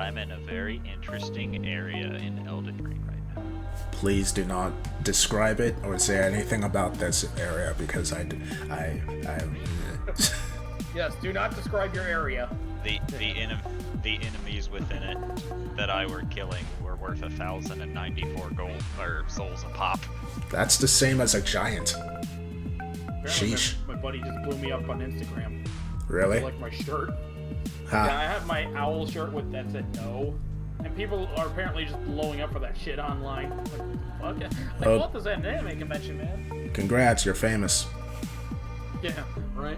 I'm in a very interesting area in Elden Ring right now. Please do not describe it or say anything about this area because I Yes, do not describe your area. The enemies within it that I were killing were worth 1,094 gold or souls a pop. That's the same as a giant. Apparently Sheesh. My buddy just blew me up on Instagram. Really? I like my shirt. Huh. Yeah, I have my owl shirt with that said no. And people are apparently just blowing up for that shit online. Like, what the fuck? Like, what does that an anime convention, man? Congrats, you're famous. Yeah, right.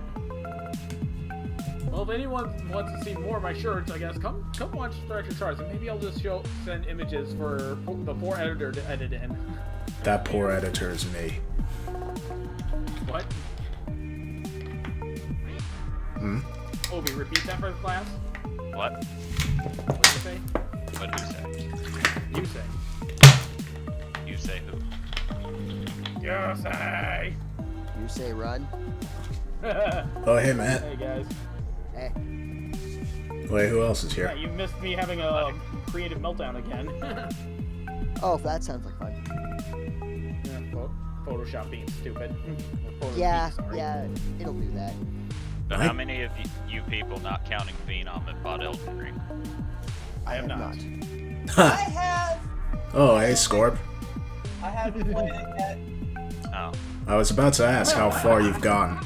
Well, if anyone wants to see more of my shirts, I guess come watch Director Shards, and maybe I'll just send images for the poor editor to edit in. That poor editor is me. What? Obi, repeat that for the class. What? What did you say? What did you say? You say. You say who? You say. You say run. Oh, hey, Matt. Hey guys. Hey. Wait, who else is Yeah, here? you missed me having a creative meltdown again. Oh, that sounds like fun. Yeah, Photoshop being stupid. Photoshop, Yeah, sorry. yeah, it'll do that. But What? how many of you people, not counting Phenom, have bought Elden Ring? I have not. I have. Oh, hey, Scorp. I haven't played it yet. Oh. I was about to ask how far you've gone.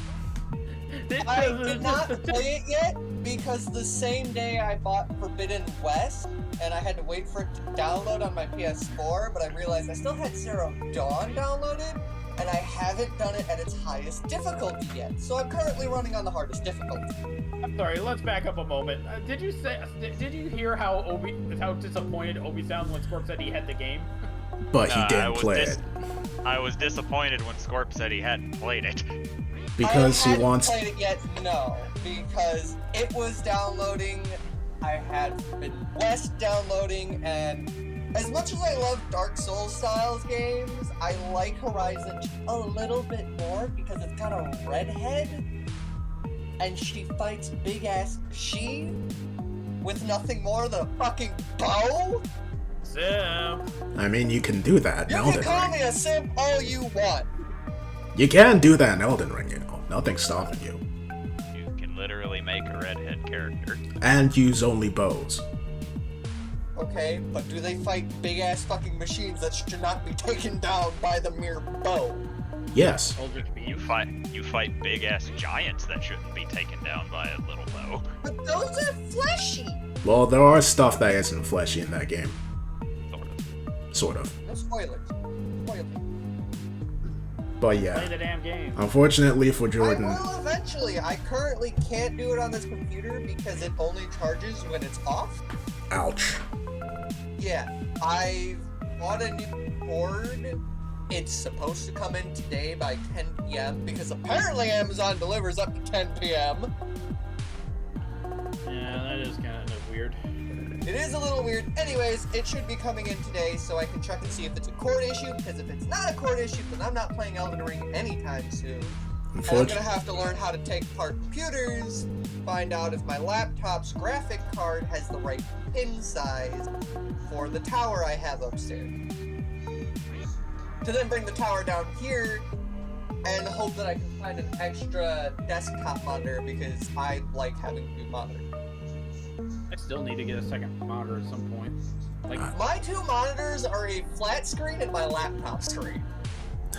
I did not play it yet because the same day I bought Forbidden West, and I had to wait for it to download on my PS4, but I realized I still had Zero Dawn downloaded, and I haven't done it at its highest difficulty yet. So I'm currently running on the hardest difficulty. I'm sorry, let's back up a moment. Did you hear how disappointed Obi sounds when Scorp said he had the game? But he I didn't was play it. I was disappointed when Scorp said he hadn't played it. Because I he hadn't wants... played it yet, no, because it was downloading. I had Forbidden West downloading, and as much as I love Dark Souls styles games, I like Horizon a little bit more because it's got a redhead, and she fights big ass machine with nothing more than a fucking bow. Simp. I mean, you can do that in You Elden can call Ring. me a simp all you want. You can do that in Elden Ring, you know. Nothing's stopping you. You can literally make a redhead character. And use only bows. Okay, but do they fight big ass fucking machines that should not be taken down by the mere bow? Yes. Eldritch Beam. You fight big ass giants that shouldn't be taken down by a little bow. But those are fleshy. Well, there are stuff that isn't fleshy in that game. Sort of. Sort of. No spoilers. Spoilers. But Play yeah. the damn game. Unfortunately for I Jordan... will eventually. I currently can't do it on this computer because it only charges when it's off. Ouch. Yeah, I bought a new board. It's supposed to come in today by 10 p.m. because apparently Amazon delivers up to 10 p.m. Yeah, that is kind of weird. It is a little weird. Anyways, it should be coming in today so I can check and see if it's a cord issue, because if it's not a cord issue, then I'm not playing Elden Ring anytime soon. And I'm gonna have to learn how to take apart computers, find out if my laptop's graphic card has the right pin size for the tower I have upstairs. To then bring the tower down here and hope that I can find an extra desktop monitor because I like having two monitors. I still need to get a second monitor at some point. Like, My two monitors are a flat screen and my laptop screen.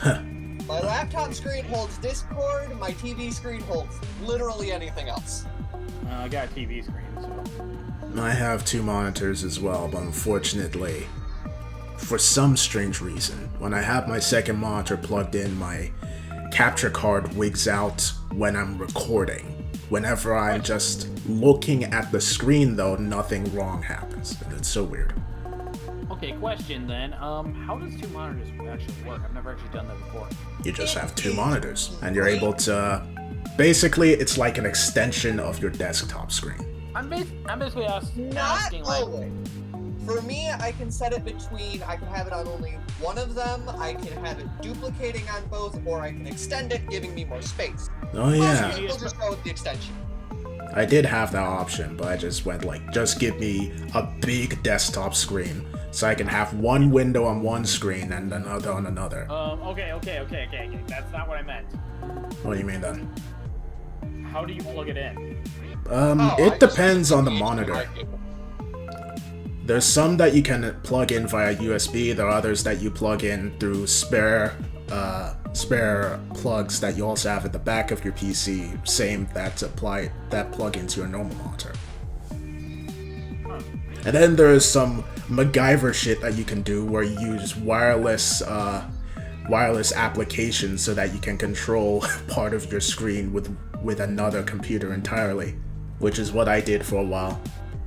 My laptop screen holds Discord, my TV screen holds literally anything else. I got a TV screen, so. I have two monitors as well, but unfortunately, for some strange reason, when I have my second monitor plugged in, my capture card wigs out when I'm recording. Whenever I'm just looking at the screen, though, nothing wrong happens. And it's so weird. Okay, question then. How does two monitors actually work? I've never actually done that before. You just have two monitors, and you're able to... Basically, it's like an extension of your desktop screen. I'm basically Not asking, like, always. For me, I can set it between, I can have it on only one of them, I can have it duplicating on both, or I can extend it, giving me more space. Oh Most yeah. people just go with the extension. I did have that option, but I just went like, just give me a big desktop screen so I can have one window on one screen and another on another. Okay. That's not what I meant. What do you mean then? How do you plug it in? It depends on the monitor. There's some that you can plug in via USB. There are others that you plug in through spare plugs that you also have at the back of your PC. Same that plug into your normal monitor. And then there's some MacGyver shit that you can do where you use wireless applications so that you can control part of your screen with another computer entirely, which is what I did for a while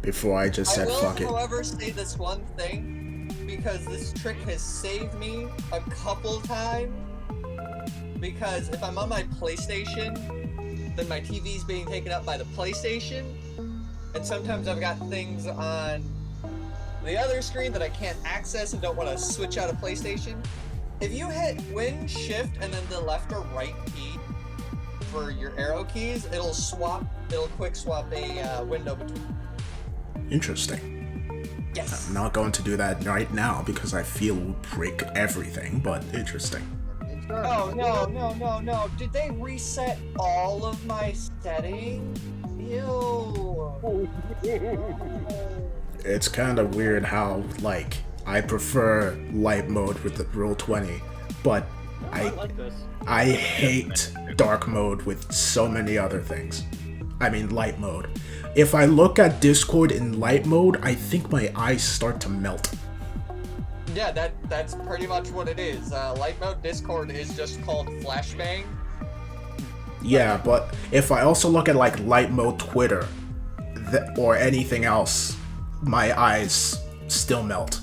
before I just said fuck it. I will, however, say this one thing, because this trick has saved me a couple times. Because if I'm on my PlayStation, then my TV's being taken up by the PlayStation, and sometimes I've got things on the other screen that I can't access and don't want to switch out of PlayStation. If you hit Win, Shift, and then the left or right key for your arrow keys, it'll quick swap a window between. Interesting. Yes. I'm not going to do that right now because I feel it will break everything, but interesting. Oh, no. Did they reset all of my settings? Ew. It's kind of weird how, like, I prefer light mode with the Roll20, but I like this. I hate dark mode with so many other things. I mean, light mode. If I look at Discord in light mode, I think my eyes start to melt. Yeah, that's pretty much what it is. Light mode Discord is just called flashbang. Yeah, but if I also look at like light mode Twitter or anything else, my eyes still melt.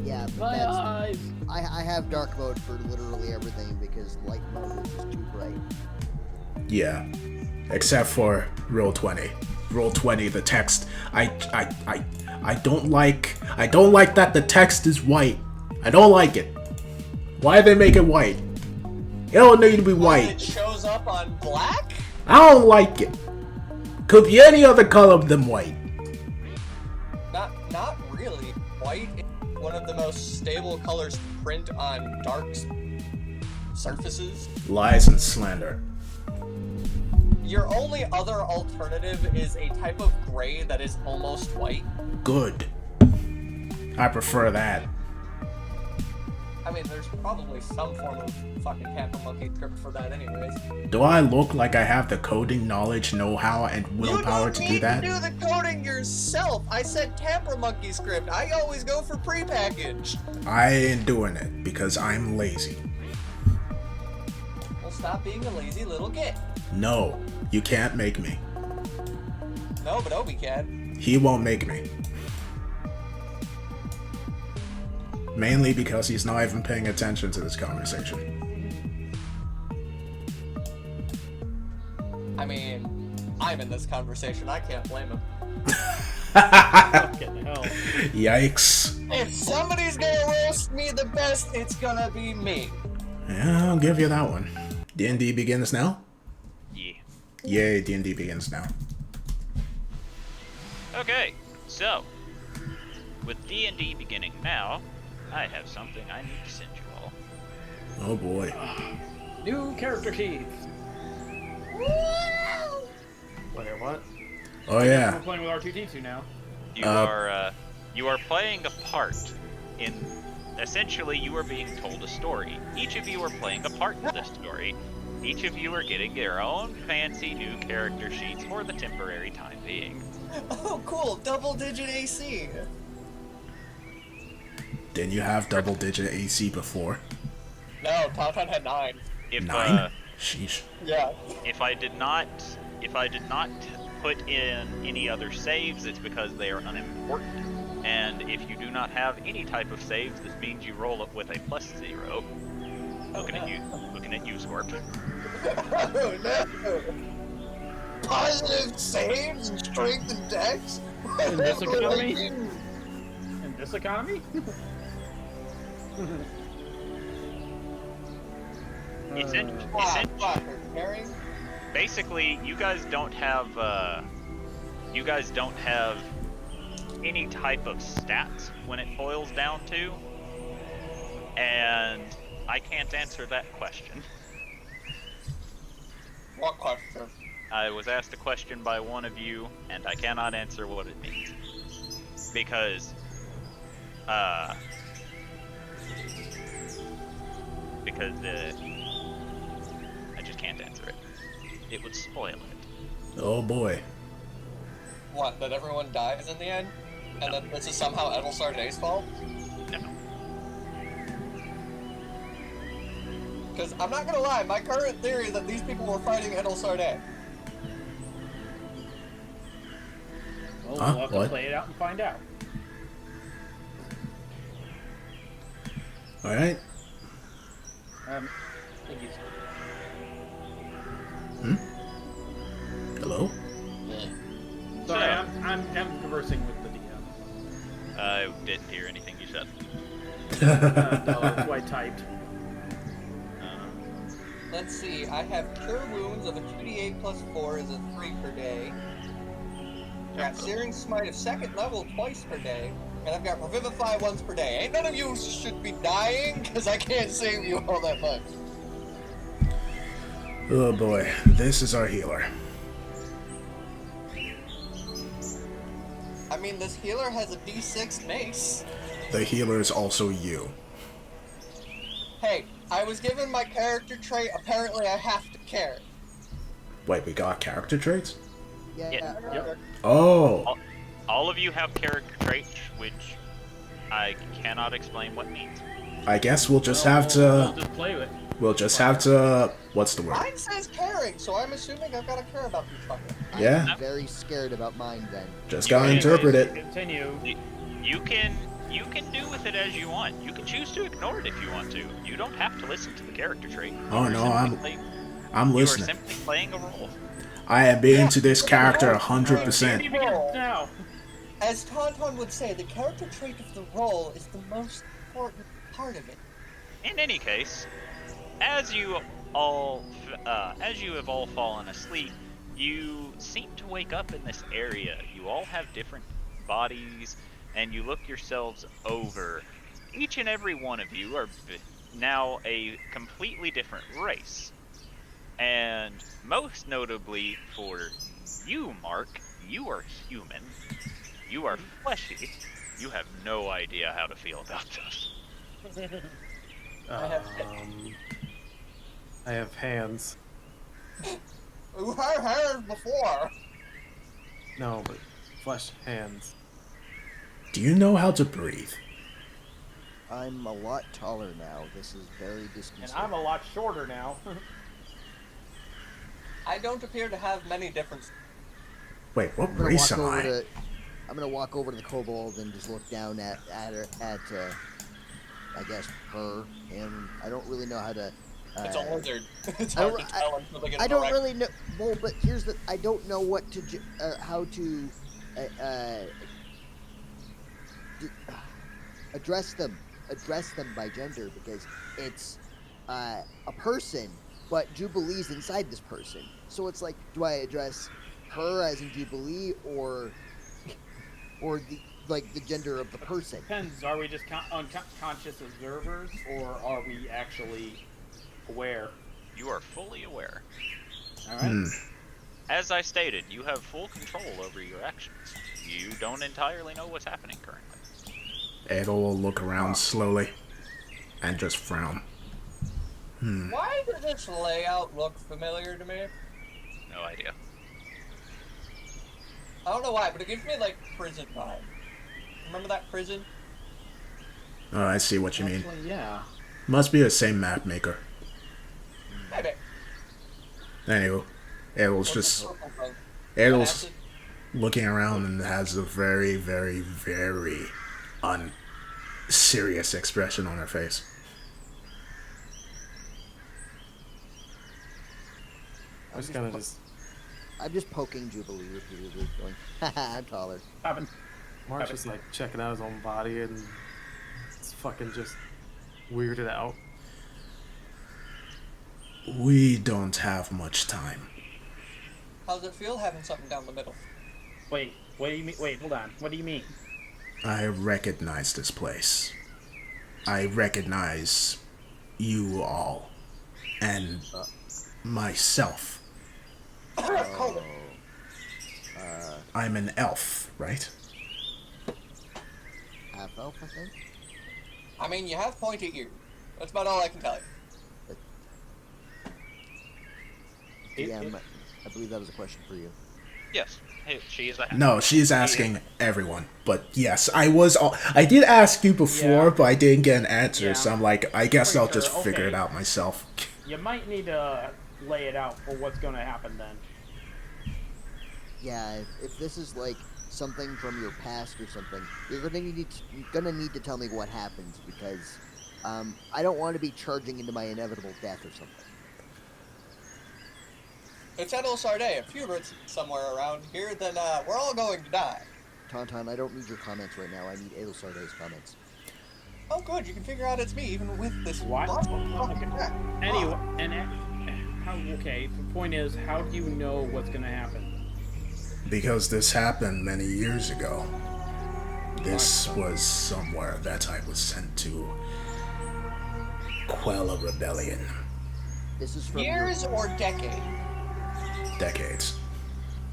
Yeah, My that's, eyes. I have dark mode for literally everything because light mode is just too bright. Yeah, except for Roll20. Roll20, the text. I don't like that the text is white. I don't like it. Why they make it white? It don't need to be It white. shows up on black? I don't like it. Could be any other color than white. Not really. White is one of the most stable colors to print on dark surfaces. Lies and slander. Your only other alternative is a type of gray that is almost white. Good. I prefer that. I mean, there's probably some form of fucking Tampa Monkey script for that anyways. Do I look like I have the coding knowledge, know-how, and willpower to do that? You don't need to do the coding yourself. I said Tampa Monkey script. I always go for prepackaged. I ain't doing it because I'm lazy. Well, stop being a lazy little git. No, you can't make me. No, but Obi can. He won't make me. Mainly because he's not even paying attention to this conversation. I mean, I'm in this conversation. I can't blame him. Fucking hell. Yikes. If somebody's gonna roast me the best, it's gonna be me. Yeah, I'll give you that one. D&D begins now? Yeah. Yay, D&D begins now. Okay, so with D&D beginning now, I have something I need to send you all. Oh boy. New character sheets. Wait, what? Oh We're yeah. playing with R2D2 now. You are playing a part in. Essentially, you are being told a story. Each of you are playing a part in this story. Each of you are getting your own fancy new character sheets for the temporary time being. Oh, cool. Double-digit AC. Didn't you have double-digit AC before? No, Tauntaun had 9. If 9? Sheesh. Yeah. if I did not put in any other saves, it's because they are unimportant. And if you do not have any type of saves, this means you roll it with a +0. Looking at you, Scorp. Oh no! Positive saves and strength and dex? In this What do I economy? do? In this economy? It's Fuck, herring? basically, you guys don't have you guys don't have any type of stats when it boils down to, and I can't answer that question. What question? I was asked a question by one of you, and I cannot answer what it means. Because, I just can't answer it. It would spoil it. Oh boy. What, that everyone dies in the end? And then this is somehow Edelsar Day's fault? No. Because I'm not gonna lie, my current theory is that these people were fighting Edelsar Day. Well, Huh? we'll have to What? play it out and find out. Alright. Thank you, sir. Hello? Sorry, I'm conversing with the DM. I didn't hear anything you said. No, that's why I typed. Let's see, I have Cure Wounds of a 2d8 plus 4 is a 3 per day. I got Searing Smite of 2nd level twice per day. And I've got Revivify once per day. Ain't none of you should be dying, because I can't save you all that much. Oh boy, this is our healer. I mean, this healer has a d6 mace. The healer is also you. Hey, I was given my character trait, apparently I have to care. Wait, we got character traits? Yeah. Yep. Oh! All of you have character traits, which I cannot explain what means. I guess we'll just Well, have We'll to... just play with it. We'll just have to... What's the word? Mine says caring, so I'm assuming I've got to care about these fuckers. Yeah. I'm very scared about mine then. Just gotta interpret it. Continue. You can do with it as you want. You can choose to ignore it if you want to. You don't have to listen to the character trait. Oh no, I'm You are listening. simply playing a role. I am being to this character 100%. Now. As Tauntaun would say, the character trait of the role is the most important part of it. In any case, as you have all fallen asleep, you seem to wake up in this area. You all have different bodies, and you look yourselves over. Each and every one of you are now a completely different race. And most notably for you, Mark, you are human. You are fleshy. You have no idea how to feel about this. I have hands. Who had hands before? No, but flesh hands. Do you know how to breathe? I'm a lot taller now. This is very And disconcerting. I'm a lot shorter now. I don't appear to have many differences. Wait, what I'm gonna race walk am over I? to. I'm gonna walk over to the kobold and just look down at I guess him. I don't really know how to. It's a lizard. It's I hard don't- to tell until they get I don't direct. really know. Well, but here's the. I don't know what to how to address them by gender because it's a person, but Jubilee's inside this person. So it's like, do I address her as in Jubilee or the gender of the person? Depends. Are we just unconscious observers, or are we actually aware? You are fully aware. All right. As I stated, you have full control over your actions. You don't entirely know what's happening currently. Edel will look around slowly and just frown. Why does this layout look familiar to me? No idea. I don't know why, but it gives me like prison vibe. Remember that prison? Oh, I see what you mean. Actually, yeah. Must be the same map maker. Maybe. Anywho, Edel's just... Purple thing. Edel's Acid. looking around and has a very, very, very unserious expression on her face. I was kind of just. I'm just poking Jubilee repeatedly, going, haha, I'm taller. Haven't. Mark's just like checking out his own body and it's fucking just weirded out. We don't have much time. How does it feel having something down the middle? Wait, what do you mean? Wait, hold on. What do you mean? I recognize this place. I recognize you all. And myself. I'm an elf, right? Half elf, I think. I mean, you have pointy ears. That's about all I can tell you. DM, I believe that was a question for you. Yes. Hey, she is a half. No, she's asking everyone. But yes, I did ask you before, but I didn't get an answer, so I'm like, I guess I'll just figure it out myself. You might need to lay it out for what's going to happen then. Yeah, if this is like something from your past or something, you're gonna need to tell me what happens, because I don't want to be charging into my inevitable death or something. If Edel Sarday, if Hubert's somewhere around here, then we're all going to die. Tauntaun, I don't need your comments right now. I need Edel Sarday's comments. Oh, good. You can figure out it's me even with this. What? Fucking crap. Anyway, okay, the point is, how do you know what's going to happen? Because this happened many years ago. This was somewhere that I was sent to quell a rebellion. This is from Years or decades? Decades.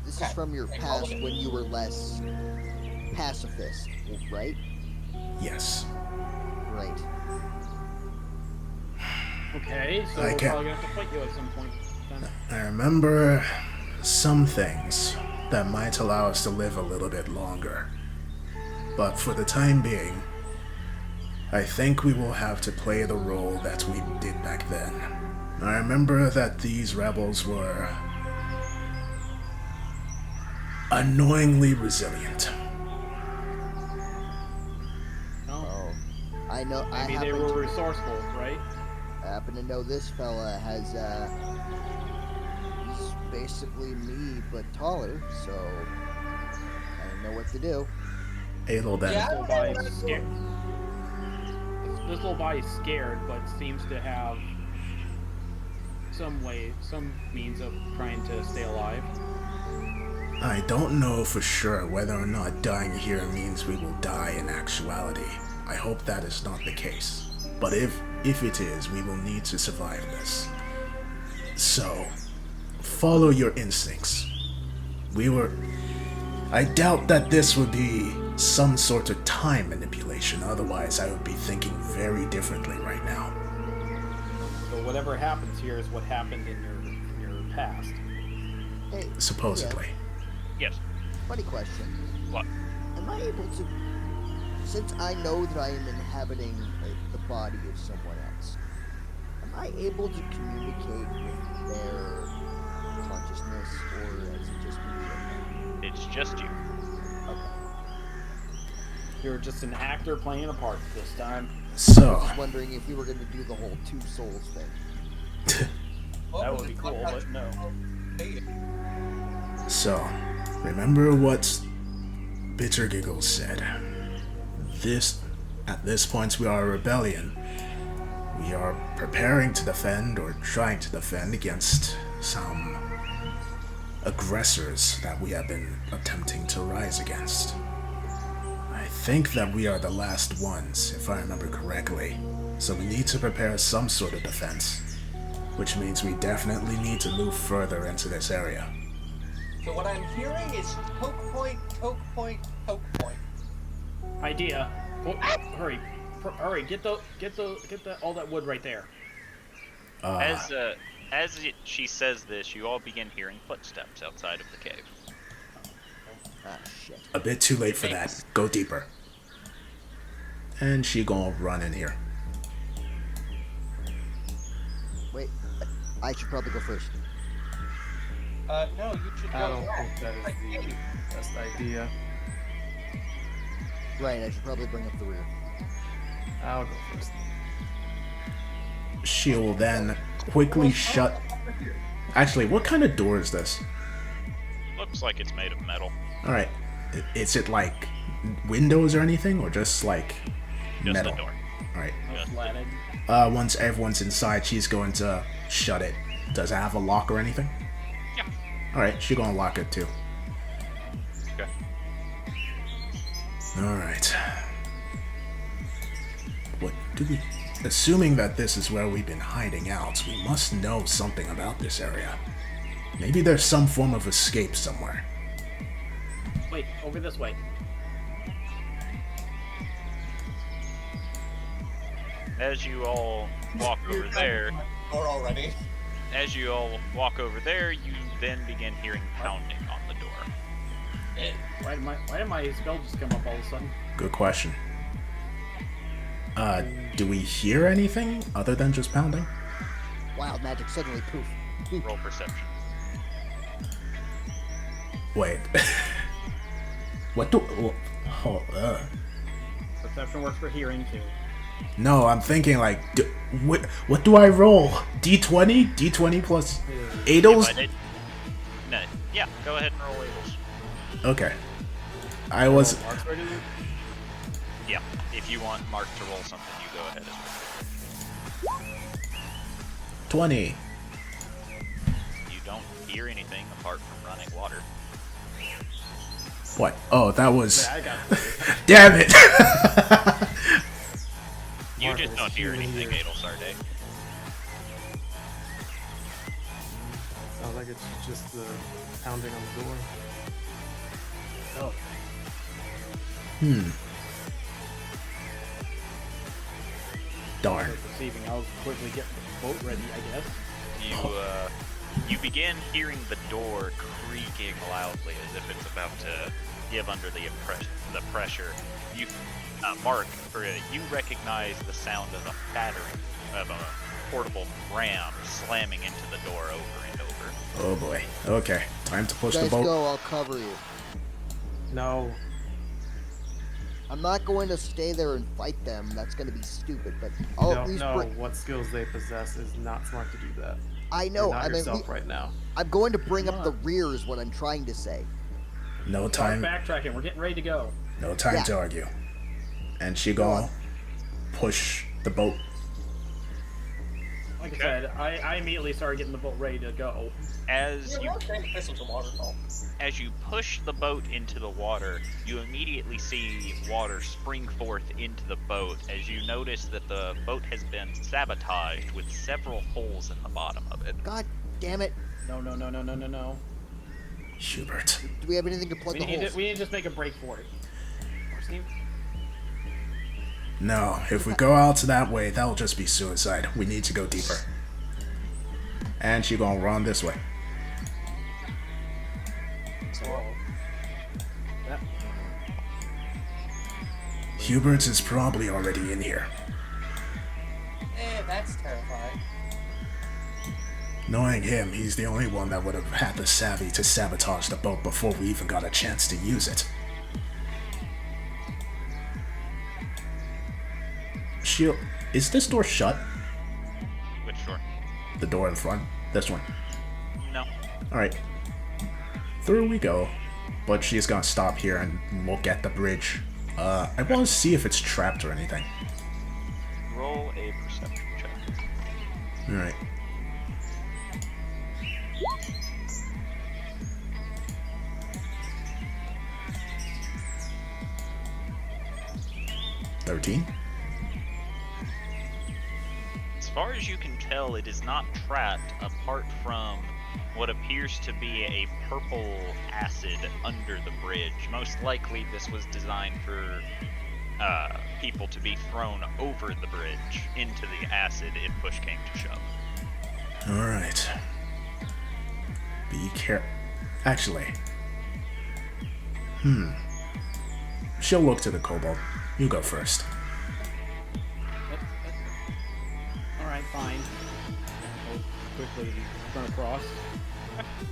This is from your past when you were less pacifist, right? Yes. Right. Okay, so we're probably going to have to fight you at some point then. I remember some things that might allow us to live a little bit longer. But for the time being, I think we will have to play the role that we did back then. I remember that these rebels were annoyingly resilient. No. I know. Maybe they were resourceful, right? I happen to know this fella has, he's basically me, but taller, so I don't know what to do. Able then. This little body's scared. This little body's scared, but seems to have some means of trying to stay alive. I don't know for sure whether or not dying here means we will die in actuality. I hope that is not the case. But if it is, we will need to survive this. So, follow your instincts. I doubt that this would be some sort of time manipulation, otherwise I would be thinking very differently right now. So whatever happens here is what happened in your past. Hey, Supposedly. Yes. funny question. What? Am I able to, since I know that I am inhabiting the body of someone else, am I able to communicate with their consciousness, or is it just me? It's just you. Okay. You're just an actor playing a part this time. So, I was wondering if you were going to do the whole two souls thing. That would be cool, but no. So, remember what Bitter Giggles said. At this point, we are a rebellion. We are preparing to defend, or trying to defend, against some aggressors that we have been attempting to rise against. I think that we are the last ones, if I remember correctly. So we need to prepare some sort of defense, which means we definitely need to move further into this area. So what I'm hearing is poke point, poke point, poke point. Idea. Oh, hurry, get all that wood right there. She says this, you all begin hearing footsteps outside of the cave. Ah, shit. A bit too late for that. Go deeper. And she gonna run in here. Wait, I should probably go first. No, you should go. I don't think that is the best idea. Right, I should probably bring up the rear. I'll go first. She will then quickly shut... Actually, what kind of door is this? Looks like it's made of metal. Alright. Is it like windows or anything? Or just like Just metal? a door. Alright. Slatted. Once everyone's inside, she's going to shut it. Does it have a lock or anything? Yeah. Alright, she's gonna lock it too. Okay. Alright. What do we... Assuming that this is where we've been hiding out, we must know something about this area. Maybe there's some form of escape somewhere. Wait, over this way. As you all walk over there, Or already. as you all walk over there, you then begin hearing pounding on the door. Why did my spell just come up all of a sudden? Good question. Do we hear anything other than just pounding? Wild magic suddenly poof. Roll perception. Wait. What do... Perception works for hearing too. No, I'm thinking like... what do I roll? D20? D20 plus... Adels? If I did- No, yeah, go ahead and roll Adels. Okay. I was... Mark's ready to... Yeah, if you want Mark to roll something, you go ahead as well. 20. You don't hear anything apart from running water. What? Oh, that was... Yeah, I got it. Damn it! You Mark just is don't hear human anything, ear. Adelsarde. Sounds like it's just the pounding on the door. Oh, Darn. perceiving. I'll quickly get the boat ready, I guess. You begin hearing the door creaking loudly as if it's about to give under the pressure. You, Mark, you recognize the sound of a battery of a portable ram slamming into the door over and over. Oh boy. Okay. Time to push You the guys boat. go, I'll cover you. No. I'm not going to stay there and fight them. That's going to be stupid. But I'll You at don't least know bring. what skills they possess is not smart to do that. I know. You're not I mean, yourself right now. I'm going to bring Come up the on. rear. Is what I'm trying to say. No Start time. backtracking. We're getting ready to go. No time Yeah. to argue. And she Go gonna on. push the boat. Like Okay. I said, I immediately started getting the boat ready to go. As you This was a waterfall. As you push the boat into the water, you immediately see water spring forth into the boat as you notice that the boat has been sabotaged with several holes in the bottom of it. God damn it! No. Hubert. Do we have anything to plug We the need holes? to just make a break for it. Steve? No, if we go out that way, that'll just be suicide. We need to go deeper. And she gonna run this way. Yeah. Hubert is probably already in here. That's terrifying. Knowing him, he's the only one that would have had the savvy to sabotage the boat before we even got a chance to use it. Is this door shut? Which door? The door in front? This one. No. Alright. Through we go. But she's gonna stop here and look at the bridge. I want to see if it's trapped or anything. Roll a perception check. Alright. $13? As far as you can tell, it is not trapped apart from what appears to be a purple acid under the bridge. Most likely this was designed for people to be thrown over the bridge into the acid if push came to shove. Alright. Be careful. Actually. She'll look to the kobold. You go first. Alright, fine. I'll quickly run across.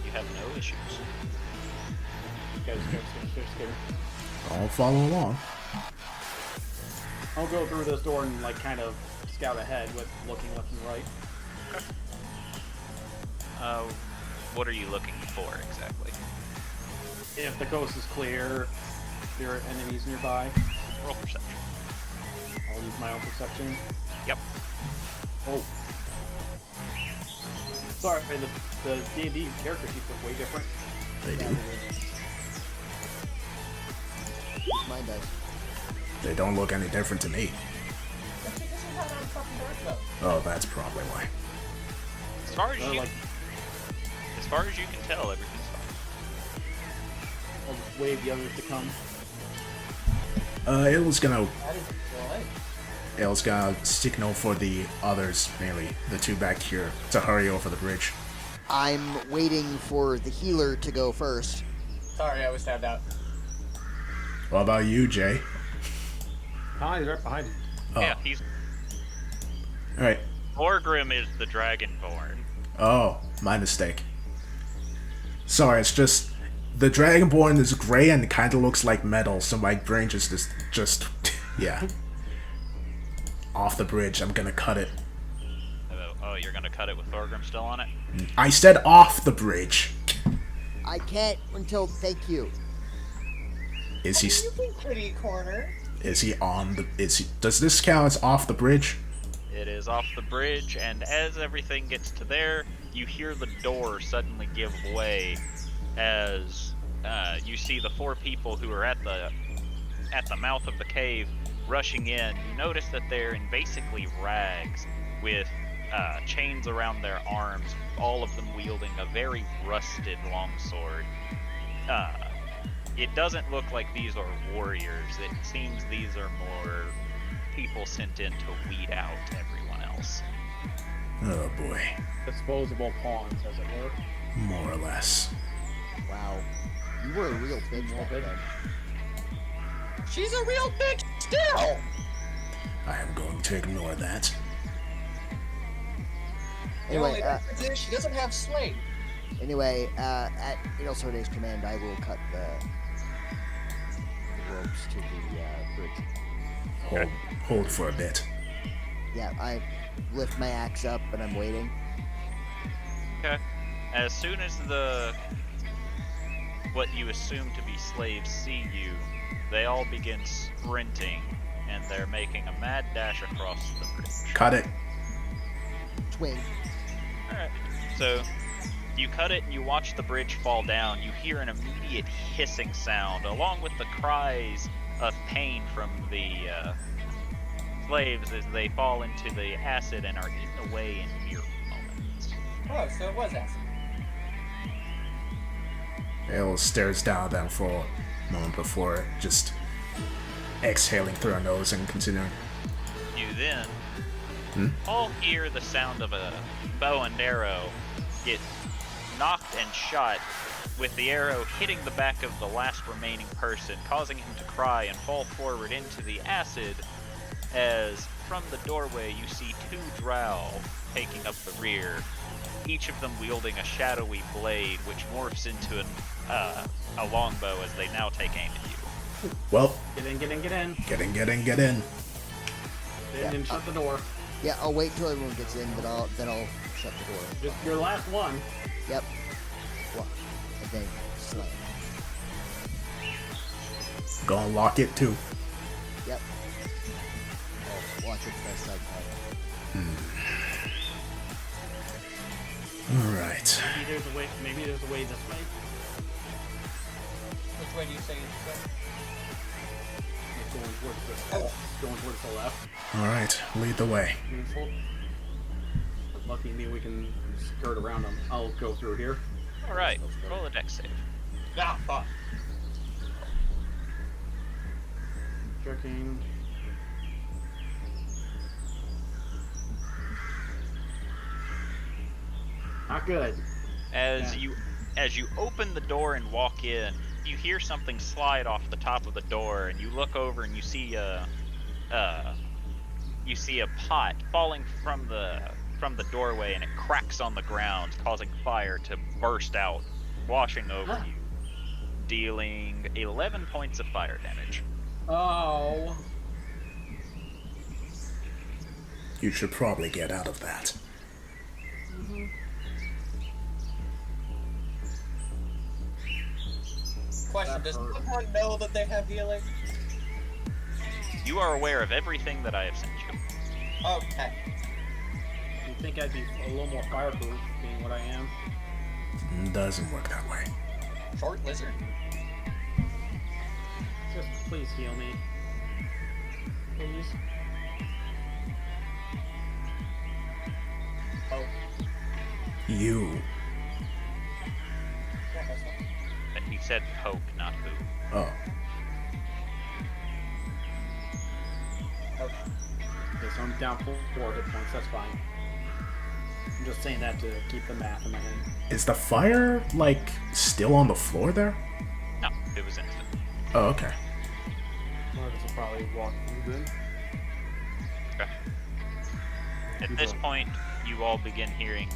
You have no issues. Go. I'll follow along. I'll go through this door and like kind of scout ahead with looking left and right. What are you looking for exactly? If the coast is clear, if there are enemies nearby, Roll perception. I'll use my own perception. Yep. Oh. Sorry, the D&D character sheets look way different. They do. Mine does. They don't look any different to me. That's because you're not on fucking dark mode. Oh, that's probably why. As far as They're you, like, as far as you can tell, everything's fine. I'll just wave the others to come. Il's gonna That is good. Il's gonna signal for the others, mainly the two back here, to hurry over the bridge. I'm waiting for the healer to go first. Sorry, I was tabbed out. What about you, Jay? Ah, he's right behind you. Oh, Yeah, he's alright. Orgrim is the Dragonborn. Oh, my mistake. Sorry, it's just the Dragonborn is gray and kind of looks like metal, so my brain just yeah. Off the bridge, I'm gonna cut it. Oh, you're gonna cut it with Orgrim still on it? I said off the bridge. I can't until thank you. Is he? You can kitty corner. Is he on the? Is he? Does this count as off the bridge? It is off the bridge, and as everything gets to there, you hear the door suddenly give way as you see the four people who are at the mouth of the cave rushing in. You notice that they're in basically rags with chains around their arms, all of them wielding a very rusted longsword. It doesn't look like these are warriors. It seems these are more people sent in to weed out everyone else. Oh boy, Disposable pawns, as it were. more or less. Wow. You were a real bitch back then. She's a real bitch still. I am going to ignore that. The only Anyway, difference is she doesn't have Slade. at Ilsorde's command, I will cut the ropes to the bridge. Hold for a bit. Yeah, I lift my axe up and I'm waiting. Okay. As soon as what you assume to be slaves see you, they all begin sprinting, and they're making a mad dash across the bridge. Cut it. Twing. Alright. So, you cut it and you watch the bridge fall down. You hear an immediate hissing sound, along with the cries of pain from the slaves as they fall into the acid and are eaten away in mere moments. Oh, so it was acid. Il stares down at them for a moment before just exhaling through her nose and continuing. You then all hear the sound of a bow and arrow get knocked and shot, with the arrow hitting the back of the last remaining person, causing him to cry and fall forward into the acid, as from the doorway you see two drow taking up the rear, each of them wielding a shadowy blade which morphs into a longbow as they now take aim at you. Well, Get in, get in, get in. get in. Get in and shut the door. Yeah, I'll wait till everyone gets in, then I'll shut the door. Just your last one. Yep. What? And then slam. Gonna lock it too. Yep. I'll watch it best I can. Alright. Maybe there's a way. Maybe there's a way this way. Which way do you say it's going? It's going towards the left. Alright, lead the way. Meaningful. Lucky me, we can skirt around them. I'll go through here. Alright, roll a dex save. Ah, fuck. Checking. Not good. As you open the door and walk in, you hear something slide off the top of the door, and you look over and you see a pot falling from the doorway, and it cracks on the ground, causing fire to burst out, washing over you, dealing 11 points of fire damage. Oh. You should probably get out of that. Question, does everyone know that they have healing? You are aware of everything that I have sent you. Okay. You think I'd be a little more fireproof, being what I am? Doesn't work that way. Short lizard. Just please heal me. please. Oh, You. He said poke, not who. Oh. okay, so I'm down 4 hit points, that's fine. I'm just saying that to keep the math in my head. Is the fire, like, still on the floor there? No, it was instant. Oh, okay. Marcus will probably walk through then. Okay. At this point, you all begin hearing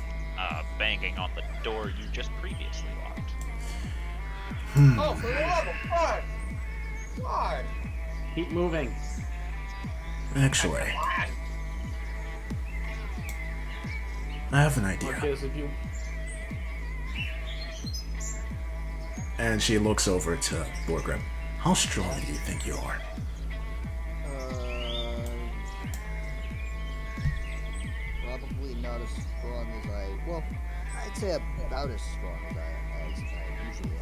banging on the door you just previously locked. Oh, for the love of God! God! Keep moving. Actually, I have an idea. Marcus, if you... And she looks over to Borgrim. How strong do you think you are? Probably not as strong as well, I'd say about as strong as I usually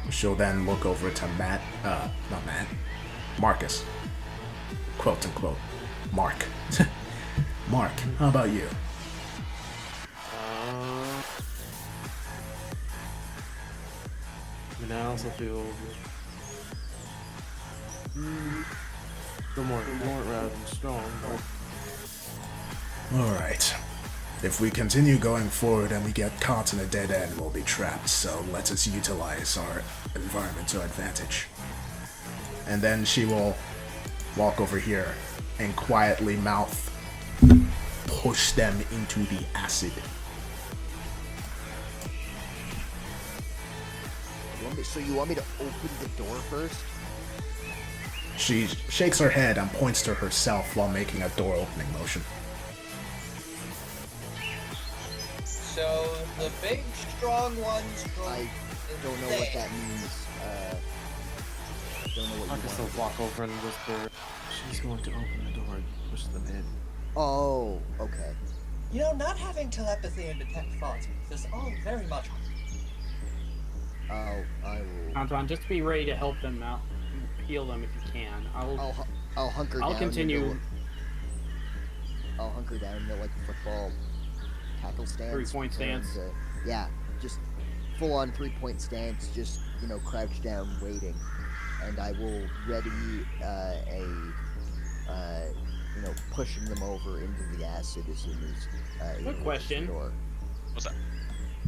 am. She'll then look over to not Matt, Marcus. Quote unquote. Mark. Mark, how about you? I also feel more rather than strong. Alright. If we continue going forward and we get caught in a dead end, we'll be trapped, so let us utilize our environment to our advantage. And then she will walk over here and quietly mouth, push them into the acid. So you want me to open the door first? She shakes her head and points to herself while making a door opening motion. So the big, strong one's going. I don't know what that means. Don't know what Marcus you will want. walk over and whisper, "She's going to open the door and push them in." Oh, okay. You know, not having telepathy and detect thoughts makes this all very much. I will. Anton, just be ready to help them out. Heal them if you can. I'll hunker down. I'll continue. I'll hunker down into like a football tackle stance. 3-point stance. Yeah, just full on 3-point stance. Just crouch down, waiting, and I will ready pushing them over into the acid as soon as. Quick question. The door. What's that?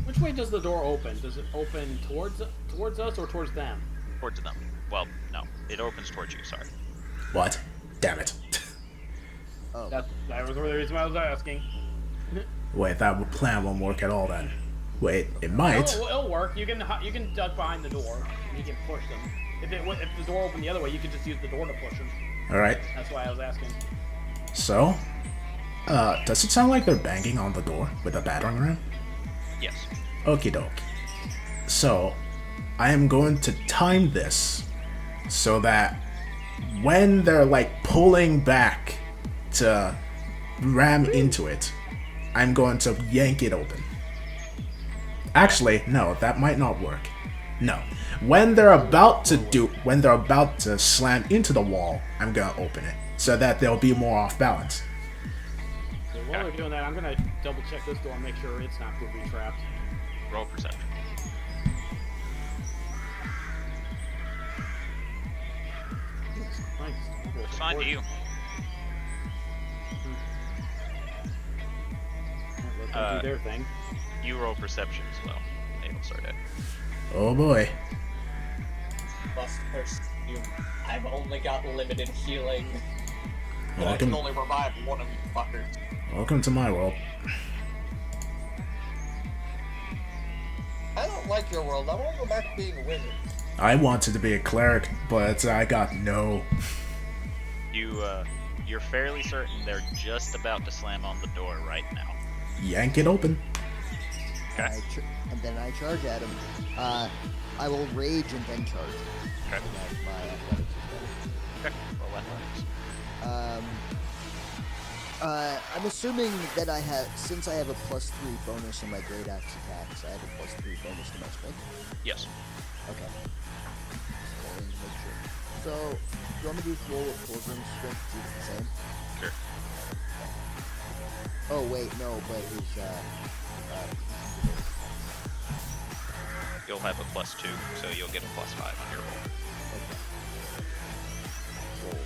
Which way does the door open? Does it open towards us or towards them? Towards them. Well, no. It opens towards you, sorry. What? Damn it. Oh. That was the reason why I was asking. Wait, that plan won't work at all then. Wait, it might. It'll work. You can duck behind the door and you can push them. If the door opened the other way, you could just use the door to push them. Alright, That's why I was asking. so, does it sound like they're banging on the door with a battering ram? Yes. Okie doke. So, I am going to time this so that when they're like pulling back to ram into it, I'm going to yank it open. Actually, no, that might not work. No. When they're about to slam into the wall, I'm gonna open it so that they'll be more off balance. So while they're doing that, I'm gonna double check this door and make sure it's not going to be trapped. Roll perception. Jesus Christ. It's fine to you. Let them do their thing. You roll perception as well. It'll start it. Oh boy. Plus, I've only got limited healing. And I Welcome, can only revive one of you fuckers. welcome to my world. I don't like your world. I want to go back to being a wizard. I wanted to be a cleric, but I got no. You're fairly certain they're just about to slam on the door right now. Yank it open. Okay. And then I charge at him. I will rage and then charge. Okay. And that's my athletics is Okay. Roll athletics. better. I'm assuming that since I have a +3 bonus on my great axe attacks, I have a +3 bonus to my strength. Yes. Okay. Just wanted to make sure. So, do you want me to do roll with Pilgrim's strength to see if it's the same? Sure. Oh, wait, no, but his, You'll have a +2, so you'll get a +5 on your roll. okay. Roll 2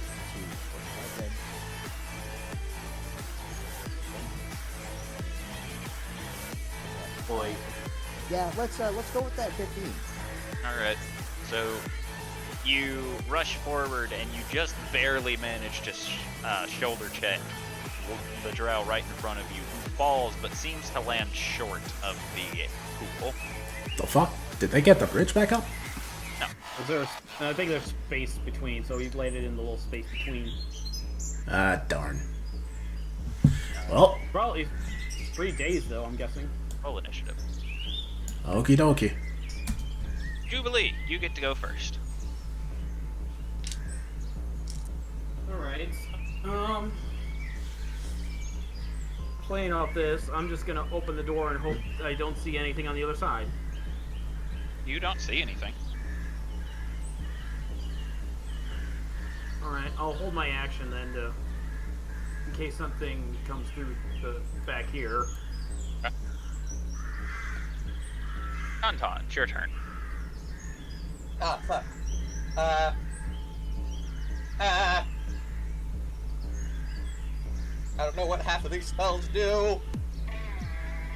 plus 5 then. Boy. Yeah, let's go with that 15. Alright, so you rush forward and you just barely manage to shoulder check the drow right in front of you, who falls but seems to land short of the pool. The fuck? Did they get the bridge back up? No. I think there's space between, so he's laid it in the little space between. Ah, darn. Well, Probably 3 days, though, I'm guessing. Roll initiative. okie dokie. Jubilee, you get to go first. Alright. Playing off this, I'm just gonna open the door and hope I don't see anything on the other side. You don't see anything. Alright, I'll hold my action then to, in case something comes through the back here. Okay. Tauntaun, it's your turn. Ah, fuck. I don't know what half of these spells do.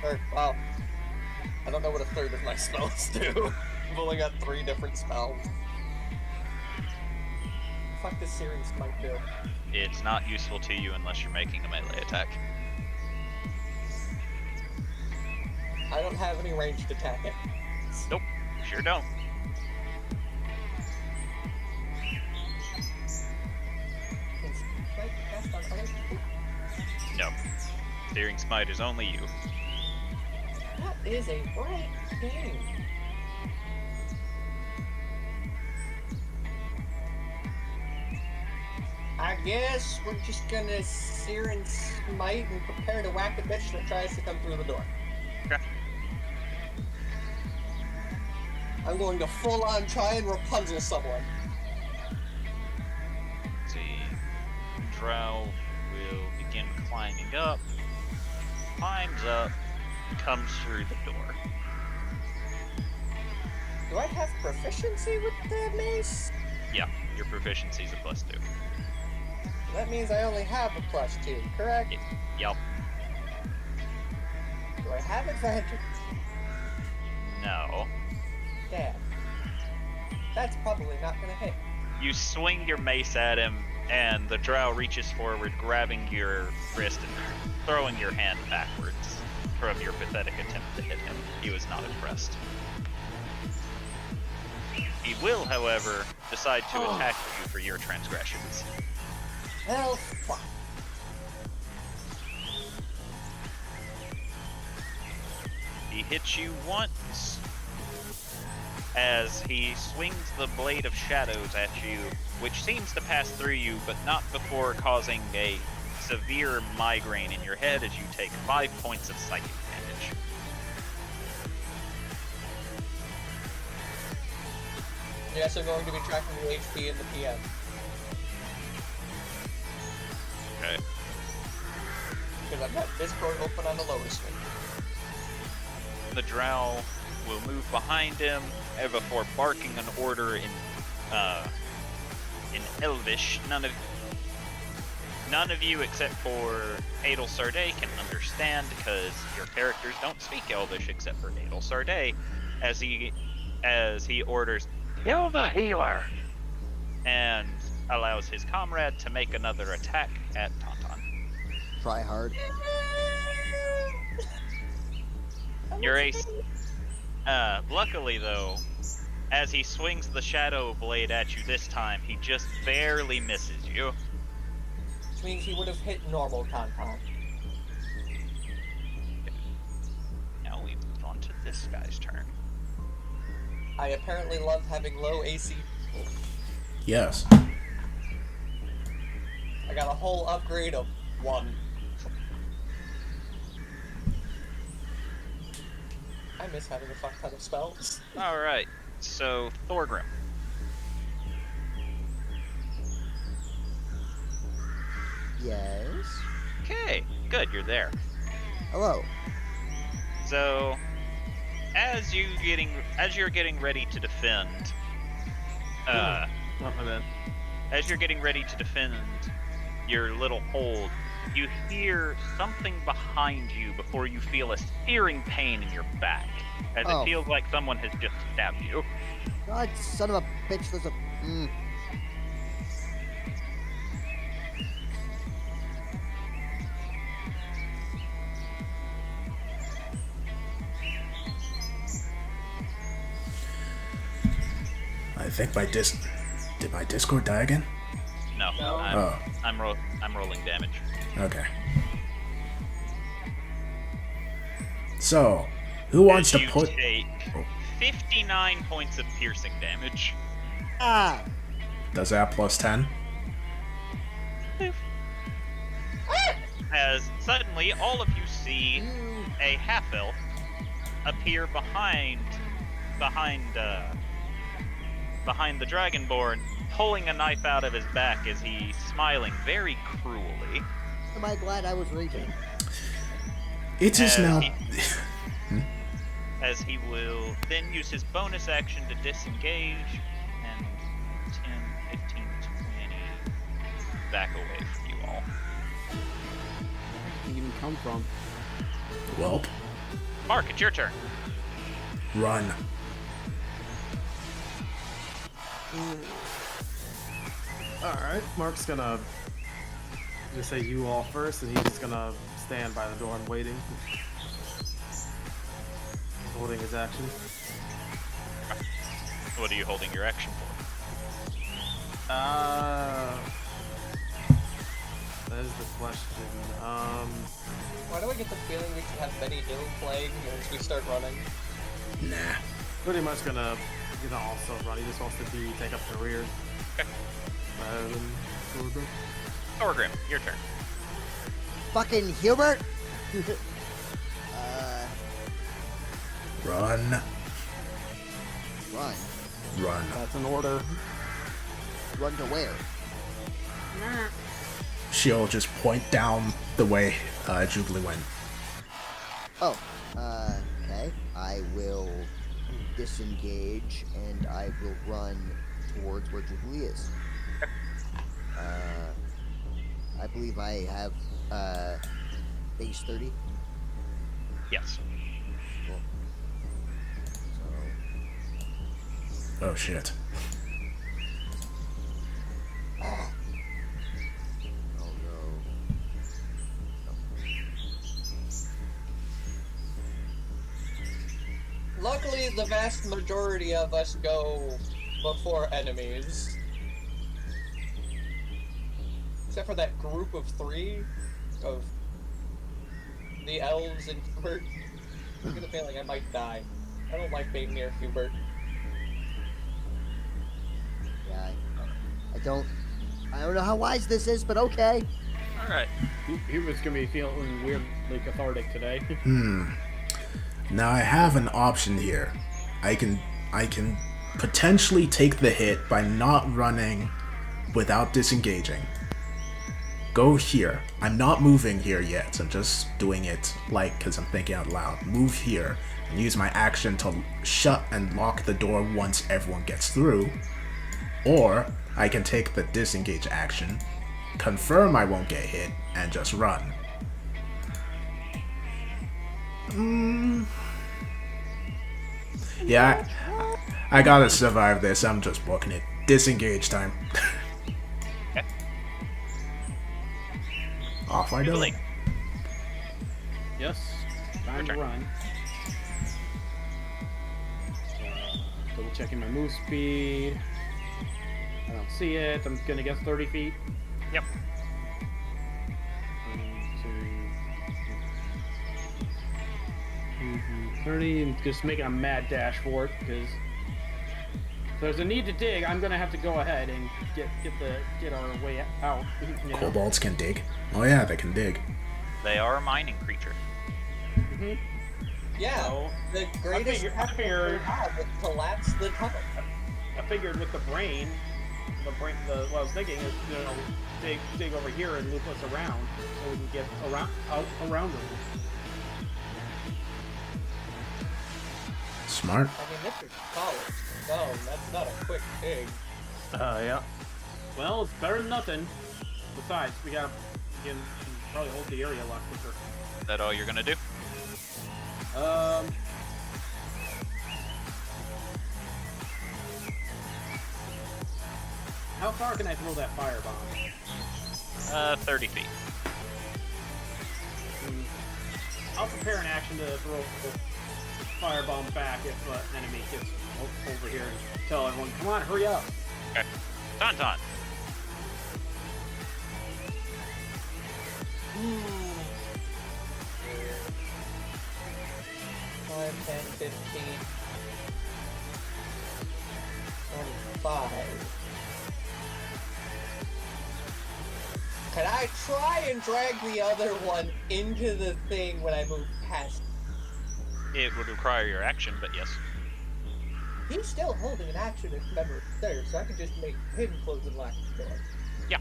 Or, well, I don't know what a third of my spells do. I've only got 3 different spells. Fuck does Searing Smite do? It's not useful to you unless you're making a melee attack. I don't have any ranged attack it. Nope, sure don't. Can I cast on other people? No. Searing Smite is only you. That is a right thing. I guess we're just gonna sear and smite and prepare to whack a bitch that tries to come through the door. Okay. I'm going to full on try and Rapunzel someone. Let's see. Drow will begin climbing up. Climbs up. Comes through the door. Do I have proficiency with the mace? Yeah, your proficiency is a +2. That means I only have a +2, correct? Yep. Do I have advantage? No. Damn. That's probably not gonna hit. You swing your mace at him, and the drow reaches forward, grabbing your wrist and throwing your hand backwards from your pathetic attempt to hit him. He was not impressed. He will, however, decide to attack you for your transgressions. Well, fuck. He hits you once as he swings the blade of shadows at you, which seems to pass through you, but not before causing a severe migraine in your head as you take 5 points of psychic damage. Yes, I'm going to be tracking the HP and the PM. Okay. Because I've got Discord open on the lower screen. The drow will move behind him before barking an order in Elvish. None of you except for Adel Sarday can understand, because your characters don't speak Elvish except for Adel Sarday, as he orders, "Kill the healer!" and allows his comrade to make another attack at Tauntaun. Try hard. Your ace. Luckily though, as he swings the shadow blade at you this time, he just barely misses you. Which means he would have hit normal Tauntaun. Now we move on to this guy's turn. I apparently love having low AC. Yes. I got a whole upgrade of 1. I miss having a fuck ton of spells. Alright, so Thorgrim. Yes. Okay, good, you're there. Hello. So, as you're getting ready to defend, Not my bad. as you're getting ready to defend your little hold, you hear something behind you before you feel a searing pain in your back, as Oh. it feels like someone has just stabbed you. God, son of a bitch, there's a... I think did my Discord die again? No, No. I'm rolling damage. Okay. So, who wants to You put... take 59 points of piercing damage. Ah! Does that plus 10? As suddenly all of you see You... a half-elf appear behind the Dragonborn, pulling a knife out of his back as he's smiling very cruelly. Am I glad I was raging? It is As now... As he will then use his bonus action to disengage and 10, 15, 20 back away from you all. Where did he even come from? Welp. Mark, it's your turn. Run. Alright, Mark's gonna just say you all first, and he's just gonna stand by the door and waiting. Holding his action. What are you holding your action for? That is the question. Why do I get the feeling we should have Benny Hill playing as we start running? Nah. Pretty much gonna also run. He just wants to take up the rear. Okay. Rather than Thorgrim. Thorgrim, your turn. Fucking Hubert! Run. Run. Run. That's an order. Run to where? She'll just point down the way Jubilee went. Oh, okay. I will disengage and I will run towards where Jubilee is. I believe I have base 30. Yes. Cool. Oh shit. Oh no. Luckily, the vast majority of us go before enemies. Except for that group of 3 of the elves and Hubert. I get a feeling I might die. I don't like being near Hubert. Yeah, I don't know how wise this is, but okay. Alright. Hubert's gonna be feeling weirdly cathartic today. Now I have an option here. I can potentially take the hit by not running without disengaging. Go here. I'm not moving here yet. I'm just doing it because I'm thinking out loud. Move here and use my action to shut and lock the door once everyone gets through. Or I can take the disengage action, confirm I won't get hit, and just run. Yeah, I gotta survive this. I'm just booking it. Disengage time. Off I go. Jubilee. Yes, time to Return. run. Double checking my move speed. I don't see it. I'm gonna guess 30 feet. Yep. 30, and just making a mad dash for it because if there's a need to dig. I'm gonna have to go ahead and get our way out. You know? Kobolds can dig. Oh yeah, they can dig. They are a mining creature. Yeah, So, the greatest I figured- collapse the tunnel. I figured with the brain, what I was thinking is, dig over here and loop us around so we can get around them. Smart. I mean, this is college. No, that's not a quick dig. Yeah. Well, it's better than nothing. Besides, we can probably hold the area a lot quicker. Is that all you're gonna do? How far can I throw that firebomb? 30 feet. I'll prepare an action to throw the firebomb back if an enemy gets over here and tell everyone, come on, hurry up. Okay. Tauntaun. 5, 10, 15, 25. Can I try and drag the other one into the thing when I move past? It would require your action, but yes. He's still holding an action if memory serves, so I can just make him close and lock the door. Yeah.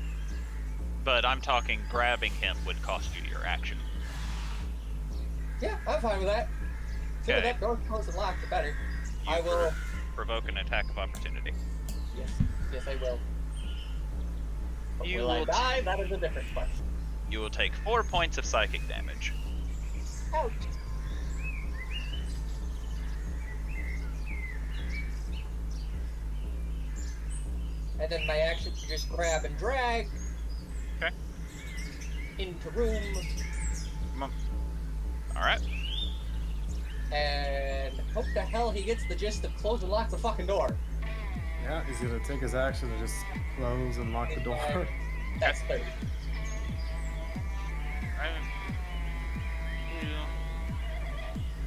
But I'm talking grabbing him would cost you your action. Yeah, I'm fine with that. Sooner Okay. that door's closed and locked, the better. I will. Provoke an attack of opportunity. Yes, I will. But You will I will die? That is a different question. You will take 4 points of psychic damage. Ouch. And then my action to just grab and drag. Okay. Into room. Come on. Alright. And hope the hell he gets the gist of close and lock the fucking door. Yeah, he's gonna take his action to just close and lock the door. That's 30.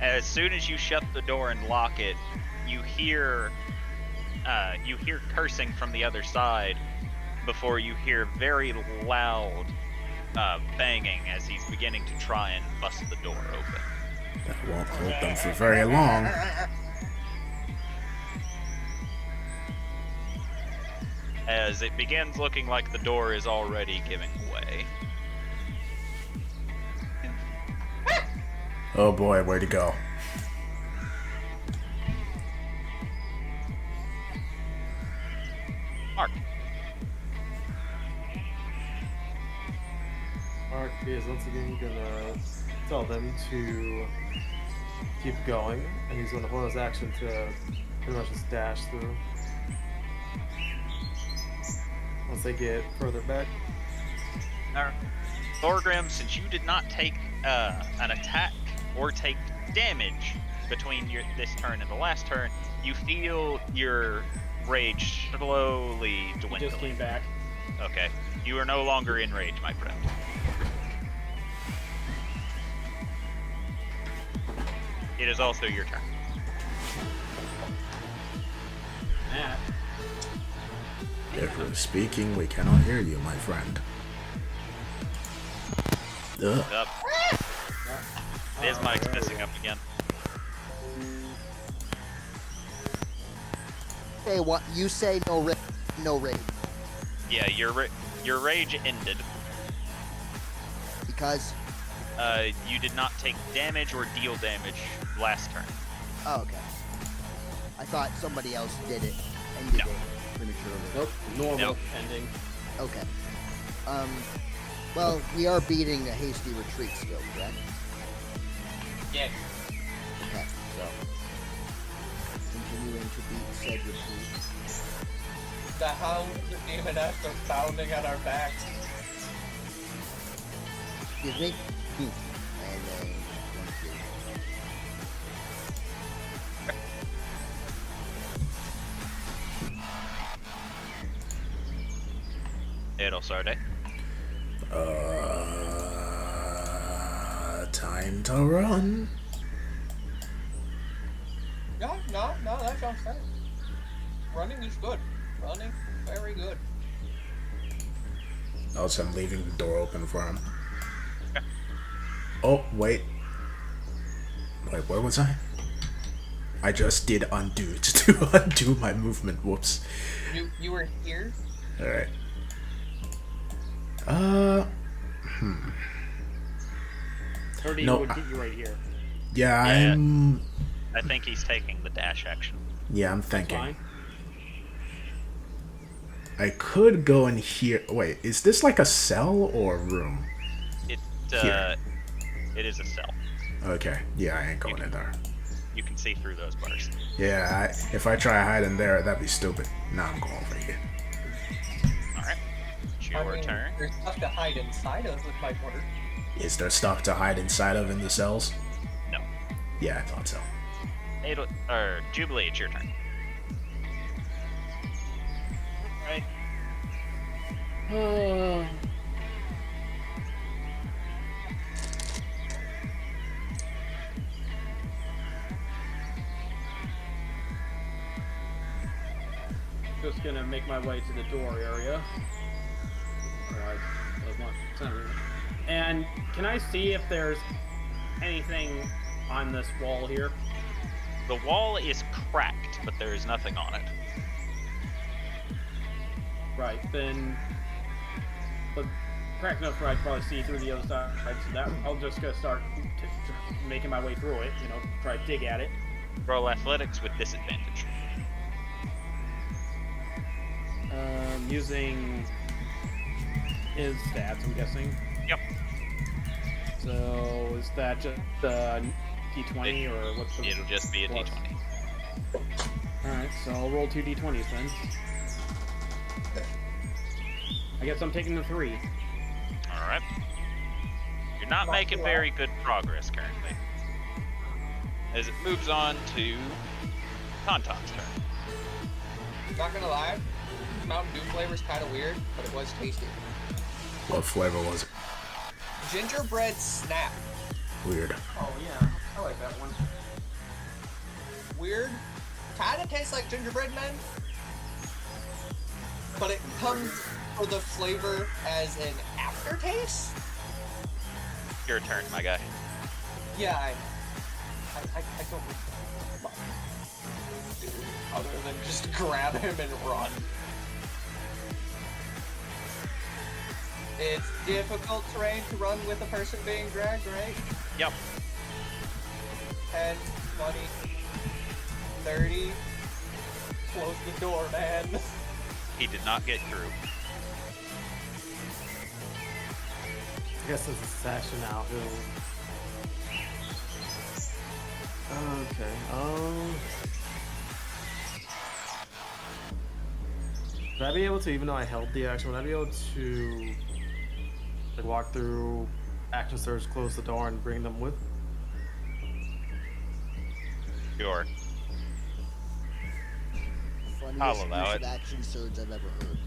As soon as you shut the door and lock it, you hear cursing from the other side before you hear very loud banging as he's beginning to try and bust the door open. That won't hold them for very long. As it begins looking like the door is already giving way. Oh boy, where'd it go? Mark. Mark is once again gonna tell them to keep going, and he's gonna hold his action to pretty much just dash through. Once they get further back. Now, Thorgrim, since you did not take an attack or take damage between this turn and the last turn, you feel your rage slowly He dwindling. just came back. Okay. You are no longer in rage, my friend. It is also your turn. Matt. If you're speaking, we cannot hear you, my friend. Ugh. Up. His mic's messing up again. Hey, what you say? No rage, Yeah, your rage ended. because. You did not take damage or deal damage last turn. Oh, okay. I thought somebody else did it. Ended No. it prematurely. Nope. Normal Nope. ending. Okay. Well, we are beating a hasty retreat still, correct? Yeah. Okay, so continuing to beat said retreat. The hounds of demoness are pounding on our backs. Excuse me. And then 1, 2. Edelsarde. Time to run. No, that sounds fair. Running is good. Running, very good. Also, I'm leaving the door open for him. Oh, wait. Wait, where was I? I just did undo to undo my movement. Whoops. You were here? Alright. Thirty No, would get you right here. Yeah, Yeah. I'm... I think he's taking the dash action. Yeah, I'm That's thinking. fine. I could go in here. Wait, is this like a cell or a room? It Here. it is a cell. Okay. Yeah, I ain't going in there. You can see through those bars. Yeah, if I try hide in there, that'd be stupid. Nah, I'm going over here. All right. It's your I mean, turn. there's stuff to hide inside of with my work. Is there stuff to hide inside of in the cells? No. Yeah, I thought so. Jubilee, it's your turn. Right. Just gonna make my way to the door area. And can I see if there's anything on this wall here? The wall is cracked, but there is nothing on it. Right, then. But cracked enough where I'd probably see through the other side. So that I'll just go start making my way through it. You know, try to dig at it. Roll athletics with disadvantage. Using his stats, I'm guessing. Yep. So is that just D20 or what's the? It'll just be a plus? D20. Alright, so I'll roll 2 D20s then. I guess I'm taking the 3. All right. You're not making very good progress currently. As it moves on to Tauntaun's turn. Not gonna lie, Mountain Dew flavor's kind of weird, but it was tasty. What flavor was it? Gingerbread snap. Weird. Oh yeah, I like that one. Weird. Kind of tastes like gingerbread men, but it comes for the flavor as an aftertaste. Your turn, my guy. Yeah, I don't do other than just grab him and run. It's difficult terrain to run with a person being dragged, right? Yep. 10, 20, 30. Close the door, man. He did not get through. I guess it's a session now. Okay. Would I be able to, even though I held the action, would I be able to like walk through, action surge, close the door, and bring them with? Sure. Funniest I'll allow use it. of action surge I've ever heard.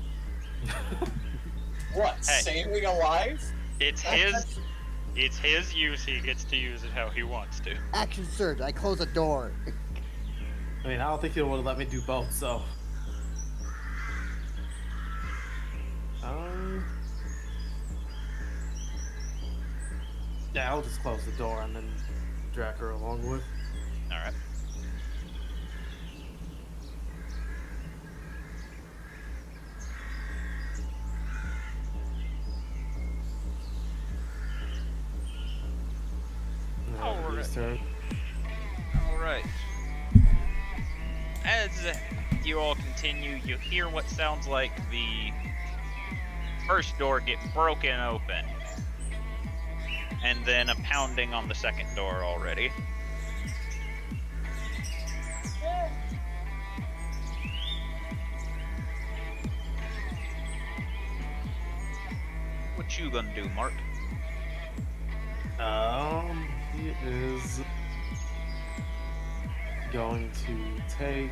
What? Hey. Saving a life? It's his use. He gets to use it how he wants to. Action surge. I close a door. I mean, I don't think he would have let me do both, so. Yeah, I'll just close the door and then drag her along with. All right. His turn. All right. As you all continue, you hear what sounds like the first door get broken open, and then a pounding on the second door already. What you gonna do, Mark? He is going to take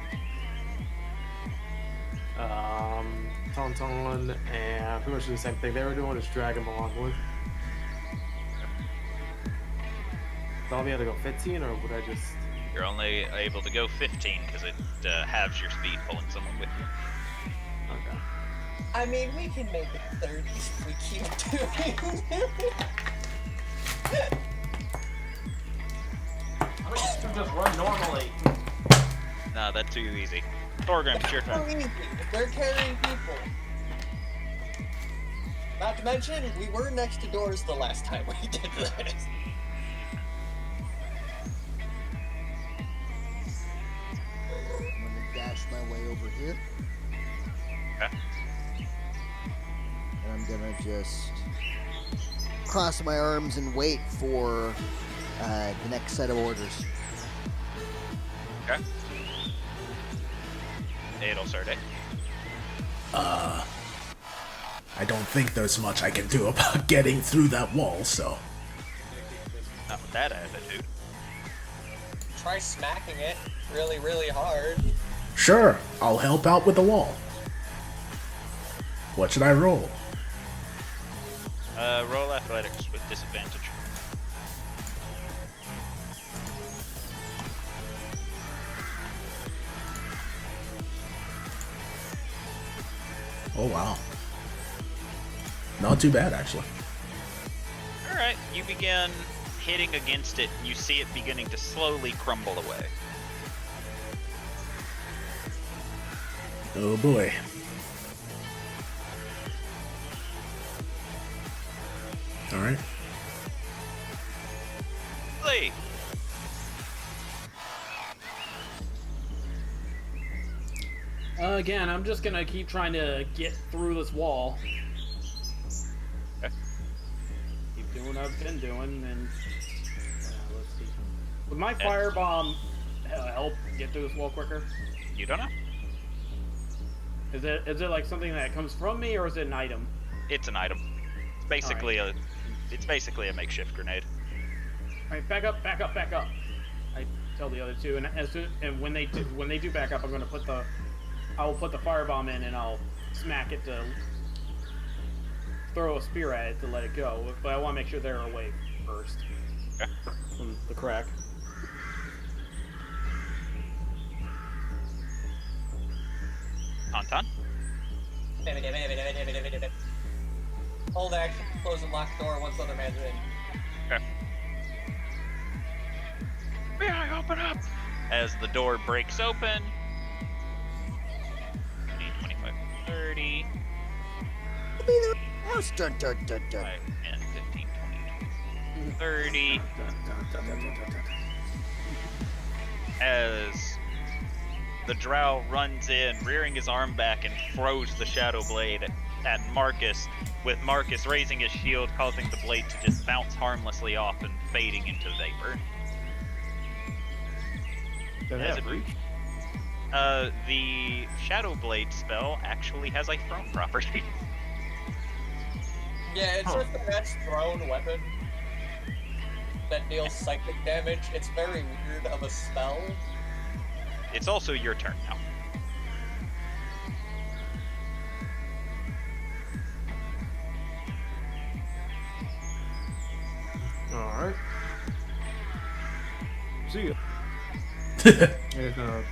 Tauntaun and pretty much do the same thing they were doing, just drag him along with. So I'll be able to go 15, or would I just? You're only able to go 15 because it halves your speed pulling someone with you. Okay. I mean, we can make it 30 if we keep doing it. I mean, you just run normally. Nah, that's too easy. Thorgrim, it's your So turn. easy. If they're carrying people. Not to mention, we were next to doors the last time we did this. I'm gonna dash my way over here. Okay. And I'm gonna just cross my arms and wait for the next set of orders. Okay. It'll start it. I don't think there's much I can do about getting through that wall, so... Not with that attitude. Try smacking it really, really hard. Sure, I'll help out with the wall. What should I roll? Roll athletics with disadvantage. Oh, wow. Not too bad, actually. Alright, you begin hitting against it, and you see it beginning to slowly crumble away. Oh, boy. Alright. Lee! Again, I'm just gonna keep trying to get through this wall. Okay. Keep doing what I've been doing, and let's see. Would my firebomb help get through this wall quicker? You don't know? Is it like something that comes from me, or is it an item? It's an item. It's basically a makeshift grenade. All right, back up, back up, back up. I tell the other two, and when they do back up, I will put the firebomb in, and I'll smack it to throw a spear at it to let it go. But I want to make sure they're away first Okay. from the crack. Tauntaun? Hold action, close and lock door once other man's in. Okay. May I open up? As the door breaks open. 20, 25, 30. House, dun, dun, dun, dun. 5, 10, 15, 20, 30. As the drow runs in, rearing his arm back and throws the shadow blade at Marcus, with Marcus raising his shield, causing the blade to just bounce harmlessly off and fading into vapor. As it reaches. The Shadow Blade spell actually has a thrown property. Yeah, it's just a match thrown weapon that deals psychic damage. It's very weird of a spell. It's also your turn now. Alright. See ya. He's gonna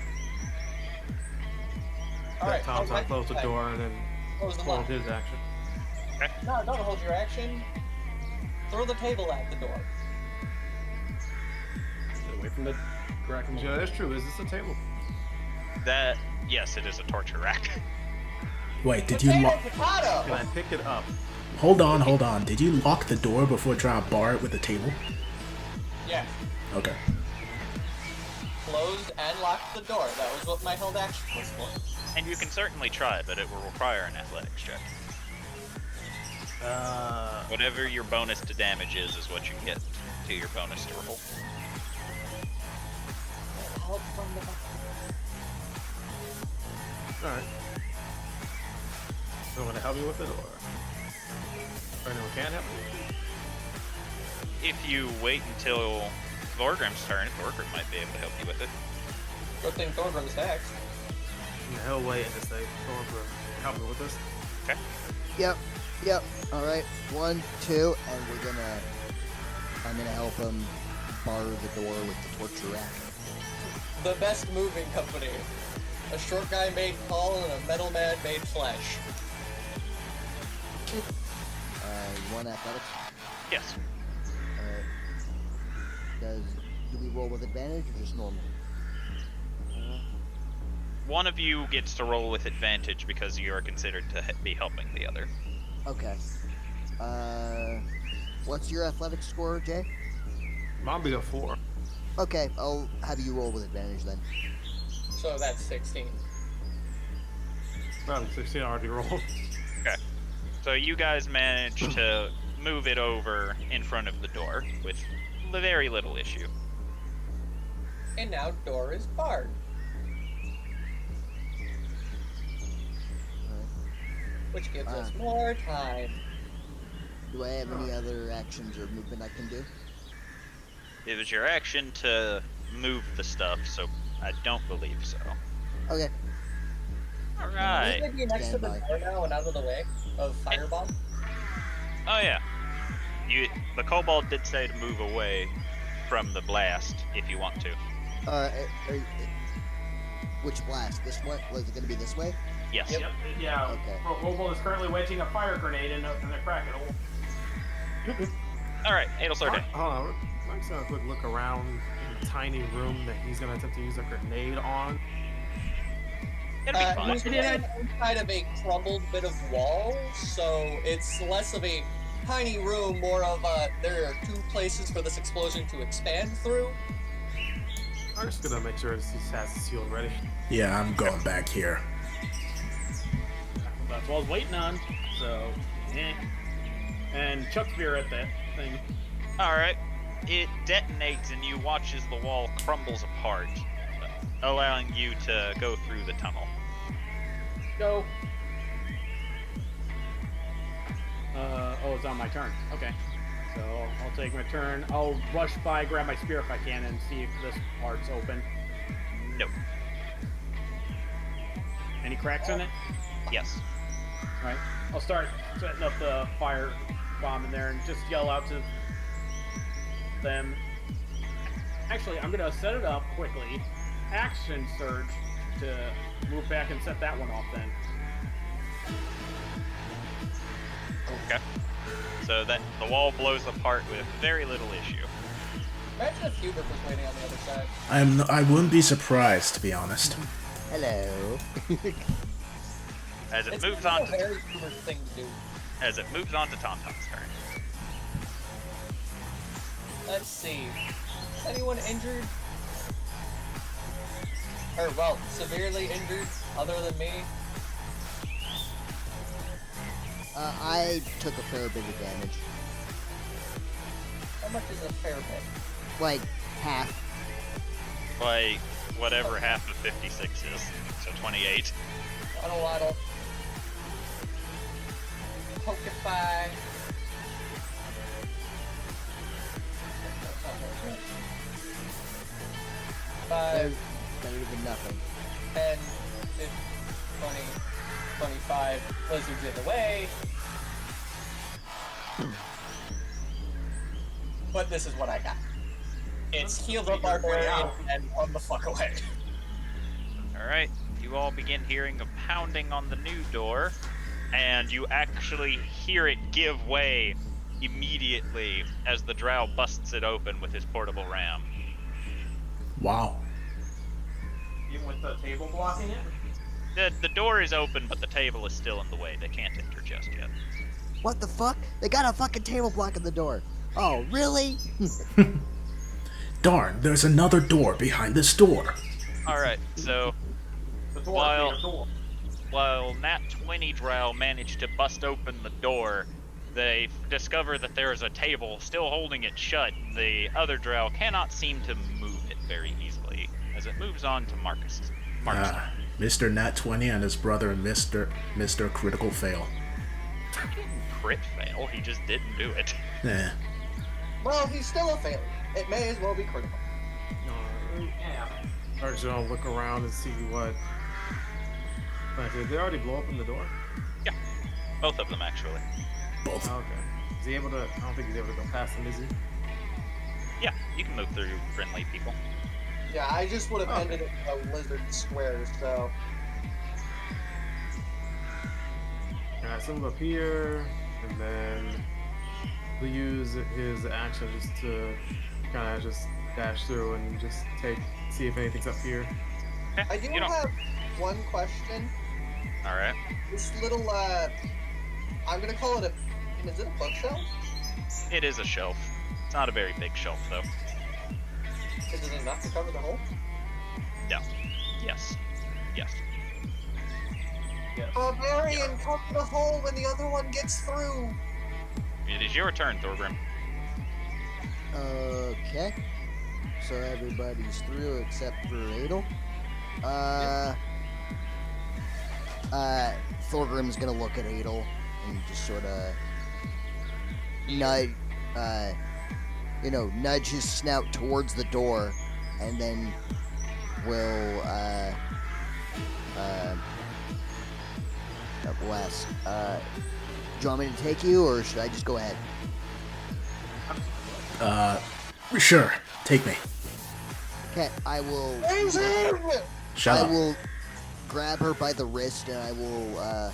Alright, close the door and then close the hold lock. his action. No, don't hold your action. Throw the table at the door. Get away from the crack. Yeah, that's true. Is this a table? Yes, it is a torture rack. Wait, did you lock... Can Potato! I pick it up? Hold on. Did you lock the door before trying to bar it with the table? Yeah. Okay. Closed and locked the door. That was what my held action was for. And you can certainly try, but it will require an athletics check. Whatever your bonus to damage is what you get to your bonus to roll. Help from the Alright. So want to help you with it, or anyone can help me? If you wait until Thorgrim's turn, Thorgrim might be able to help you with it. Good thing Thorgrim's next. Yeah, he'll wait and just say, help me with this. Okay. Yep. All right. 1, 2, and I'm gonna help him bar the door with the torture rack. The best moving company. A short guy made tall and a metal man made flesh. 1 athletics. Yes. Do we roll with advantage or just normal? One of you gets to roll with advantage because you are considered to be helping the other. Okay. What's your athletic score, Jay? Mine be a 4. Okay, I'll have you roll with advantage then. So that's 16. Well, 16 already rolled. Okay. So you guys manage to move it over in front of the door with very little issue. And now door is barred. Which gives us more time. Do I have any other actions or movement I can do? It was your action to move the stuff, so I don't believe so. Okay. All Is right. it be next to the Standby. door now and out of the way of firebomb? Oh yeah. The kobold did say to move away from the blast if you want to. Which blast? This one? Was it going to be this way? Yes. Yep. Yeah. Okay. Robo is currently wedging a fire grenade in the crack hole. All right. It'll start. Hold on. I'm just gonna quick look around in the tiny room that he's gonna attempt to use a grenade on. It'll be fine. He's inside of a crumbled bit of wall, so it's less of a tiny room, more of there are 2 places for this explosion to expand through. I'm just gonna make sure he has the shield ready. Yeah, I'm going back here. That's what I was waiting on. So, and Chuck's beer at that thing. All right. It detonates and you watch as the wall crumbles apart, allowing you to go through the tunnel. Go. It's on my turn. Okay. So I'll take my turn. I'll rush by, grab my spear if I can, and see if this part's open. Nope. Any cracks in it? Yes. Alright. I'll start setting up the fire bomb in there and just yell out to them. Actually, I'm gonna set it up quickly. Action surge to move back and set that one off then. Okay. So that the wall blows apart with very little issue. Imagine if Hubert was waiting on the other side. I wouldn't be surprised, to be honest. Hello. As it It's moves not on a to very Hubert thing to do. as it moves on to Tauntaun's turn. Let's see. Is anyone injured? Or, well, severely injured, other than me? I took a fair bit of damage. How much is a fair bit? Like, half. Like whatever half of 56 is. So 28. Waddle waddle. Pokify. Better 5, than nothing. 10, 15, 20, 25. Blizzard's in the way. But this is what I got. It's healed up barbarian and run the fuck away. Alright. You all begin hearing a pounding on the new door, and you actually hear it give way immediately as the drow busts it open with his portable ram. Wow. Even with the table blocking it? The door is open, but the table is still in the way. They can't enter just yet. What the fuck? They got a fucking table blocking the door. Oh, really? Darn, there's another door behind this door. Alright, so The door, While- the door. while Nat 20 Drow managed to bust open the door, they discover that there is a table still holding it shut. The other Drow cannot seem to move it very easily as it moves on to Marcus. Mr. Nat 20 and his brother Mr. Critical Fail. He didn't crit fail, he just didn't do it. Eh. Well, he's still a failure. It may as well be critical. Yeah. I'm just gonna look around and see what. Wait, did they already blow open the door? Both of them, actually. Both. Okay. Is he able to? I don't think he's able to go past them, is he? Yeah, you can move through friendly people. Yeah, I just would have ended it with a lizard square, so. Alright, so we'll go up here, and then we'll use his action just to kind of just dash through and just see if anything's up here. Okay, I do you don't. have one question. Alright. This little, I'm gonna call it a And is it a bookshelf? It is a shelf. It's not a very big shelf, though. Is it enough to cover the hole? No. Yes. Yes. Yes. Barbarian, cover the hole when the other one gets through. It is your turn, Thorgrim. Okay. So everybody's through except for Adel. Thorgrim's gonna look at Adel and just sort of nudge his snout towards the door, and then will ask, do you want me to take you, or should I just go ahead? Sure, take me. Okay, I will. Shut up. I will grab her by the wrist and I will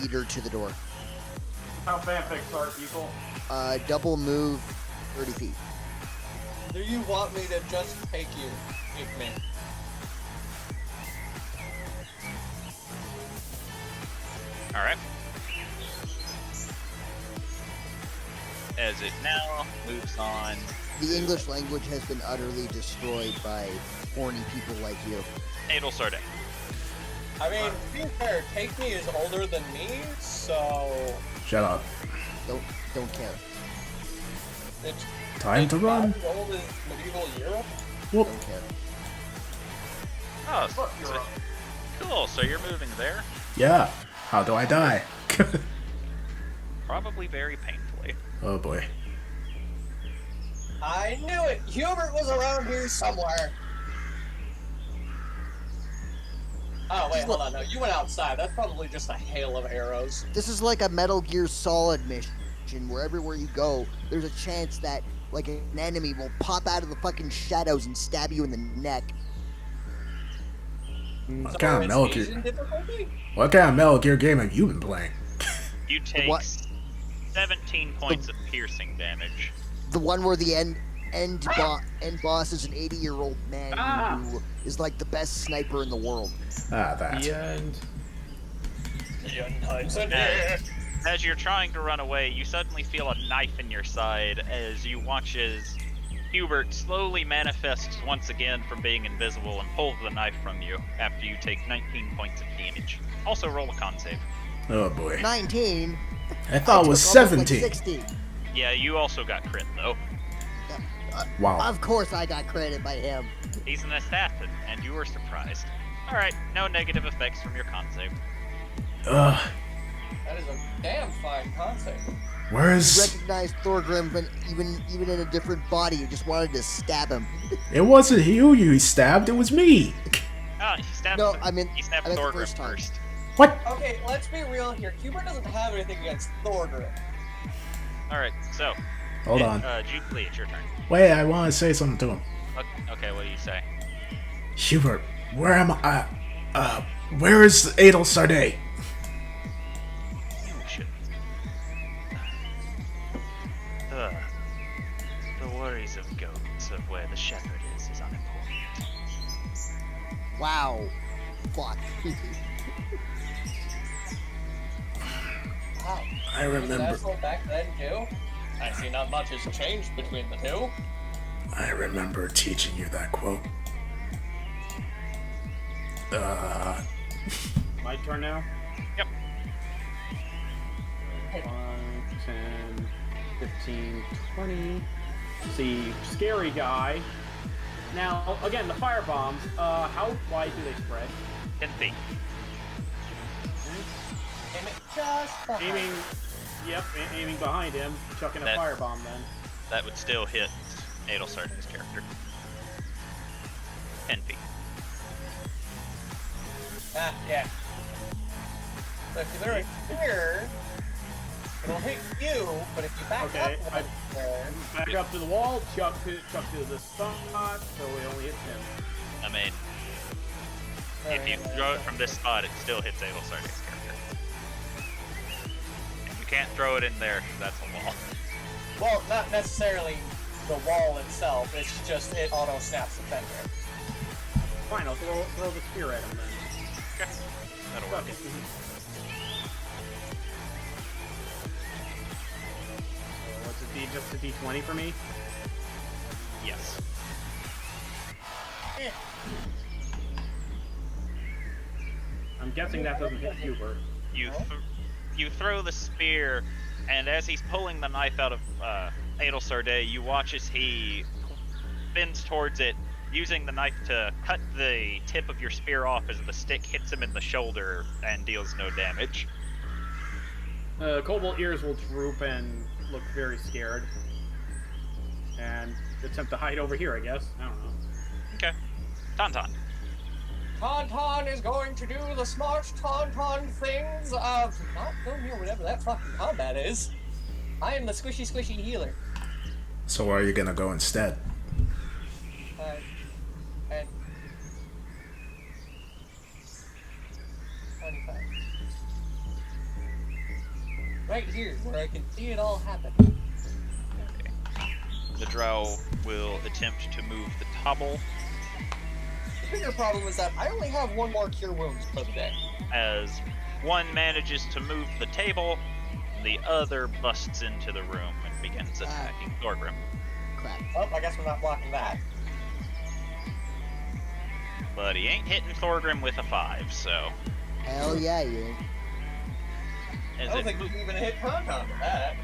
lead her to the door. How fanfics are, people. Double move 30 feet. Do you want me to just take you? Take me. Alright. As it now moves on. The English language has been utterly destroyed by horny people like you. Adel Sarday. I mean, to be fair, Take Me is older than me, so... Shut up. Don't care. It's Time to run. As old as medieval Europe? Whoop. Don't care. Oh, cool. So you're moving there? Yeah. How do I die? Probably very painfully. Oh boy. I knew it! Hubert was around here somewhere! Oh, wait, hold on. No, you went outside. That's probably just a hail of arrows. This is like a Metal Gear Solid mission where everywhere you go, there's a chance that like an enemy will pop out of the fucking shadows and stab you in the neck. What kind of Metal Gear? Difficulty? What kind of Metal Gear game have you been playing? You take What? 17 points of piercing damage. The one where the end boss is an 80-year-old man who is like the best sniper in the world. Ah, that. The end. As you're trying to run away, you suddenly feel a knife in your side as you watch as Hubert slowly manifests once again from being invisible and pulls the knife from you after you take 19 points of damage. Also roll a con save. Oh boy. 19. I thought it was took almost, like, 17. 60. Yeah, you also got crit though. Wow. Of course I got credit by him. He's an assassin, and you were surprised. Alright, no negative effects from your con save. Ugh. That is a damn fine concept. Where's... Recognized Thorgrim, but even in a different body, you just wanted to stab him. It wasn't you stabbed, it was me. Ah, he stabbed, No, he stabbed I meant the Thorgrim first time. first. What? Okay, let's be real here. Hubert doesn't have anything against Thorgrim. Alright, so. Hold on. Jubilee, it's your turn. Wait, I want to say something to him. Okay, what do you say? Hubert, where am I? Where is Adel Sarday? You should. The worries of goats of where the shepherd is unimportant. Wow. Fuck. Wow. I remember. That's all back then too? I see not much has changed between the two. I remember teaching you that quote. My turn now? Yep. 5, 10, 15, 20. See, scary guy. Now, again, the fire bombs. How wide do they spread? 10 feet. And it just behind. Aiming behind him, chucking a firebomb then. That would still hit Adel Sarday's character. 10 feet. Ah, yeah. So if you're here, it'll hit you, but if you back Okay, up there, back up to the wall, chuck to the spot, so it only hits him. I mean, if you throw it from this spot, it still hits Adel Sarday's character. And you can't throw it in there, 'cause that's a wall. well, not necessarily the wall itself, it's just it auto snaps the fender. Fine, I'll throw the spear at him then. Okay. That'll work. Fuck it. be just a d20 for me? Yes. I'm guessing that doesn't hit Hubert. You throw the spear, and as he's pulling the knife out of Adel Sarday, you watch as he bends towards it, using the knife to cut the tip of your spear off as the stick hits him in the shoulder and deals no damage. Cobalt ears will droop and look very scared. And attempt to hide over here, I guess. I don't know. Okay. Tauntaun. Tauntaun is going to do the smart Tauntaun things of not go near whatever that fucking combat is. I am the squishy healer. So where are you gonna go instead? And 25. Right here, where I can see it all happen. The drow will attempt to move the tobble The bigger problem is that I only have one more cure wounds for the day. as one manages to move the table, the other busts into the room and begins attacking Thorgrim. Crap. Well, I guess we're not blocking that. But he ain't hitting Thorgrim with a 5, so... Hell yeah, you ain't. As I don't it think we can even hit Tauntaun with that.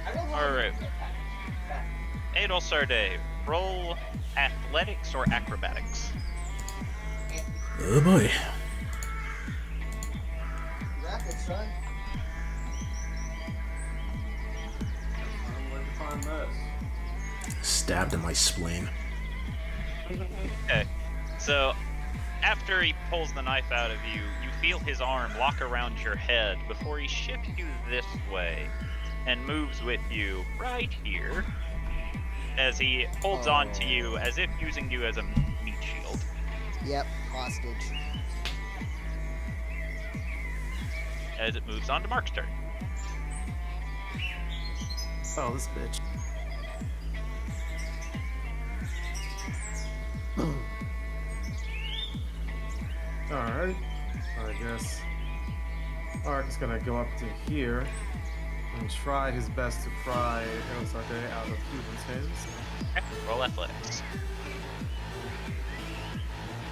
I don't have Alright. Adel Sarday, roll athletics or acrobatics. Oh boy. Rapid, son. Where to find this? Stabbed in my spleen. Okay, so after he pulls the knife out of you, you feel his arm lock around your head before he shifts you this way and moves with you right here as he holds on to you as if using you as a meat shield. Yep, hostage. As it moves on to Mark's turn. Oh, this bitch. Alright. I guess Ark is gonna go up to here and try his best to pry Sarday out of Hubert's hands. Okay, roll athletics.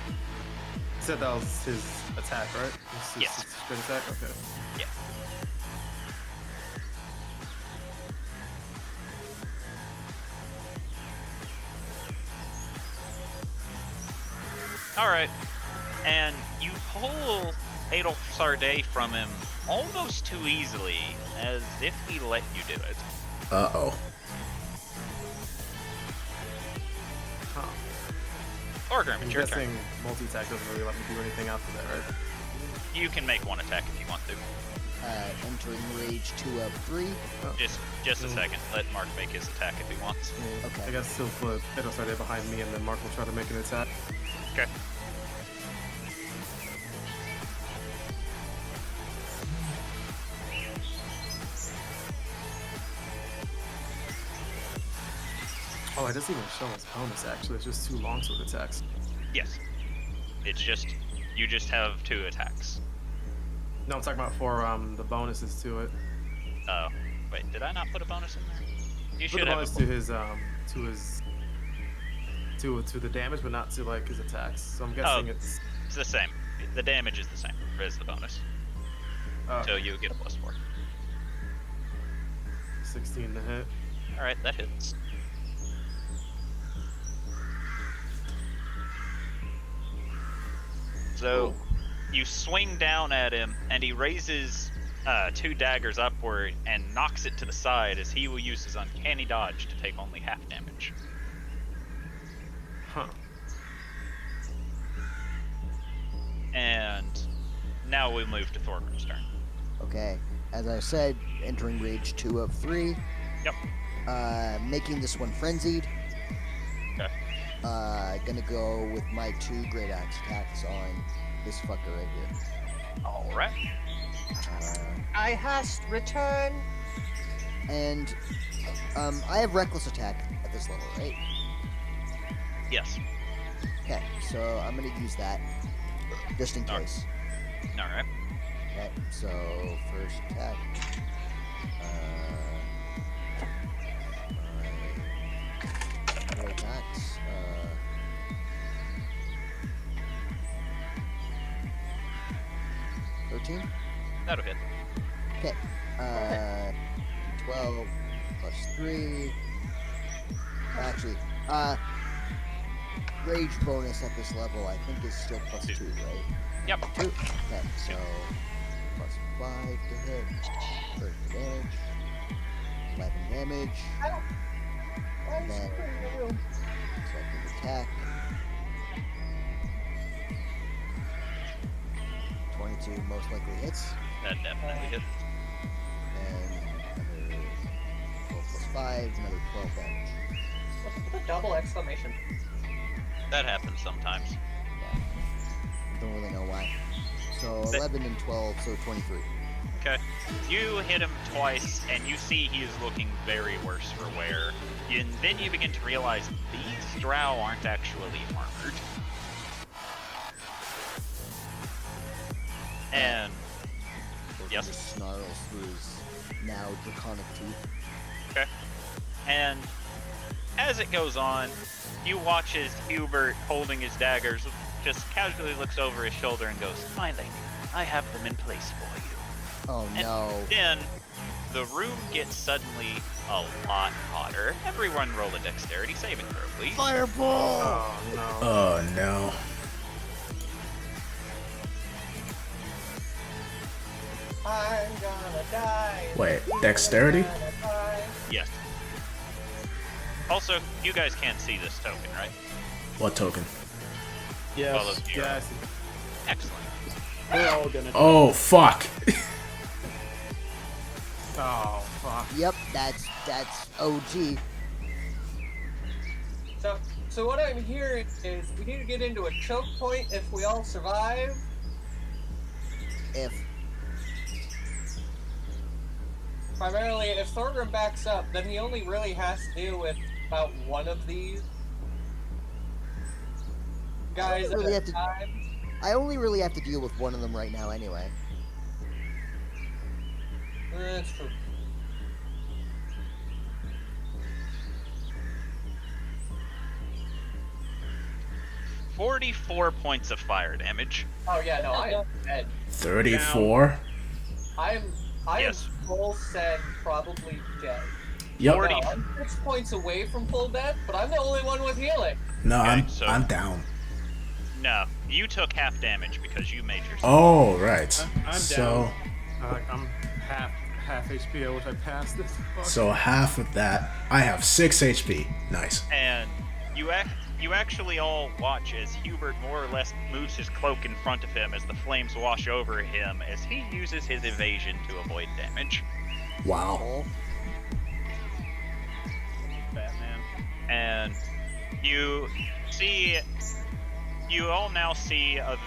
He said that was his attack, right? His Yes. straight attack? Okay. Yeah. Alright. And you pull Adel Sarday from him almost too easily, as if he let you do it. Uh-oh. Huh. Thorgrim, I'm it's your guessing turn. multi-attack doesn't really let me do anything after that, right? You can make one attack if you want to. Entering rage 2 of 3. Oh. Just a second. Let Mark make his attack if he wants. Yeah, Okay. I guess he'll put Adel Sarday behind me and then Mark will try to make an attack. Okay. Oh, it doesn't even show his bonus actually, it's just 2 longsword attacks. Yes. It's just, you just have 2 attacks. No, I'm talking about for the bonuses to it. Oh, wait, did I not put a bonus in there? You Put should the have. bonus to his to the damage, but not to like his attacks. So I'm guessing it's It's the same. The damage is the same as the bonus. So you get a +4. 16 to hit. Alright, that hits. So you swing down at him, and he raises 2 daggers upward and knocks it to the side as he will use his uncanny dodge to take only half damage. Huh. And now we'll move to Thorgrim's turn. Okay. As I said, entering rage 2 of 3. Yep. Making this one frenzied. Okay. Gonna go with my 2 great axe attacks on this fucker right here. Alright. I hast returned. And I have reckless attack at this level, right? Yes. Okay, so I'm gonna use that just in Alright. case. Alright. Okay, so first attack. 14. That'll hit. Okay. 12 plus 3. Actually, rage bonus at this level I think is still plus 2, right? Yep. 2. Okay, so plus 5 to hit. 30 damage. 11 damage. And then second attack. 22 most likely hits. That definitely hits. And another 12 plus 5, another 12 damage. What's the double exclamation? That happens sometimes. Yeah. Don't really know why. So 11 and 12, so 23. Okay. You hit him twice, and you see he is looking very worse for wear. And then you begin to realize these drow aren't actually armored. And yes, Snarls through his now draconic teeth. okay. And as it goes on, you watch as Hubert, holding his daggers, just casually looks over his shoulder and goes, "Smiling, I have them in place for you." Oh And no. then the room gets suddenly a lot hotter. Everyone roll a dexterity saving throw, please. Fireball! Oh no. Oh no. I'm gonna die. Wait, dexterity? I'm gonna die. Yes. Also, you guys can't see this token, right? What token? Yes. Well, if you're- Yes. Excellent. We're all gonna. Oh fuck. Oh fuck. Yep, that's OG. So what I'm hearing is we need to get into a choke point if we all survive. If Primarily, if Thorgrim backs up, then he only really has to deal with about one of these guys at really a have to- time. I only really have to deal with one of them right now anyway. That's true. $44 points of fire damage. Oh yeah, no, I am dead. 34? I Yes. am full send, probably dead. Yep. 40. No, I'm 6 points away from full death, but I'm the only one with healing. No, Okay, so- I'm down. No, you took half damage because you made yourself. Oh right. I'm so I'm half HP. I wish I passed this. Fuck. so half of that. I have 6 HP. Nice. And you actually all watch as Hubert more or less moves his cloak in front of him as the flames wash over him as he uses his evasion to avoid damage. Wow. Oh, Batman. And you all now see a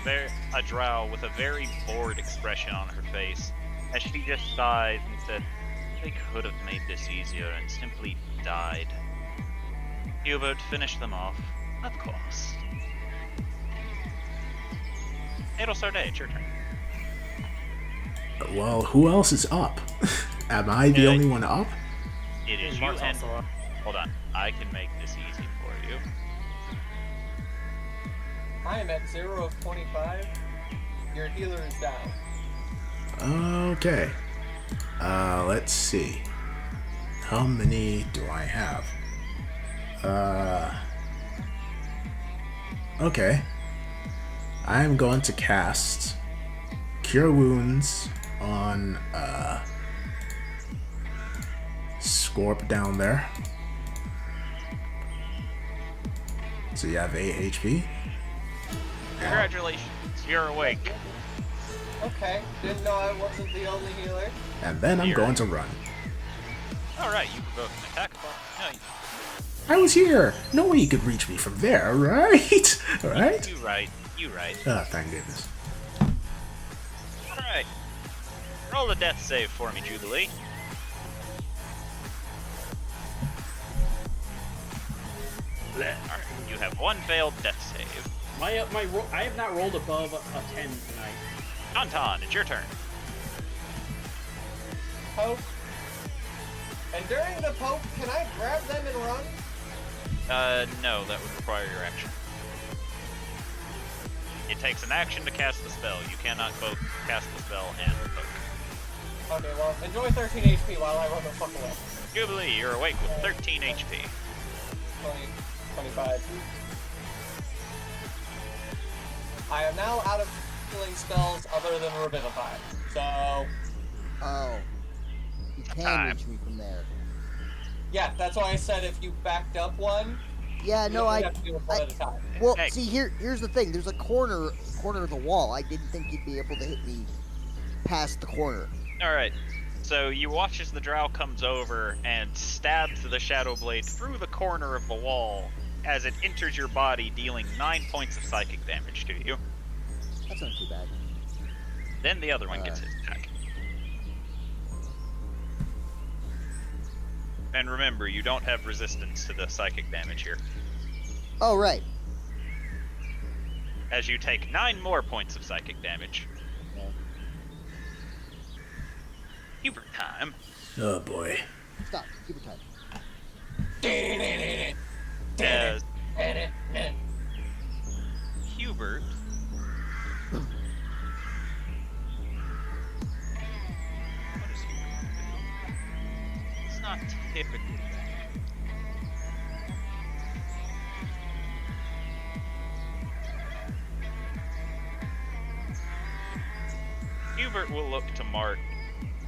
drow with a very bored expression on her face as she just sighs and said, "They could have made this easier and simply died." Hubert, finish them off. Of course. Adelsarday, it's your turn. Well, who else is up? Am I the Yeah. only one up? It is you Mark's and... also up. Hold on, I can make this easy for you. I am at 0 of 25. Your healer is down. Okay. Let's see. How many do I have? Okay. I'm going to cast Cure Wounds on, Scorp down there. So you have 8 HP. Congratulations, you're awake. Okay, didn't know I wasn't the only healer. And then I'm Here. going to run. Alright, you provoke an attack. No, I was here! No way you could reach me from there, right? Right? you right. Oh, thank goodness. Alright. Roll a death save for me, Jubilee. Alright, you have one failed death save. I have not rolled above a 10 tonight. Tauntaun, it's your turn. Poke. And during the poke, can I grab them and run? No, that would require your action. It takes an action to cast the spell. You cannot both cast the spell and poke. Okay, well, enjoy 13 HP while I run the fuck away. Jubilee, you're awake with 13 HP. 20, 25. I am now out of healing spells other than Revivify. So, Oh. You can Time. reach me from there. yeah, that's why I said if you backed up one, Yeah, you no, only I. have to do one at a time. Well, Hey. see, here's the thing. There's a corner of the wall. I didn't think you'd be able to hit me past the corner. Alright, so you watch as the drow comes over and stabs the shadow blade through the corner of the wall as it enters your body, dealing 9 points of psychic damage to you. That's not too bad. Then the other one gets his attack. And remember, you don't have resistance to the psychic damage here, Oh, right. as you take 9 more points of psychic damage. Okay. Hubert time. Oh boy. Stop. Keep it time. As Hubert what is Hubert do? It's not typically that. Hubert will look to Mark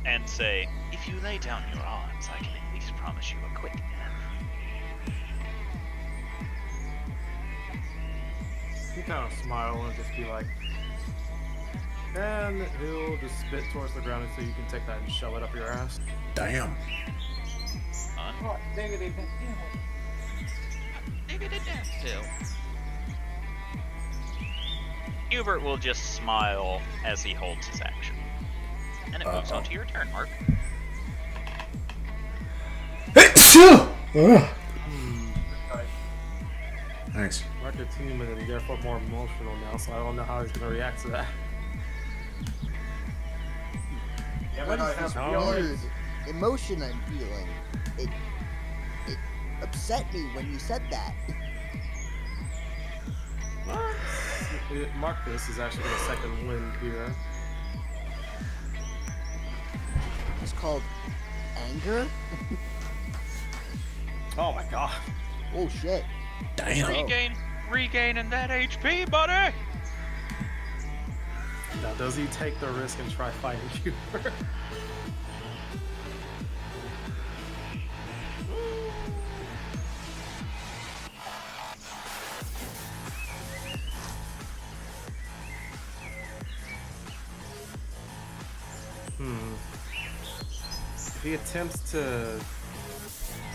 and say, "If you lay down your arms, I can at least promise you a quick death." He kind of smile and just be like, and he'll just spit towards the ground so you can take that and shove it up your ass. Damn. Son. Oh, diggity. Diggity damn still. Hubert will just smile as he holds his action. And it moves on to your turn, Mark. Thanks. Mark is human and therefore more emotional now, so I don't know how he's gonna react to that. What is this weird emotion I'm feeling? It upset me when you said that. Marcus is actually gonna second wind here. It's called anger? Oh my god. Oh shit. Damn. Regaining that HP, buddy! Now, does he take the risk and try fighting you? If he attempts to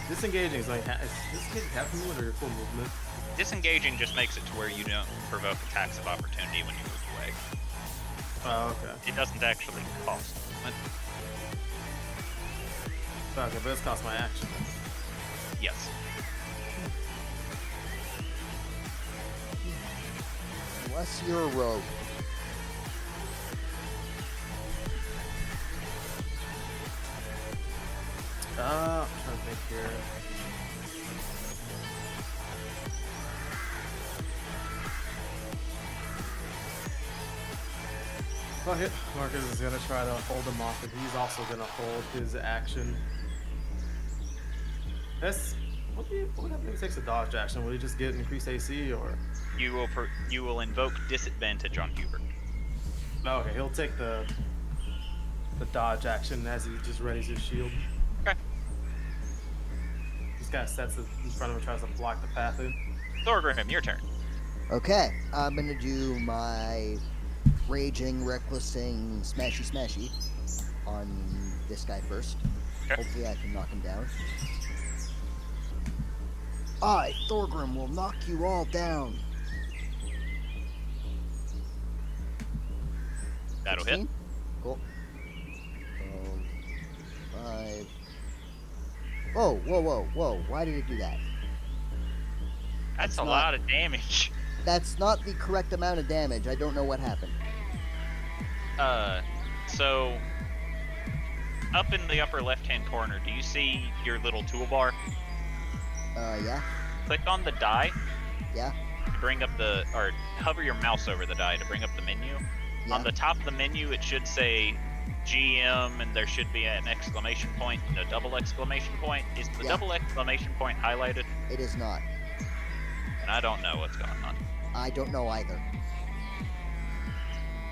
disengaging, is disengaging half movement or your full movement? Disengaging just makes it to where you don't provoke attacks of opportunity when you move away. Oh, okay. It doesn't actually cost movement. Okay, but it's cost my action. Yes. Unless you're a rogue. I'm trying to think here. Well, Marcus is gonna try to hold him off, and he's also gonna hold his action. What happens if he takes a dodge action? Will he just get increased AC, or? You will invoke disadvantage on Hubert. Oh, okay, he'll take the dodge action as he just readies his shield. Okay. This guy sets it in front of him, tries to block the path in. Thorgrim, your turn. Okay, I'm gonna do my raging, recklessing, smashy on this guy first. Okay. Hopefully I can knock him down. I, Thorgrim, will knock you all down. That'll hit. 16? Cool. 5. Whoa. Why did it do that? That's a not- lot of damage. That's not the correct amount of damage. I don't know what happened. So up in the upper left-hand corner, do you see your little toolbar? Yeah? Click on the die. Yeah? to bring up or hover your mouse over the die to bring up the menu. Yeah. On the top of the menu, it should say GM, and there should be an exclamation point and a double exclamation point. Is the double exclamation point highlighted? It is not. And I don't know what's going on. I don't know either.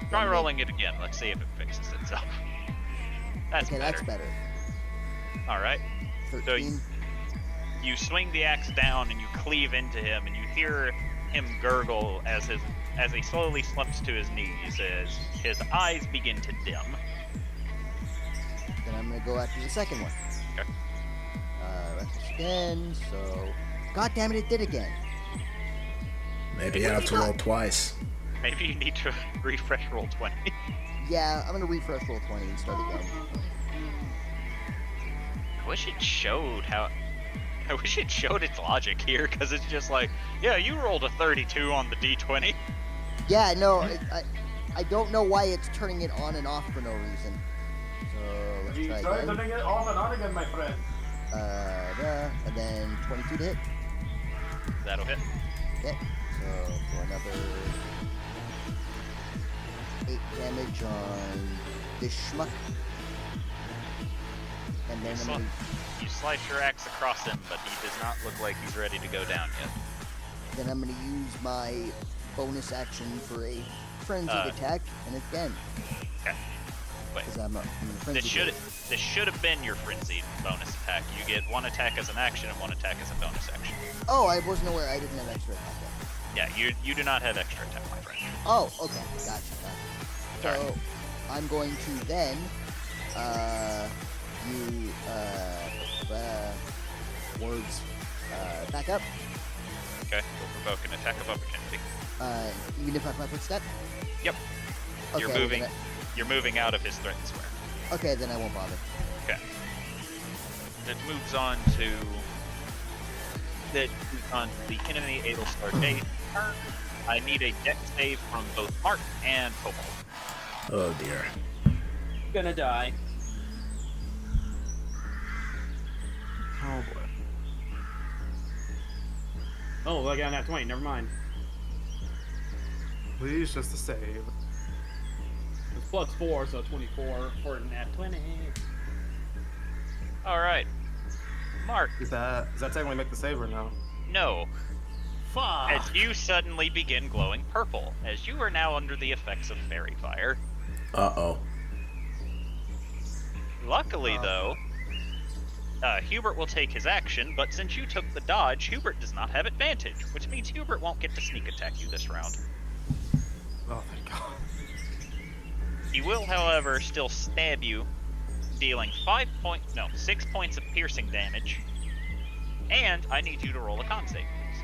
Try rolling it again. Let's see if it fixes itself. That's okay, better. that's better. All right. 13. So you swing the axe down and you cleave into him, and you hear him gurgle as he slowly slumps to his knees as his eyes begin to dim. Then I'm gonna go after the second one. Okay. Reckless again. So, God damn it did again. Maybe I have to roll twice. Maybe you need to refresh roll 20. Yeah, I'm gonna refresh roll 20 and start again. I wish it showed its logic here, because it's just like, yeah, you rolled a 32 on the d20. Yeah, no, I don't know why it's turning it on and off for no reason. So let's try again. turning it off and on again, my friend. And then 22 to hit. That'll hit. Okay, so for another 8 damage on this schmuck. And then I'm gonna... You slice your axe across him, but he does not look like he's ready to go down yet. Then I'm gonna use my bonus action for a frenzied attack, and again. Okay. Wait. Because I'm a frenzied. This should have been your frenzied bonus attack. You get one attack as an action and one attack as a bonus action. Oh, I wasn't aware. I didn't have extra attack. Yeah, you do not have extra attack, my friend. Oh, okay. Gotcha. So Alright. I'm going to then words back up. Okay, we'll provoke an attack of opportunity. Even if I have my footstep. Yep. Okay, You're moving out of his threatened square. Okay, then I won't bother. Okay. It moves on to the enemy Adelstar Day turn. I need a dex save from both Mark and Cobalt. Oh dear. Gonna die. Oh boy. Oh, I got an at 20. Never mind. Please, just a save. It's +4, so 24 for an at 20. All right, Mark. Is that technically make the save or no? No. Fuck. As you suddenly begin glowing purple, as you are now under the effects of fairy fire. Uh-oh. Luckily, though, Hubert will take his action, but since you took the dodge, Hubert does not have advantage, which means Hubert won't get to sneak attack you this round. Oh, thank God. He will, however, still stab you, dealing 6 points of piercing damage, and I need you to roll a con save, please.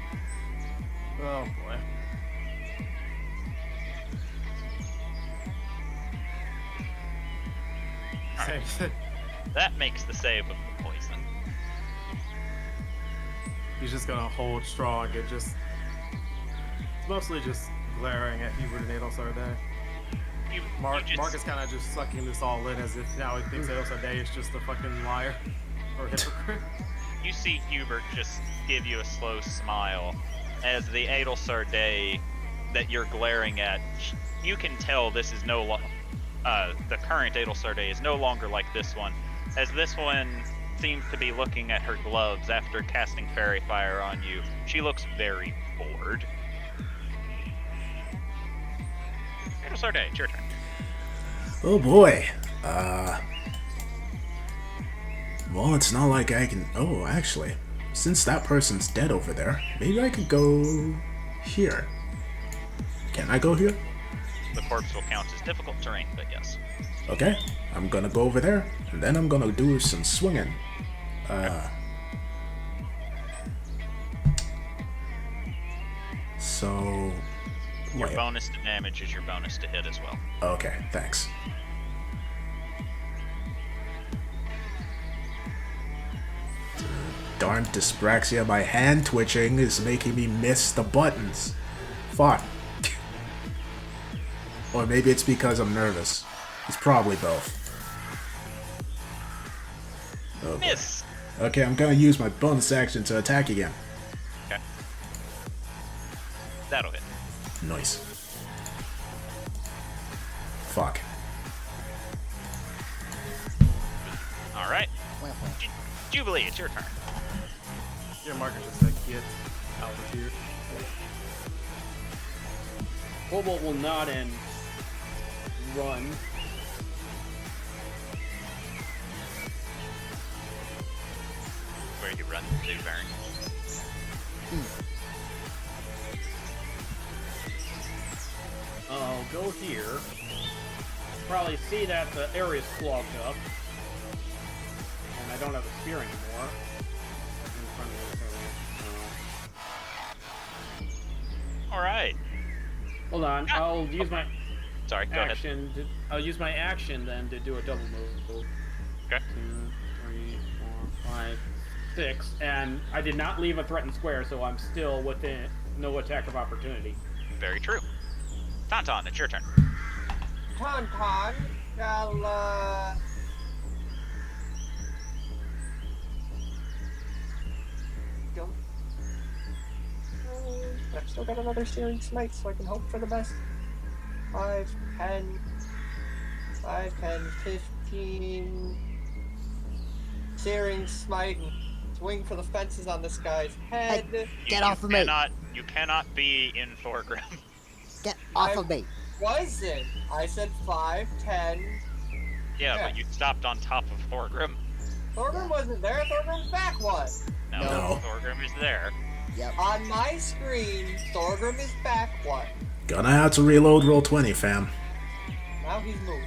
Oh boy. Alright. That makes the save of the poison. He's just gonna hold strong and just... It's mostly just glaring at Hubert and Adelsar Day. Mark is kind of just sucking this all in as if now he thinks Adelsar Day is just a fucking liar or hypocrite. You see Hubert just give you a slow smile as the Adelsar Day that you're glaring at. You can tell this is no longer... the current Adelsar Day is no longer like this one, as this one seems to be looking at her gloves after casting fairy fire on you. She looks very bored. Adelsar Day, it's your turn. Oh boy. Well, it's not like I can... Oh, actually, since that person's dead over there, maybe I could go here. Can I go here? The corpse will count as difficult terrain, but yes. Okay, I'm gonna go over there, and then I'm gonna do some swinging. So... Your wait. bonus to damage is your bonus to hit as well. Okay, thanks. Darn dyspraxia, my hand twitching is making me miss the buttons. Fuck. Or maybe it's because I'm nervous. It's probably both. Oh, boy. Miss! Okay, I'm gonna use my bonus action to attack again. Okay. That'll hit. Nice. Fuck. All right. Well, Jubilee, it's your turn. Your marker just like get out of here. Cobalt will nod and run. Where you run to, Baron? I'll go here. Probably see that the area's clogged up. And I don't have a spear anymore. In front of me, so, All right. hold on, I'll use my Sorry, go ahead. action. I'll use my action then to do a double move. Okay. 2, 3, 4, 5, 6, and I did not leave a threatened square, so I'm still within no attack of opportunity. Very true. Tauntaun, it's your turn. Tauntaun, I'll, go. I've still got another Searing Smite, so I can hope for the best. 5, 10, 15. Searing Smite and swing for the fences on this guy's head. Get off of me. You cannot be in Thorgrim. Get off of me. Wasn't. I said 5, 10. Yeah, but you stopped on top of Thorgrim. Thorgrim wasn't there. Thorgrim's back one. No. Thorgrim is there. Yep. On my screen, Thorgrim is back one. Gonna have to reload roll 20, fam. Now he's moved.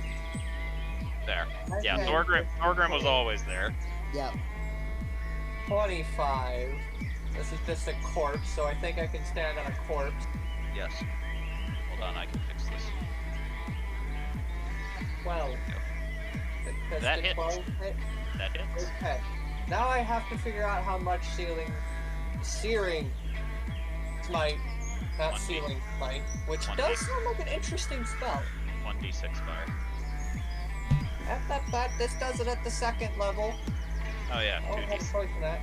There. Yeah, Okay. Thorgrim was always there. Yep. 25. This is just a corpse, so I think I can stand on a corpse. Yes. Hold on, I can fix this. 12. Does That the hits. 12 hit? That hits. Okay. Now I have to figure out how much searing smite, not 1d. sealing smite, which 1d. does sound like an interesting spell. 1d6 fire. This does it at the second level. Oh yeah, I don't have a 2d6. choice for that.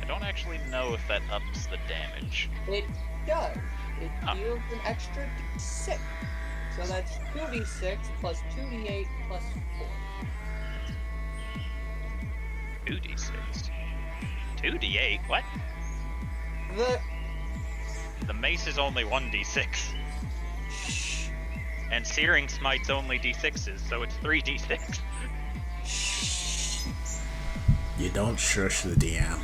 I don't actually know if that ups the damage. It does. It Ah. deals an extra d6. So that's 2d6 plus 2d8 plus 4. 2d6. 2d8? What? The mace is only 1d6. And Searing Smite's only d6s, so it's 3d6. You don't shush the DM.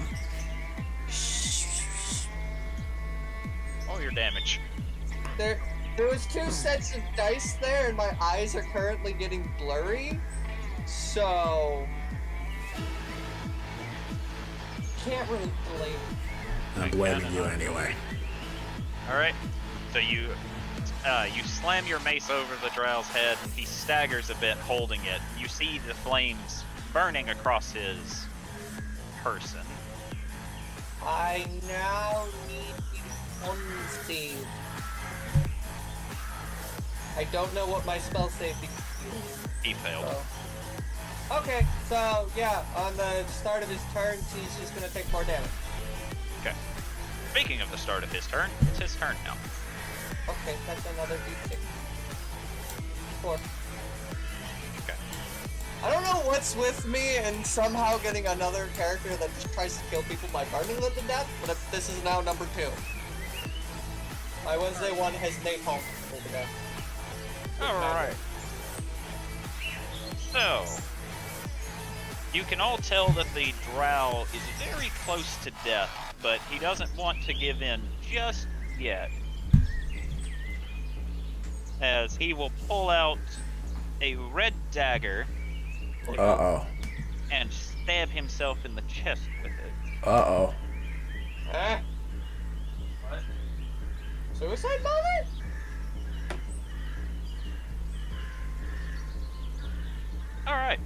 Roll your damage. There was 2 sets of dice there, and my eyes are currently getting blurry. So can't really blame. I'm blaming you anyway. Alright, so you slam your mace over the Drow's head, and he staggers a bit holding it. You see the flames burning across his person. I now need one save. I don't know what my spell save is. He failed. So. Okay, so yeah, on the start of his turn, he's just gonna take more damage. Okay. Speaking of the start of his turn, it's his turn now. Okay, that's another d6. 4. Okay. I don't know what's with me and somehow getting another character that just tries to kill people by burning them to death, but this is now number 2. My Wednesday one has napalm over there. Alright. So, you can all tell that the Drow is very close to death, but he doesn't want to give in just yet. As he will pull out a red dagger Uh-oh. and stab himself in the chest with it. Uh-oh. Huh? What? Suicide bomber? Alright.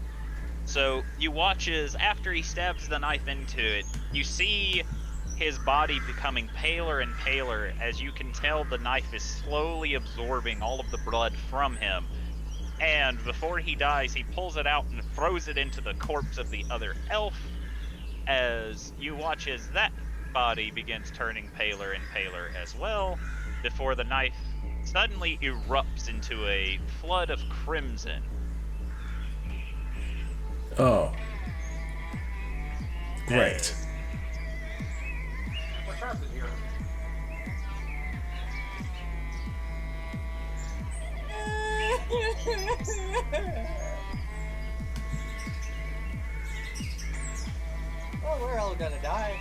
So you watch as after he stabs the knife into it, you see his body becoming paler and paler as you can tell the knife is slowly absorbing all of the blood from him. And before he dies, he pulls it out and throws it into the corpse of the other elf. As you watch as that body begins turning paler and paler as well, before the knife suddenly erupts into a flood of crimson. Oh. Great. As What happened here? Oh, we're all gonna die.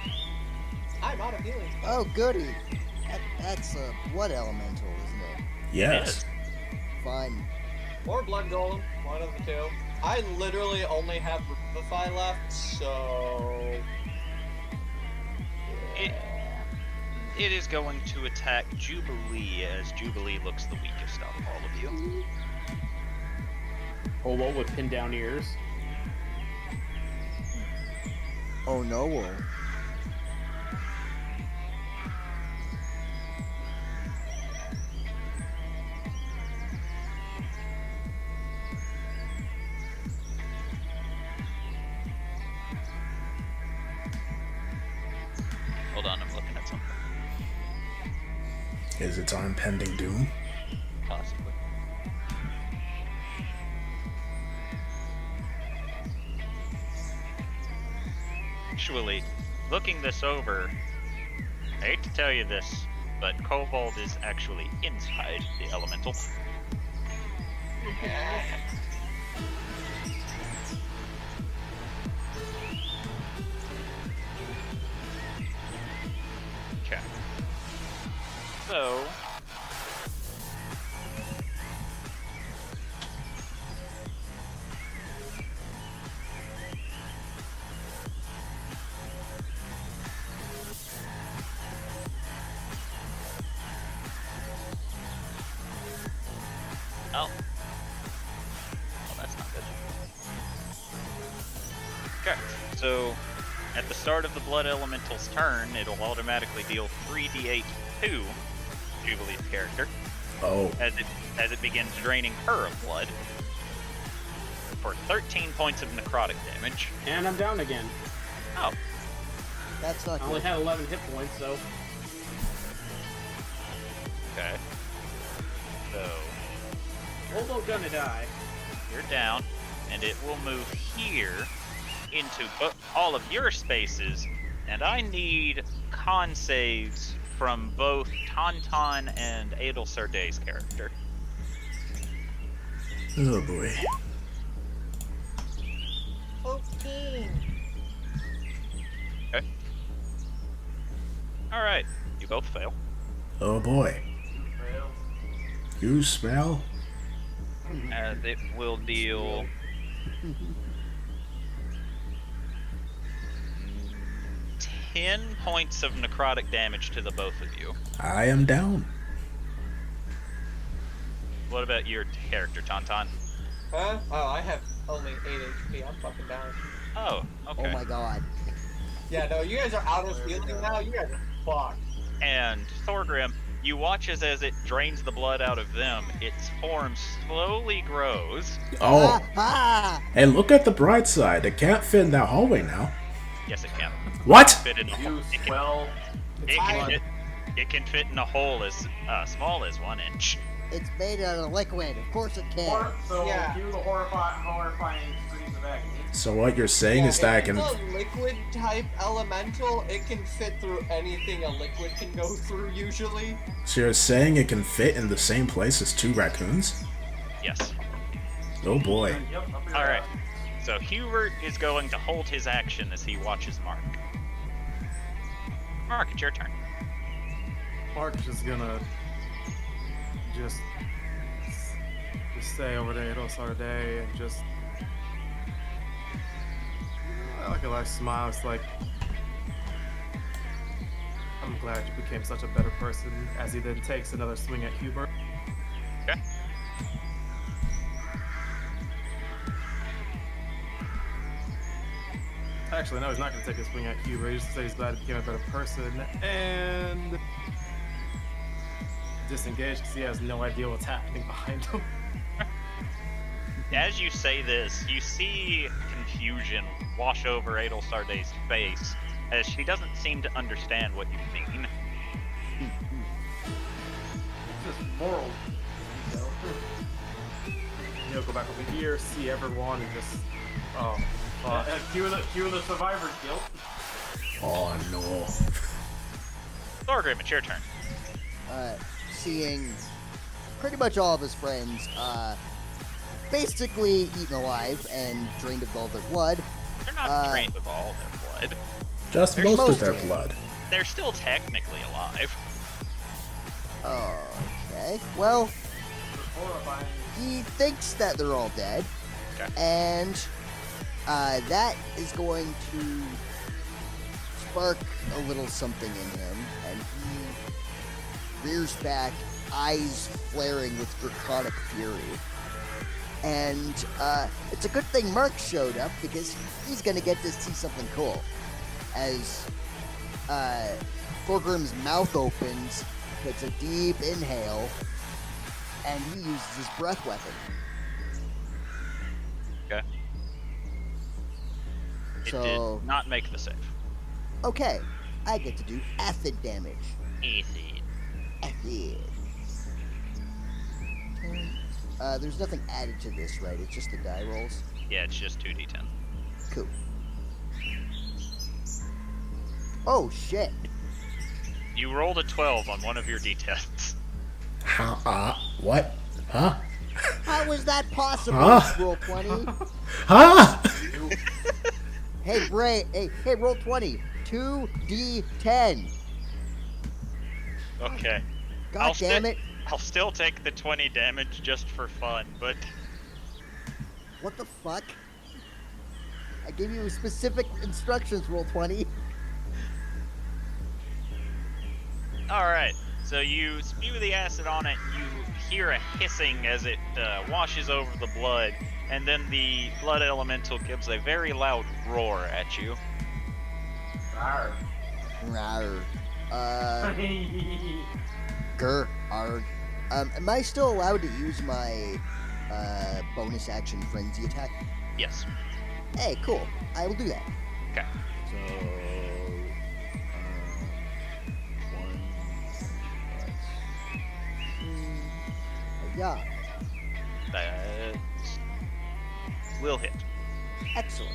I'm out of healing. Oh, goody. That's a blood elemental, isn't it? Yes. Fun. Or blood golem, one of the two. I literally only have Revivify left, so... It is going to attack Jubilee, as Jubilee looks the weakest out of all of you. Hobo with pinned down ears. Oh no. Hold on, I'm looking at something. Is it our impending doom? Possibly. Actually, looking this over, I hate to tell you this, but Kobold is actually inside the elemental. Okay. So, oh. Well, that's not good. Okay, so at the start of the Blood Elemental's turn, it'll automatically deal 3d8 to Jubilee's character Oh. as it begins draining her of blood for 13 points of necrotic damage. And I'm down again. Oh, That's not I only good. had 11 hit points, so okay. So Hobo gonna die. you're down, and it will move here into all of your spaces, and I need con saves from both Tauntaun and Adelsarday's character. Oh boy. 14. Okay. Alright, you both fail. Oh boy. You smell? As it will deal 10 points of necrotic damage to the both of you. I am down. What about your character, Tauntaun? Huh? Oh, I have only 8 HP. I'm fucking down. Oh, okay. Oh my god. Yeah, no, you guys are out of healing now. You guys are fucked. And Thorgrim, you watch as it drains the blood out of them, its form slowly grows. Oh. Ah! Hey, look at the bright side. It can't fit in that hallway now. Yes, it can. What? Fit in a You it can, swell. it can fit in a hole as small as 1 inch. It's made out of liquid. Of course it can. So Yeah. cue the horrifying screams of agony. So what you're saying is that I if can... it's a liquid type elemental, it can fit through anything a liquid can go through usually. So you're saying it can fit in the same place as 2 raccoons? Yes. Oh boy. Yep, I'll figure All it right. out. So Hubert is going to hold his action as he watches Mark. Mark, it's your turn. Mark's just gonna just stay over there Adelsar Day and just like a nice smile. It's like, I'm glad you became such a better person, as he then takes another swing at Hubert. Okay. Actually, no, he's not going to take a swing at Hubert. He's just say he's glad he became a better person and disengage because he has no idea what's happening behind him. As you say this, you see confusion wash over Adelsarday's face as she doesn't seem to understand what you mean. It's just moral. You know, go back over here, see everyone, and just Cue the survivor's guilt. Oh no. Thorgrim, it's your turn. Seeing pretty much all of his friends basically eaten alive and drained of all their blood. They're not drained of all their blood. Just There's most of their most of it. blood. They're still technically alive. Okay. Well, Horrifying. he thinks that they're all dead, Okay. and that is going to spark a little something in him, and he rears back, eyes flaring with draconic fury. And it's a good thing Mark showed up, because he's going to get to see something cool. As Thorgrim's mouth opens, takes a deep inhale, and he uses his breath weapon. Okay. It So- did not make the save. Okay, I get to do acid damage. Easy. Acid. There's nothing added to this, right? It's just the die rolls. Yeah, it's just 2d10. Cool. Oh shit! You rolled a 12 on one of your d10s. How? What? Huh? How was that possible? Huh? Roll 20. Huh? Hey, Bray. Hey, roll 20. 2d10. Okay. God damn it! I'll still take the 20 damage just for fun, but What the fuck? I gave you specific instructions. Roll 20. alright. So you spew the acid on it, you hear a hissing as it washes over the blood, and then the blood elemental gives a very loud roar at you. Arr. Rawr. Grr. Arg. Am I still allowed to use my bonus action frenzy attack? Yes. Hey, cool. I will do that. Okay. So, 1 plus 3. Yeah, That will hit. excellent.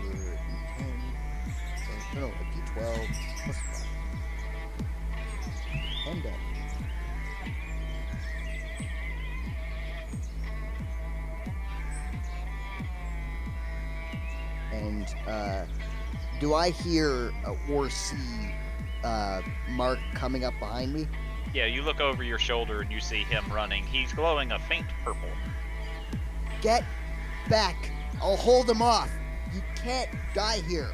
For D10, so, no, a D12 plus 5. 10 damage. And do I hear or see Mark coming up behind me? Yeah, you look over your shoulder and you see him running. He's glowing a faint purple. Get back! I'll hold him off. You can't die here.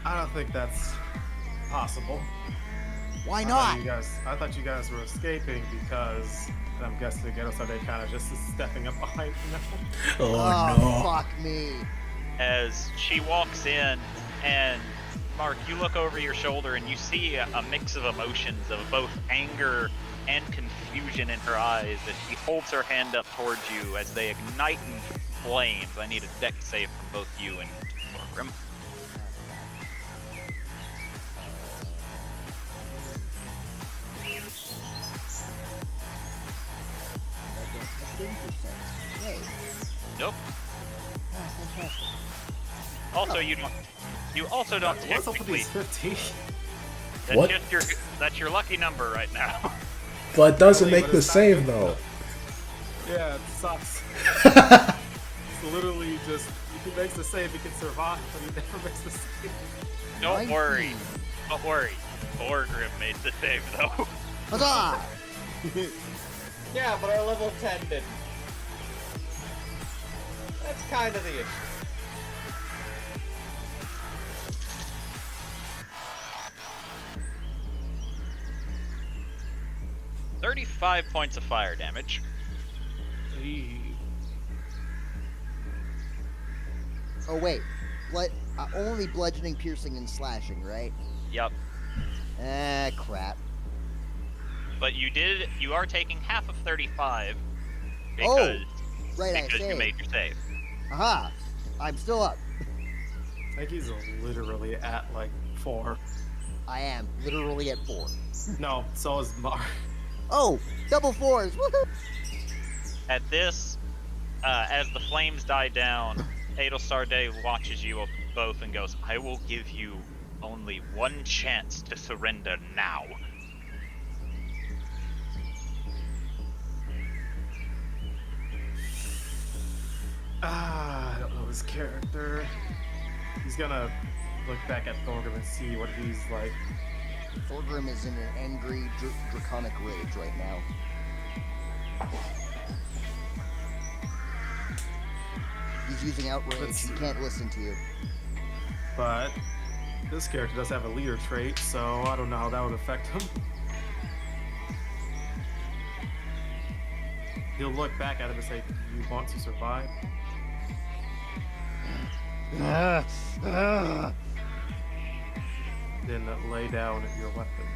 I don't think that's possible. Why I not? thought you guys were escaping because I'm guessing Ghetto Sunday kind of just is stepping up behind you now. Oh no. Fuck me. As she walks in, and Mark, you look over your shoulder and you see a mix of emotions of both anger and confusion in her eyes as she holds her hand up towards you as they ignite in flames. I need a deck save from both you and Thorgrim. Hey. Nope. Ah, fantastic. Also, you also don't What's up with technically. these 15? That's What? just that's your lucky number right now. But it doesn't Really, make but the it's not save good. though. Yeah, it sucks. It's literally just, if he makes the save, he can survive, but he never makes the save. Don't 19. worry. Don't worry. Thorgrim made the save though. Huzzah! Yeah, but our level 10 didn't. That's kind of the issue. $35 points of fire damage. Oh wait, only bludgeoning, piercing, and slashing, right? Yep. Ah, crap. But you are taking half of 35 because Right, I because you saved. made your save. Aha! I'm still up. I think he's literally at like 4. I am literally at 4. No, so is Mark. Oh, double 4s. Woohoo! At this, as the flames die down, Adelstar Day watches you both and goes, I will give you only one chance to surrender now. I don't know his character. He's gonna look back at Thorgrim and see what he's like. Thorgrim is in an angry, draconic rage right now. He's using outrage. Let's He see. can't listen to you. But this character does have a leader trait, so I don't know how that would affect him. He'll look back at him and say, "Do you want to survive?" Then lay down your weapon.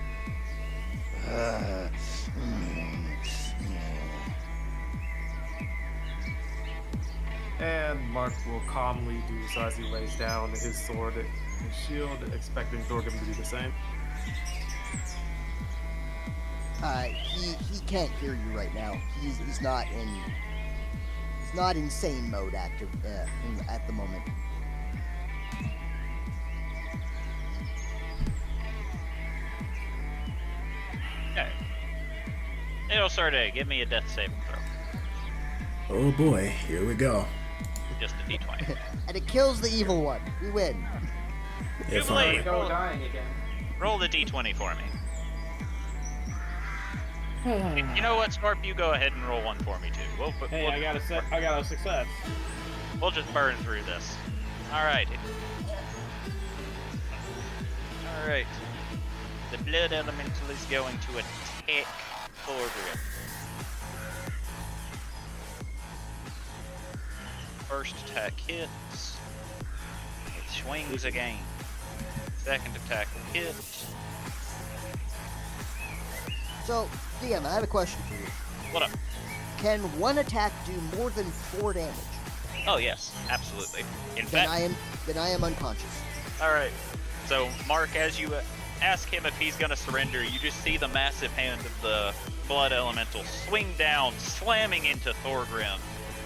And Mark will calmly do so as he lays down his sword and shield, expecting Thorgrim to do the same. He can't hear you right now. He's not in sane mode active at the moment. Okay. Adelstar Day, give me a death saving throw. Oh boy, here we go. Just a d20. And it kills the evil one. We win. If Jubilee. I, Go dying again. Roll the d20 for me. You know what, Scorp? You go ahead and roll one for me too. Hey, I got a success. We'll just burn through this. All right. All right. The blood elemental is going to attack Thorgrim. First attack hits. It swings again. Second attack will hit. So, DM, I have a question for you. What up? Can one attack do more than 4 damage? Oh yes, absolutely. In Then fact, I am unconscious. all right. So Mark, as you ask him if he's gonna surrender, you just see the massive hand of the blood elemental swing down, slamming into Thorgrim,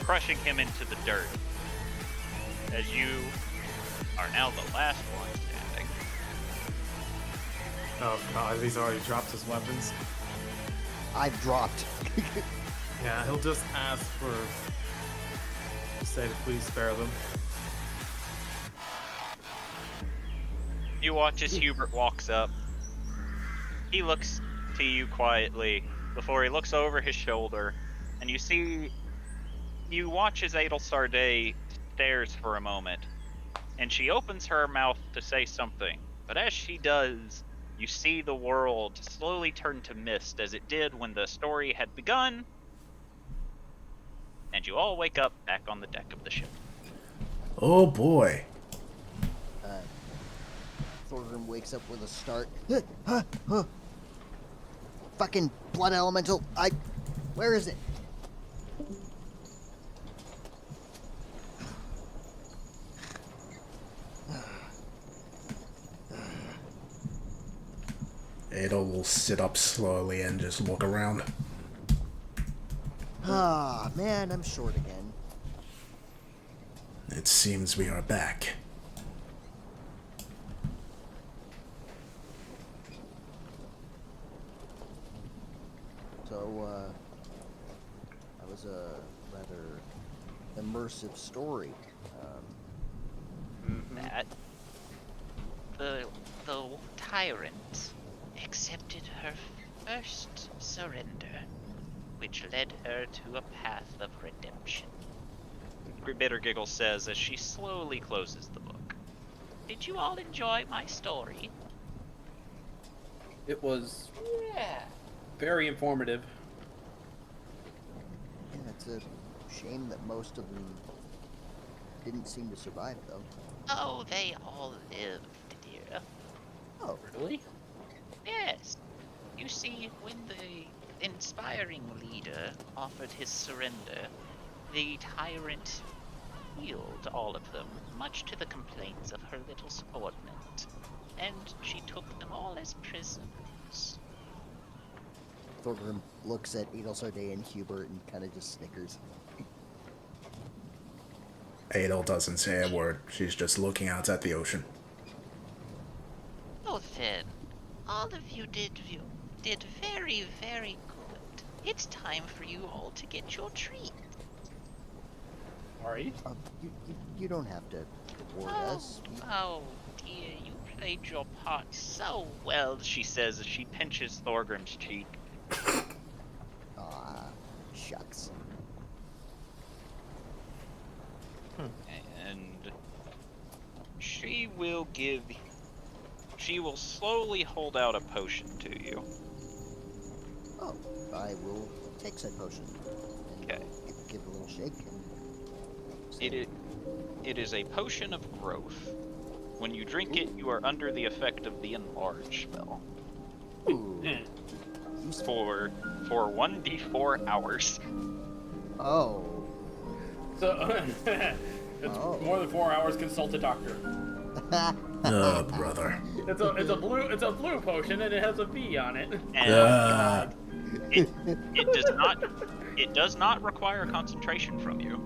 crushing him into the dirt. As you are now the last one standing. Oh god, he's already dropped his weapons. I've dropped. Yeah, he'll just ask for say to please spare them. You watch as Hubert walks up. He looks to you quietly before he looks over his shoulder, and you watch as Adelstar Day stares for a moment, and she opens her mouth to say something, but as she does, you see the world slowly turn to mist as it did when the story had begun, and you all wake up back on the deck of the ship. oh boy. Thorgrim wakes up with a start. Fucking blood elemental. Where is it? Adel will sit up slowly and just look around. Ah, man, I'm short again. It seems we are back. So, that was a rather immersive story. That the tyrant accepted her first surrender, which led her to a path of redemption. Bitter Giggle says as she slowly closes the book. Did you all enjoy my story? It was Yeah. very informative. Yeah, it's a shame that most of them didn't seem to survive, though. Oh, they all lived, dear. Oh, Really? Yes. You see, when the inspiring leader offered his surrender, The tyrant healed all of them, much to the complaints of her little subordinate, and she took them all as prisoners. Thorgrim looks at Adel Sarday and Hubert and kind of just snickers. Adel doesn't say a word. She's just looking out at the ocean. Oh, then, all of you did very, very good. It's time for you all to get your treat. Are you? You don't have to reward us. Oh dear, you played your part so well, she says as she pinches Thorgrim's cheek. Aw, shucks. And she will slowly hold out a potion to you. Oh, I will take said potion. And Okay. give it a little shake. And It is a potion of growth. When you drink it, you are under the effect of the enlarge spell. Ooh. For 1d4 hours. Oh. So, it's more than 4 hours. Consult a doctor. Oh, brother. It's a blue potion and it has a V on it. And it does not require concentration from you.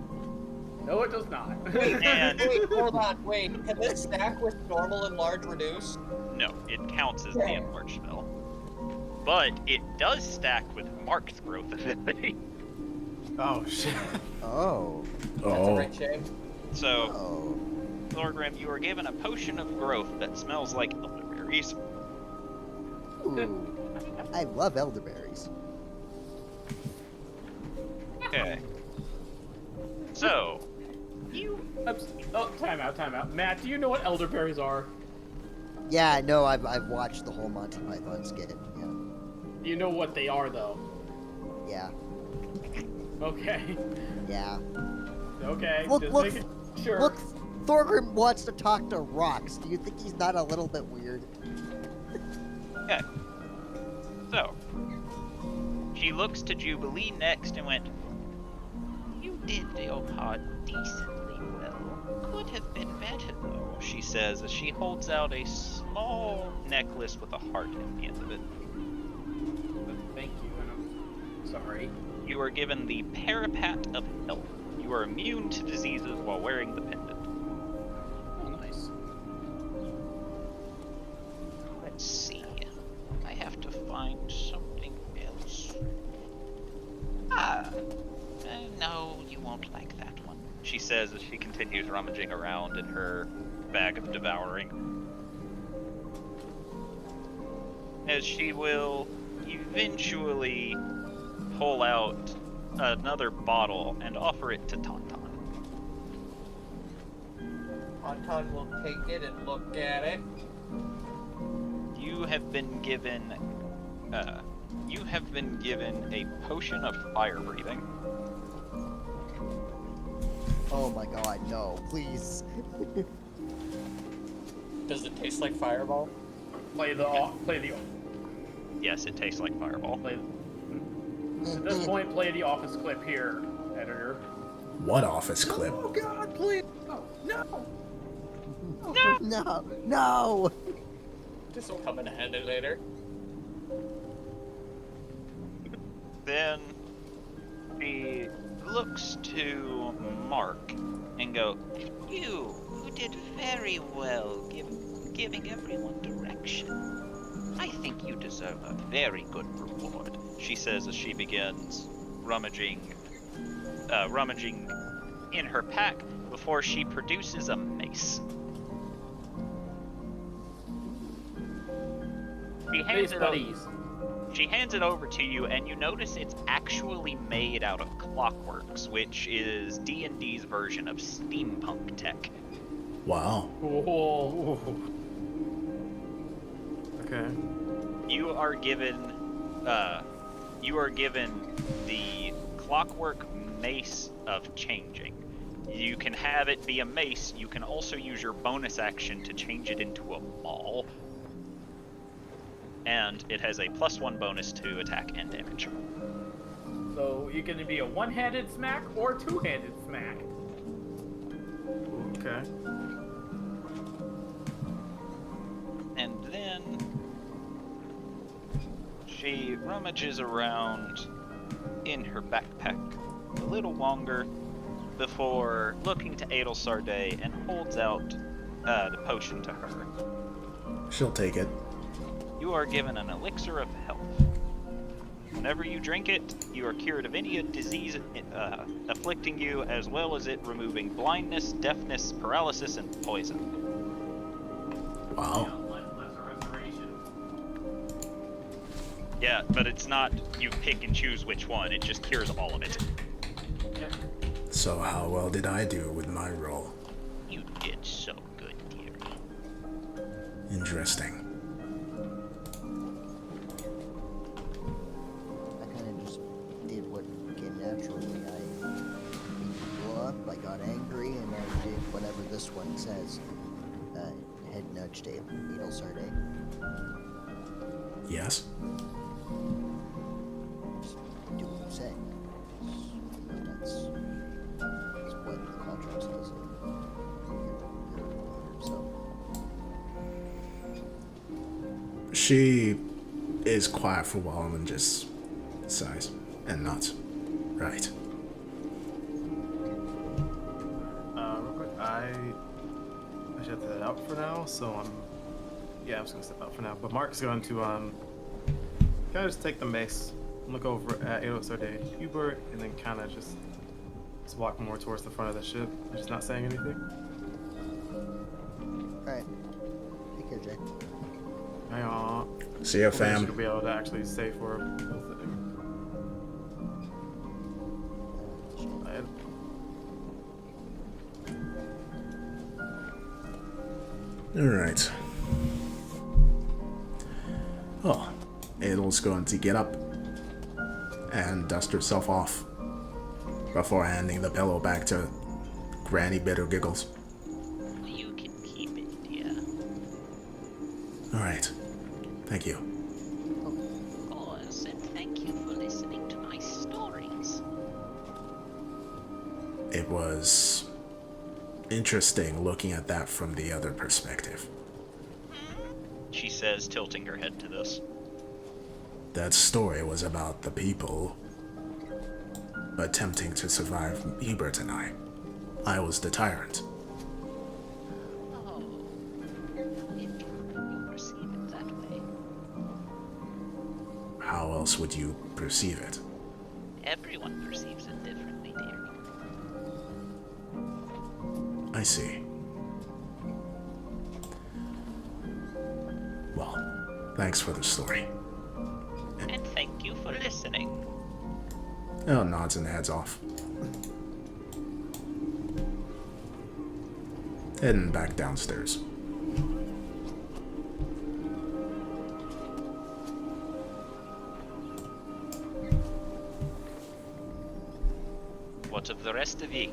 No, it does not. And Wait, hold on, wait. Can this stack with normal and large reduce? no, it counts as the enlarge spell. But it does stack with marked growth ability. Oh shit. Oh. That's a Oh. great shame. So, Oh. Thorgrim, you are given a potion of growth that smells like elderberries. Ooh. I love elderberries. Okay. So, Time out. Matt, do you know what elderberries are? Yeah, no, I've watched the whole Monty Python skit. Yeah. You know what they are, though. Yeah. Okay. Yeah. Okay. Look, just look, making sure. Look, Thorgrim wants to talk to rocks. Do you think he's not a little bit weird? okay. So, she looks to Jubilee next and went, "You did your part decently well. Could have been better, though," she says as she holds out a small necklace with a heart at the end of it. Thank you, and I'm sorry. You are given the Parapat of Health. You are immune to diseases while wearing the pendant. Oh, nice. Let's see. I have to find something else. No, you won't like that one, she says as she continues rummaging around in her bag of devouring. As she will eventually pull out another bottle and offer it to Tauntaun. Tauntaun will take it and look at it. You have been given a potion of fire breathing. Oh my god, no, please. Does it taste like Fireball? Play the Yes, it tastes like fireball. At this point, play the office clip here, editor. What office clip? Oh God, please! Oh, no! No, no! This will come in handy later. Then she looks to Mark and go, "You did very well giving everyone direction. I think you deserve a very good reward," she says as she begins rummaging in her pack before she produces a mace. She hands it over to you, and you notice it's actually made out of clockworks, which is D&D's version of steampunk tech. Wow. Whoa. Okay. You are given the clockwork mace of changing. You can have it be a mace. You can also use your bonus action to change it into a maul. And it has a +1 bonus to attack and damage. So you can be a one-handed smack or two-handed smack. Okay. And then she rummages around in her backpack a little longer before looking to Adelsarday and holds out the potion to her. She'll take it. You are given an elixir of health. Whenever you drink it, you are cured of any disease afflicting you, as well as it removing blindness, deafness, paralysis, and poison. Wow. Yeah, but it's not you pick and choose which one, it just cures all of it. Yep. So how well did I do with my roll? You did so good, dearie. Interesting. I kind of just did what came naturally. I beat people up, I got angry, and I did whatever this one says. Head nudge to Adelsarday. Yes? Just do what you say. That's what the contract says. So. She is quiet for a while and just sighs and nods. Right. Real quick, I should have to head out for now, so I'm just gonna step out for now. But Mark's going to kind of just take the mace, look over at Adelsarday Hubert, and then kind of just walk more towards the front of the ship, just not saying anything. Alright. Take care, Jay. Hang on. See ya, fam. She'll be able to actually say for both of them. Alright. Oh, Adel's going to get up and dust herself off before handing the pillow back to Granny Bitter Giggles. You can keep it, dear. Alright. Thank you. Of course, and thank you for listening to my stories. It was interesting looking at that from the other perspective. She says, tilting her head to this. That story was about the people attempting to survive Hubert and I. I was the tyrant. Oh, you perceive it that way. How else would you perceive it? Everyone perceives it differently, dear. I see. Well, thanks for the story. And thank you for listening. Elle nods and heads off. Heading back downstairs. What of the rest of ye?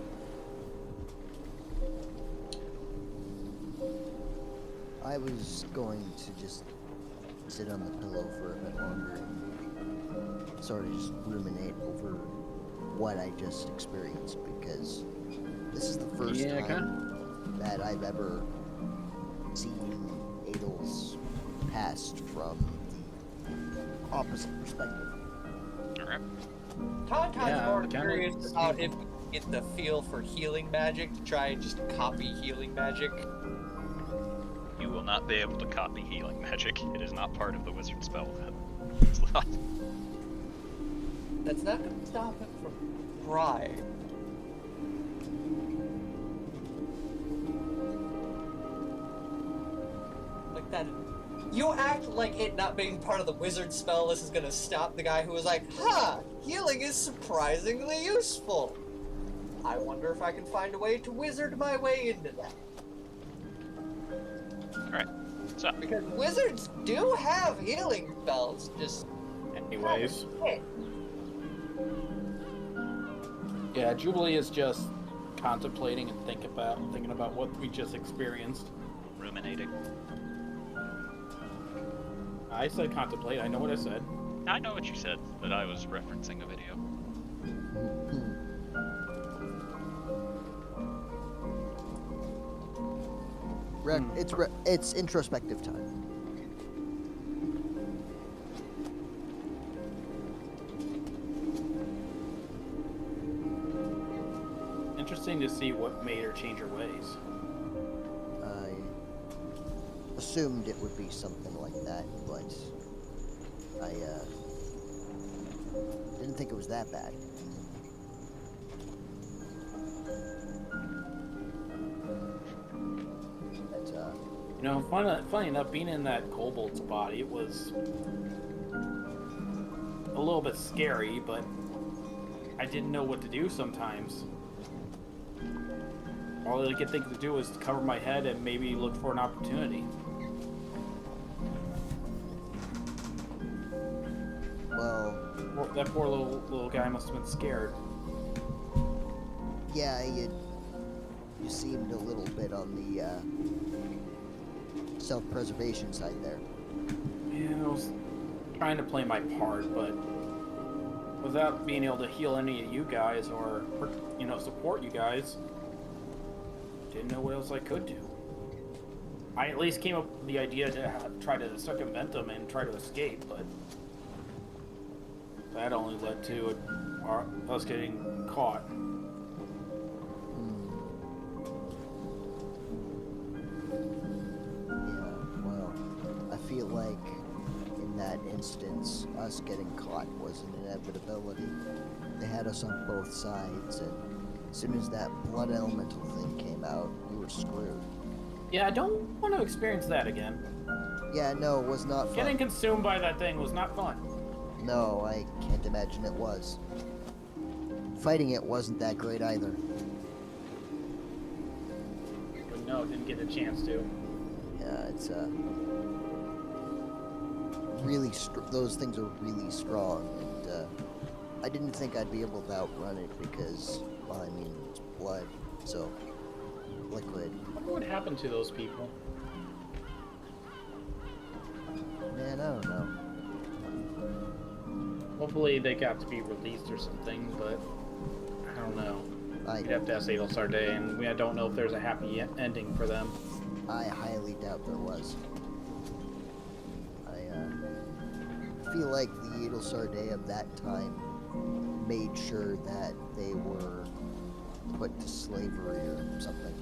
I was going to just sit on the pillow for a bit longer and sort of just ruminate over what I just experienced, because this is the first time that I've ever seen Adel's past from the opposite perspective. Alright. Tonton's more the curious camera- about if we can get the feel for healing magic to try and just copy healing magic. You will not be able to copy healing magic. It is not part of the wizard spell. It's not. That's not going to stop him from trying. Like that. You act like it not being part of the wizard spell list is going to stop the guy who was like, healing is surprisingly useful. I wonder if I can find a way to wizard my way into that. Alright. So, Because wizards do have healing spells, just... Anyways. Hey. Yeah, Jubilee is just contemplating and thinking about what we just experienced. ruminating. I said contemplate. I know what I said. I know what you said, but I was referencing a video. It's introspective time. Interesting to see what made her change her ways. I assumed it would be something like that, but I didn't think it was that bad. Funny enough, being in that kobold's body, it was a little bit scary, but I didn't know what to do sometimes. All I could think to do was cover my head and maybe look for an opportunity. Well, that poor little guy must have been scared. yeah, you seemed a little bit on the self-preservation side there. Yeah, I was trying to play my part, but without being able to heal any of you guys or, support you guys, didn't know what else I could do. I at least came up with the idea to try to circumvent them and try to escape, but that only led to us getting caught. I feel like in that instance, us getting caught was an inevitability. They had us on both sides, and as soon as that blood elemental thing came out, we were screwed. Yeah, I don't want to experience that again. Yeah, no, it was not fun. Getting consumed by that thing was not fun. No, I can't imagine it was. Fighting it wasn't that great either. But no, didn't get a chance to. Yeah, it's really those things are really strong, and I didn't think I'd be able to outrun it because, well, I mean, it's blood, so liquid. What would happen to those people? Man, I don't know. Hopefully they got to be released or something, but I don't know. You'd have to ask Adel Sarday, and I don't know if there's a happy ending for them. I highly doubt there was. I feel like the Adel Sarday of that time made sure that they were put to slavery or something.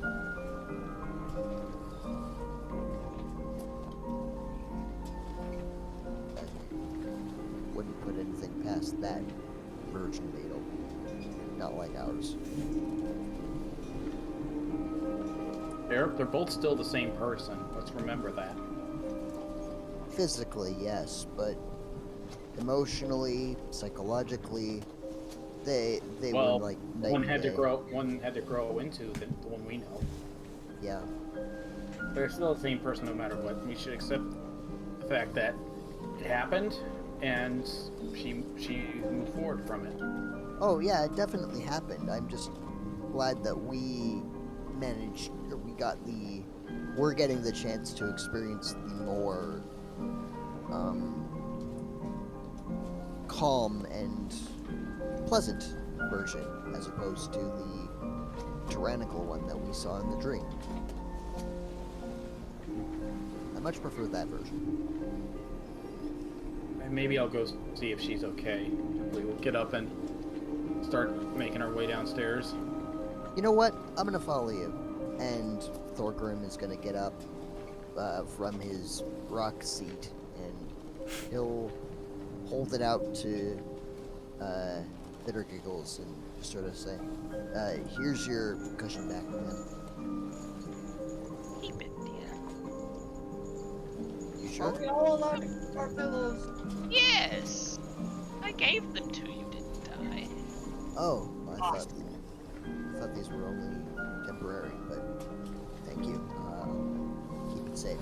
I wouldn't put anything past that version of Adel. Not like ours. They're both still the same person. Let's remember that. Physically, yes, but emotionally, psychologically, they were like night one and had to day. grow into the one we know. Yeah. They're still the same person no matter what. We should accept the fact that it happened, and she moved forward from it. Oh yeah, it definitely happened. I'm just glad that we managed, or we're getting the chance to experience the more calm and pleasant version, as opposed to the tyrannical one that we saw in the dream. I much prefer that version. And maybe I'll go see if she's okay. We will get up and start making our way downstairs. You know what? I'm gonna follow you. And Thorgrim is gonna get up from his rock seat, and he'll hold it out to Bitter Giggles and just sort of say, here's your cushion back, man. Keep it, dear. You sure? Are we all allowed to keep our pillows? Yes! I gave them to you, didn't I? Oh, I thought these were only temporary, but thank you. Keep it safe.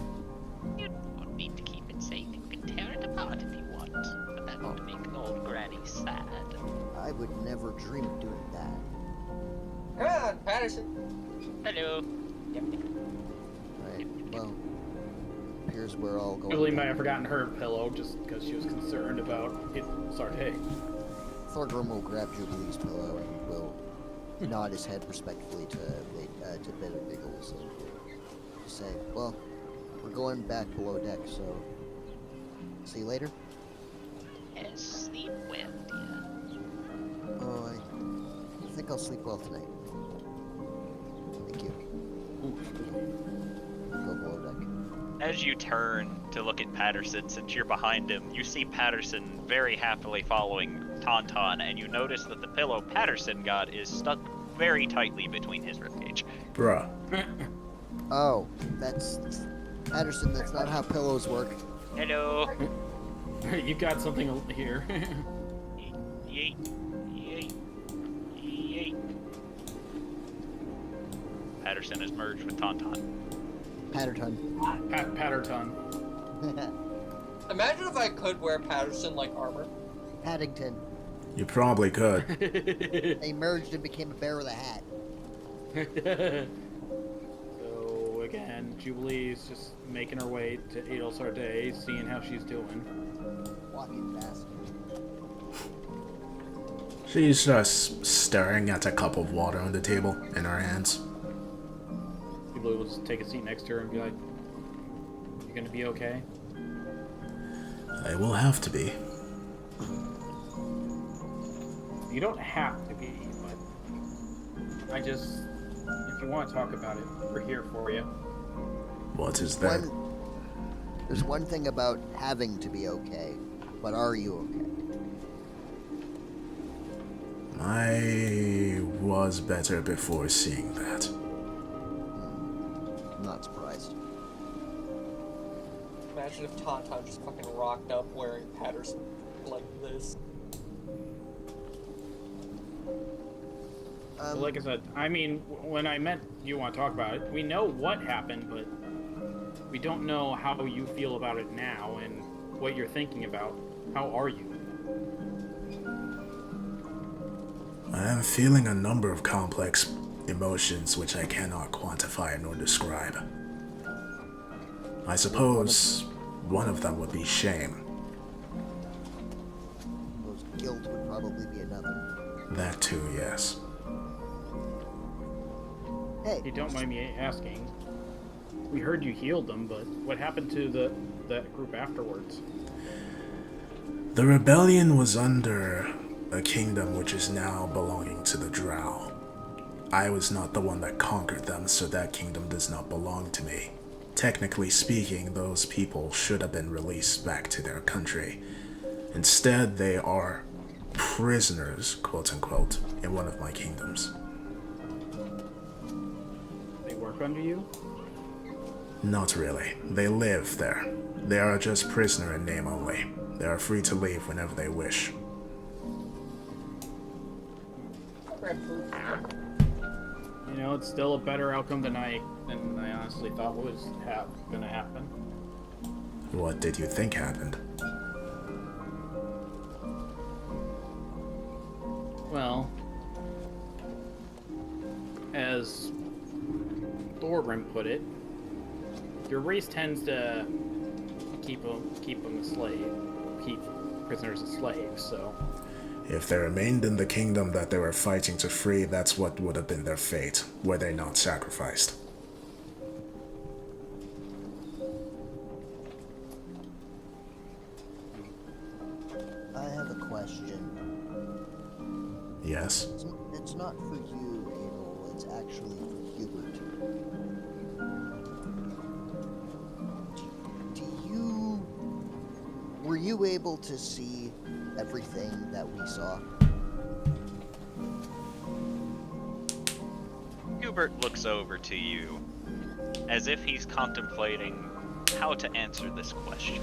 You don't need to keep it safe. You can tear it apart if you want, but that would make old Granny sad. I would never dream of doing that. Come on, Patterson. Hello. Right, well, here's where all going. Jubilee might have forgotten her pillow just because she was concerned about it. Sorry. Thorgrim will grab Jubilee's pillow and will nod his head respectfully to Bitter Giggles and say. Well, we're going back below deck, so see you later. Yes, sleep well, dear. Oh, I think I'll sleep well tonight. Thank you. Go below deck. As you turn to look at Patterson, since you're behind him, you see Patterson very happily following Tauntaun, and you notice that the pillow Patterson got is stuck very tightly between his ribcage. Bruh. Oh, that's Patterson. That's not how pillows work. Hello. You got something here. Yeet. Yeet. Yeet. Patterson is merged with Tauntaun. Patterton. Patterton. Imagine if I could wear Patterson like armor. Paddington. You probably could. They merged and became a bear with a hat. So again, Jubilee's just making her way to Adel Sarday, seeing how she's doing. Walking fast. She's just staring at a cup of water on the table in her hands. Jubilee will just take a seat next to her and be like, "You gonna be okay?" I will have to be. You don't have to be, but if you want to talk about it, we're here for you. What is that? There's one thing about having to be okay, but are you okay? I was better before seeing that. I'm not surprised. Imagine if Tauntaun just fucking rocked up wearing Patterson like this. Well, like I said, I mean, when I meant you want to talk about it, we know what happened, but we don't know how you feel about it now and what you're thinking about. How are you? I am feeling a number of complex emotions which I cannot quantify nor describe. I suppose one of them would be shame. Those guilt would probably be another. That too, yes. Hey, If you don't mind me asking, we heard you healed them, but what happened to that group afterwards? The rebellion was under a kingdom which is now belonging to the Drow. I was not the one that conquered them, so that kingdom does not belong to me. Technically speaking, those people should have been released back to their country. Instead, they are prisoners, quote unquote, in one of my kingdoms. They work under you? Not really. They live there. They are just prisoner in name only. They are free to leave whenever they wish. You know, it's still a better outcome than I honestly thought was gonna happen. What did you think happened? Well, as Thorgrim put it, your race tends to keep prisoners as slaves, so... If they remained in the kingdom that they were fighting to free, that's what would have been their fate, were they not sacrificed. I have a question. Yes? It's not for you, Abel. It's actually for Hubert. Were you able to see everything that we saw? Hubert looks over to you as if he's contemplating how to answer this question.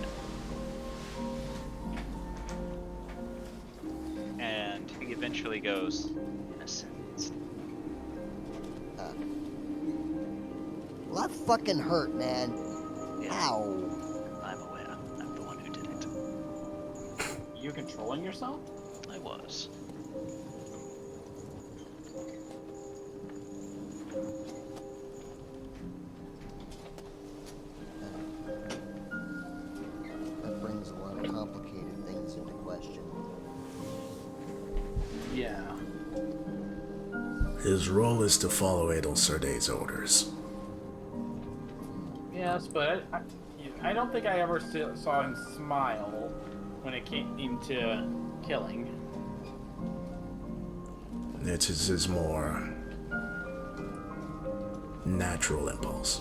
And he eventually goes, in a sentence. Well, that fucking hurt, man. Yeah, Ow. I'm aware. I'm the one who did it. You controlling yourself? I was. That brings a lot of complicated things into question. Yeah. His role is to follow Adel Sarday's orders. Yes, but I don't think I ever saw him smile when it came to killing. It is his more natural impulse.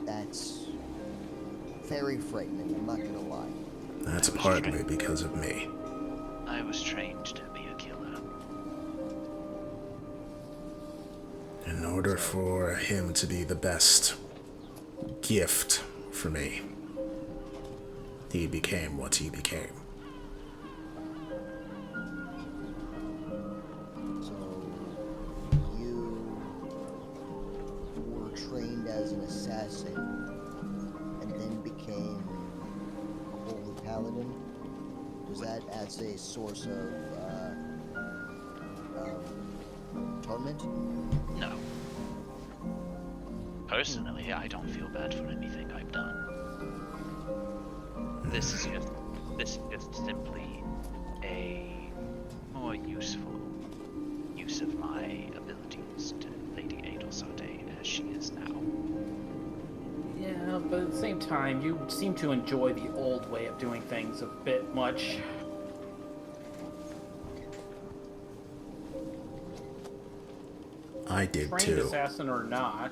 That's very frightening, I'm not gonna lie. That's partly because of me. I was trained to be a killer. In order for him to be the best gift for me, he became what he became. So, you were trained as an assassin and then became a holy paladin? Was that as a source of atonement? No. Personally, I don't feel bad for anything I've done. This is just simply a more useful use of my abilities to Lady Adelsarte as she is now. Yeah, but at the same time, you seem to enjoy the old way of doing things a bit much. I did Trained too. assassin or not.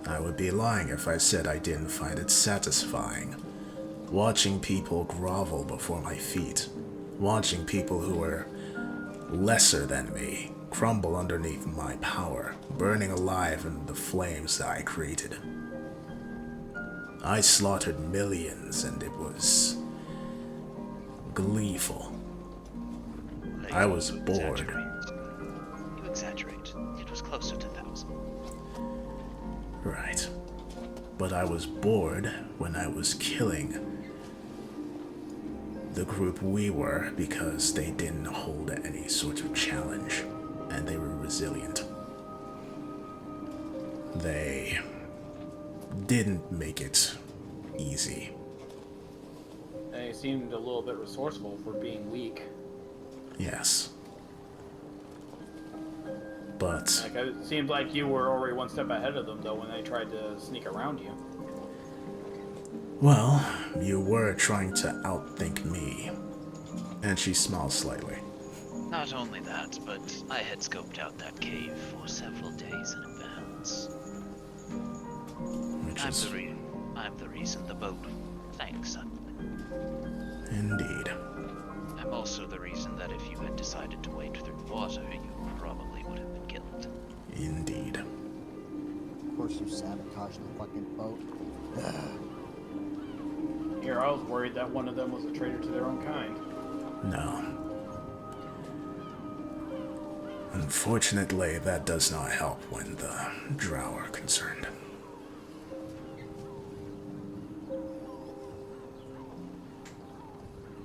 I would be lying if I said I didn't find it satisfying. Watching people grovel before my feet. Watching people who were lesser than me crumble underneath my power, burning alive in the flames that I created. I slaughtered millions and it was gleeful. I was bored. You exaggerate. It was closer to 1,000. Right. But I was bored when I was killing the group we were because they didn't hold any sort of challenge and they were resilient. They didn't make it easy. They seemed a little bit resourceful for being weak. Yes. But Like, it seemed like you were already one step ahead of them, though, when they tried to sneak around you. well, you were trying to outthink me. And she smiled slightly. Not only that, but I had scoped out that cave for several days in advance. Which is I'm the reason the boat sank suddenly. indeed. I'm also the reason that if you had decided to wade through water, you probably would have been killed. Indeed. Of course you sabotaged the fucking boat. Here, I was worried that one of them was a traitor to their own kind. No. Unfortunately, that does not help when the drow are concerned.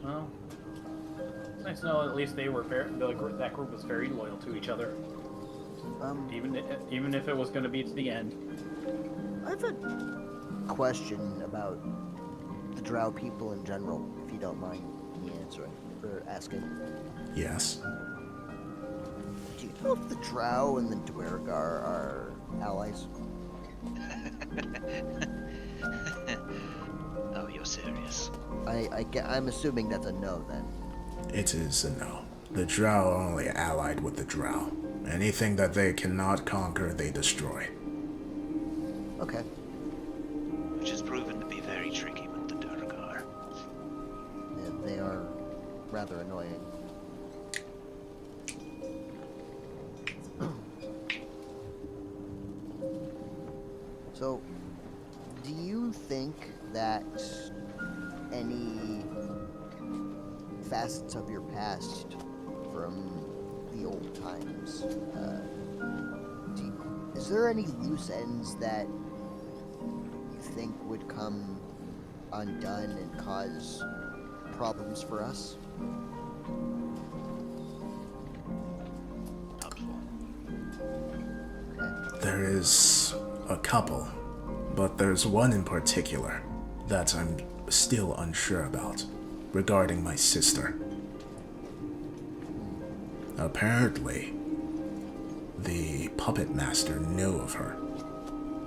Well, it's nice to know at least they were that group was very loyal to each other. Even if it was going to be to the end. I have a question about the drow people in general, if you don't mind me answering, or asking. Yes. Do you know if the drow and the Dwergar are allies? Oh, you're serious? I'm assuming that's a no, then. It is a no. The drow are only allied with the drow. Anything that they cannot conquer, they destroy. Okay. Which has proven to be very tricky with the Durgar. Yeah, they are rather annoying. So, do you think that any facets of your past from the old times, is there any loose ends that you think would come undone and cause problems for us? There is a couple, but there's one in particular that I'm still unsure about, regarding my sister. Apparently, the puppet master knew of her.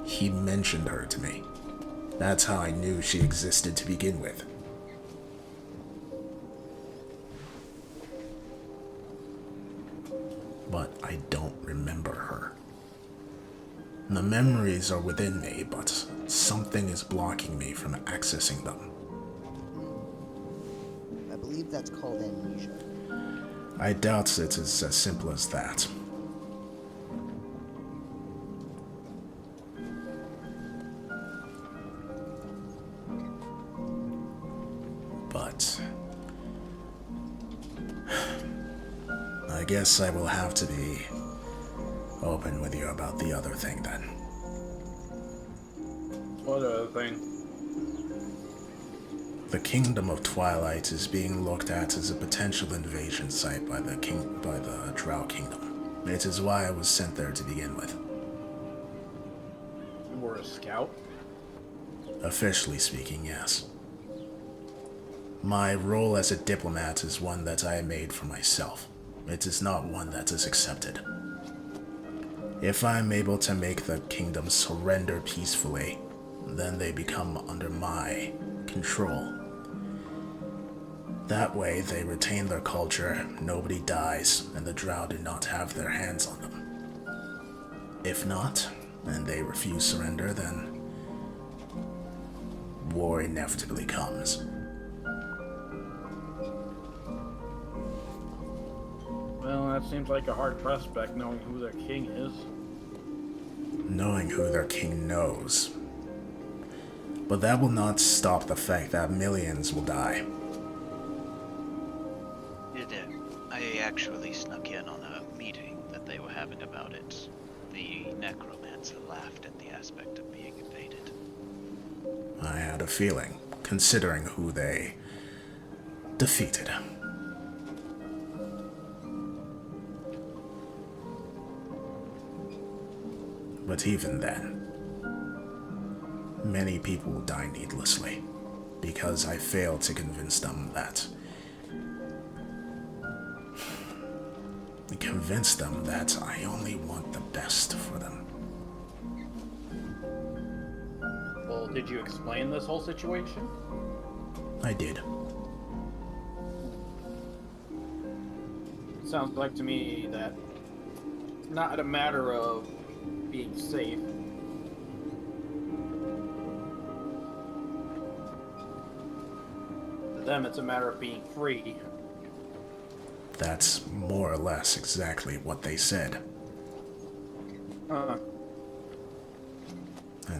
He mentioned her to me. That's how I knew she existed to begin with. But I don't remember her. The memories are within me, but something is blocking me from accessing them. I believe that's called amnesia. I doubt it is as simple as that. But I guess I will have to be open with you about the other thing then. What other thing? The Kingdom of Twilight is being looked at as a potential invasion site by the Drow Kingdom. It is why I was sent there to begin with. You were a scout? Officially speaking, yes. My role as a diplomat is one that I made for myself. It is not one that is accepted. If I am able to make the kingdom surrender peacefully, then they become under my control. That way, they retain their culture, nobody dies, and the Drow do not have their hands on them. If not, and they refuse surrender, then war inevitably comes. Well, that seems like a hard prospect, knowing who their king is. Knowing who their king knows. But that will not stop the fact that millions will die. I actually snuck in on a meeting that they were having about it. The necromancer laughed at the aspect of being invaded. I had a feeling, considering who they defeated. But even then, many people will die needlessly, because I failed to convince them that I only want the best for them. Well, did you explain this whole situation? I did. Sounds like to me that it's not a matter of being safe. To them, it's a matter of being free. That's more or less exactly what they said. And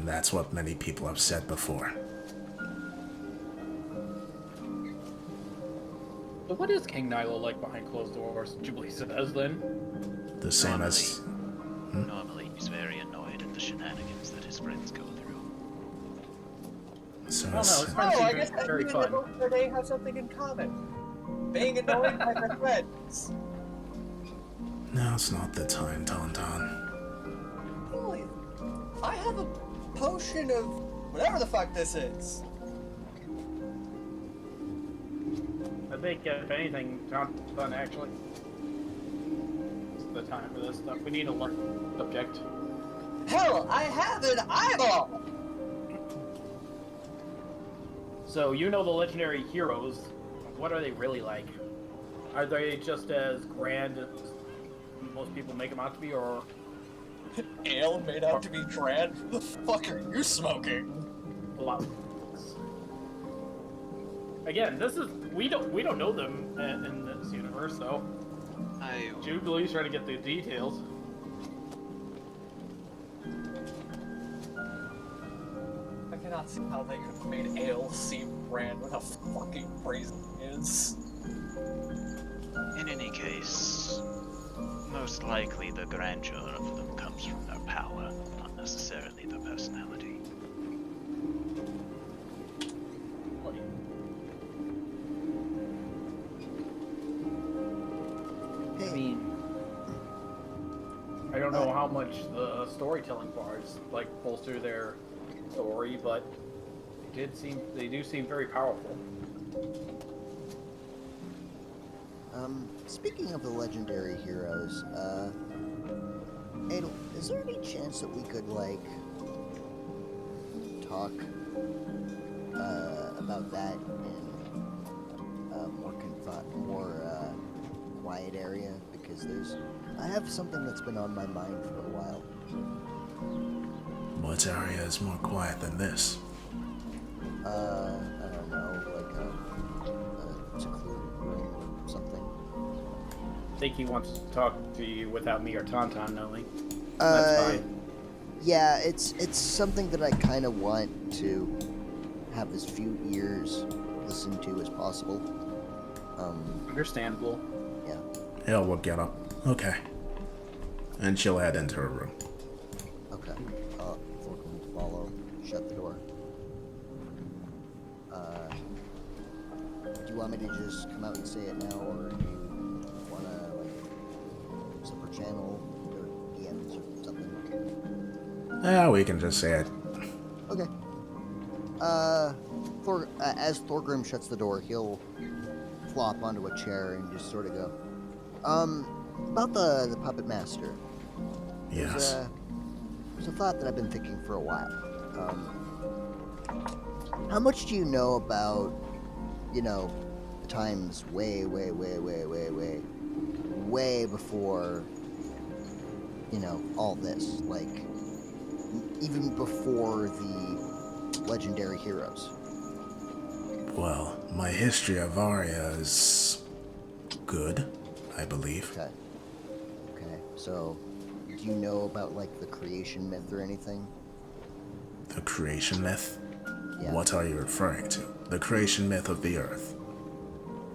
that's what many people have said before. So what is King Nilo like behind closed doors? Jubilee says then. The same as... Normally, he's very annoyed at the shenanigans that his friends go through. So Oh, as- no, it's fine. Oh, I guess Very everyone fun. in the day have something in common. Being annoyed by their friends. Now's not the time, Tauntaun. Holy, I have a potion of whatever the fuck this is. I think, if anything, John actually, it's the time for this stuff. We need to learn the subject. Hell, I have an eyeball! So, you know the legendary heroes. What are they really like? Are they just as grand as most people make them out to be, or... Ale made out to be grand? What the fuck are you smoking? a lot? Again, this is... We don't know them in this universe, so... Jubilee's trying to get the details. I cannot see how they could have made ale seem grand with how fucking crazy it is. In any case, most likely the grandeur of them comes from their power, not necessarily their personality. I mean... I don't know how much the storytelling parts like bolster their story, but they do seem very powerful. Speaking of the legendary heroes, Adel, is there any chance that we could, like, talk, about that in a more quiet area? Because I have something that's been on my mind for a while. What area is more quiet than this? I don't know, like a secluded room or something. I think he wants to talk to you without me or Tauntaun knowing. That's fine. Yeah, it's something that I kind of want to have as few ears listen to as possible. Understandable. Yeah. Elle will get up. Okay. And she'll head into her room. Okay. Thorkel will follow. Shut the door. Do you want me to just come out and say it now, or do you want to, like, separate channel or DMs or something? Yeah, we can just say it. Okay. As Thorgrim shuts the door, he'll flop onto a chair and just sort of go, about the puppet master. Yes. There's a thought that I've been thinking for a while. How much do you know about, the times way before, all this? Like, even before the legendary heroes? Well, my history of Aria is good, I believe. Okay. So, do you know about, like, the creation myth or anything? The creation myth? Yeah. What are you referring to? The creation myth of the Earth.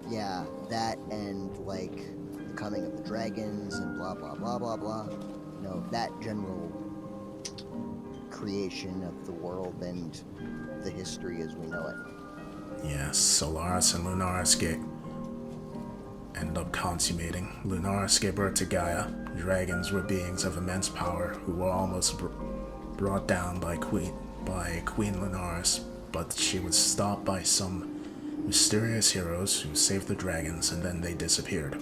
Yeah, that and, like, the coming of the dragons and blah, blah, blah, blah, blah. That general creation of the world and the history as we know it. Yes, Solaris and Lunaris end up consummating. Lunaris gave birth to Gaia. Dragons were beings of immense power who were almost brought down by Queen Lunaris, but she was stopped by some mysterious heroes who saved the dragons, and then they disappeared.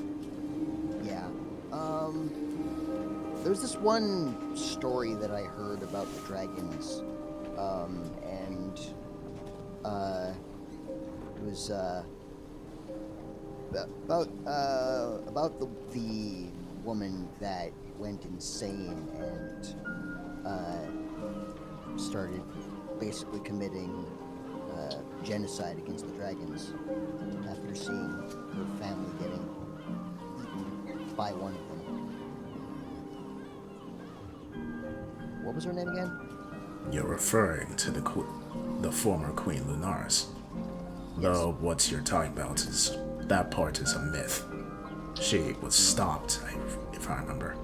Yeah. There's this one story that I heard about the dragons, and it was about the woman that went insane and started basically committing genocide against the dragons after seeing her family getting eaten by one of them. What was her name again? You're referring to the former Queen Lunaris. Though what you're talking about is that part is a myth. She was stopped, if I remember.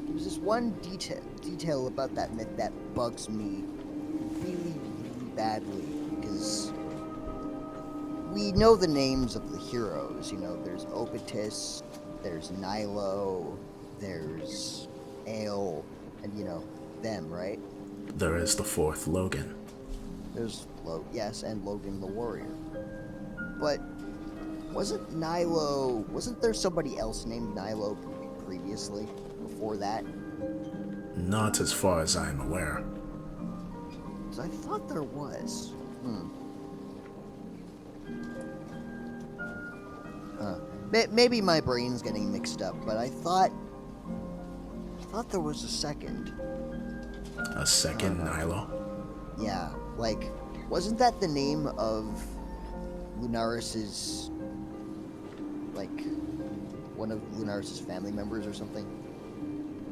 There's this one detail about that myth that bugs me really, really badly, because we know the names of the heroes. There's Opitis, there's Nilo, there's Ale, and them, right? There is the fourth Logan. There's and Logan the warrior. But wasn't there somebody else named Nilo previously, before that? Not as far as I'm aware. 'Cause I thought there was. Maybe my brain's getting mixed up, but I thought there was a second. A second Nilo? Yeah, like, wasn't that the name of Lunaris's, like, one of Lunaris's family members or something?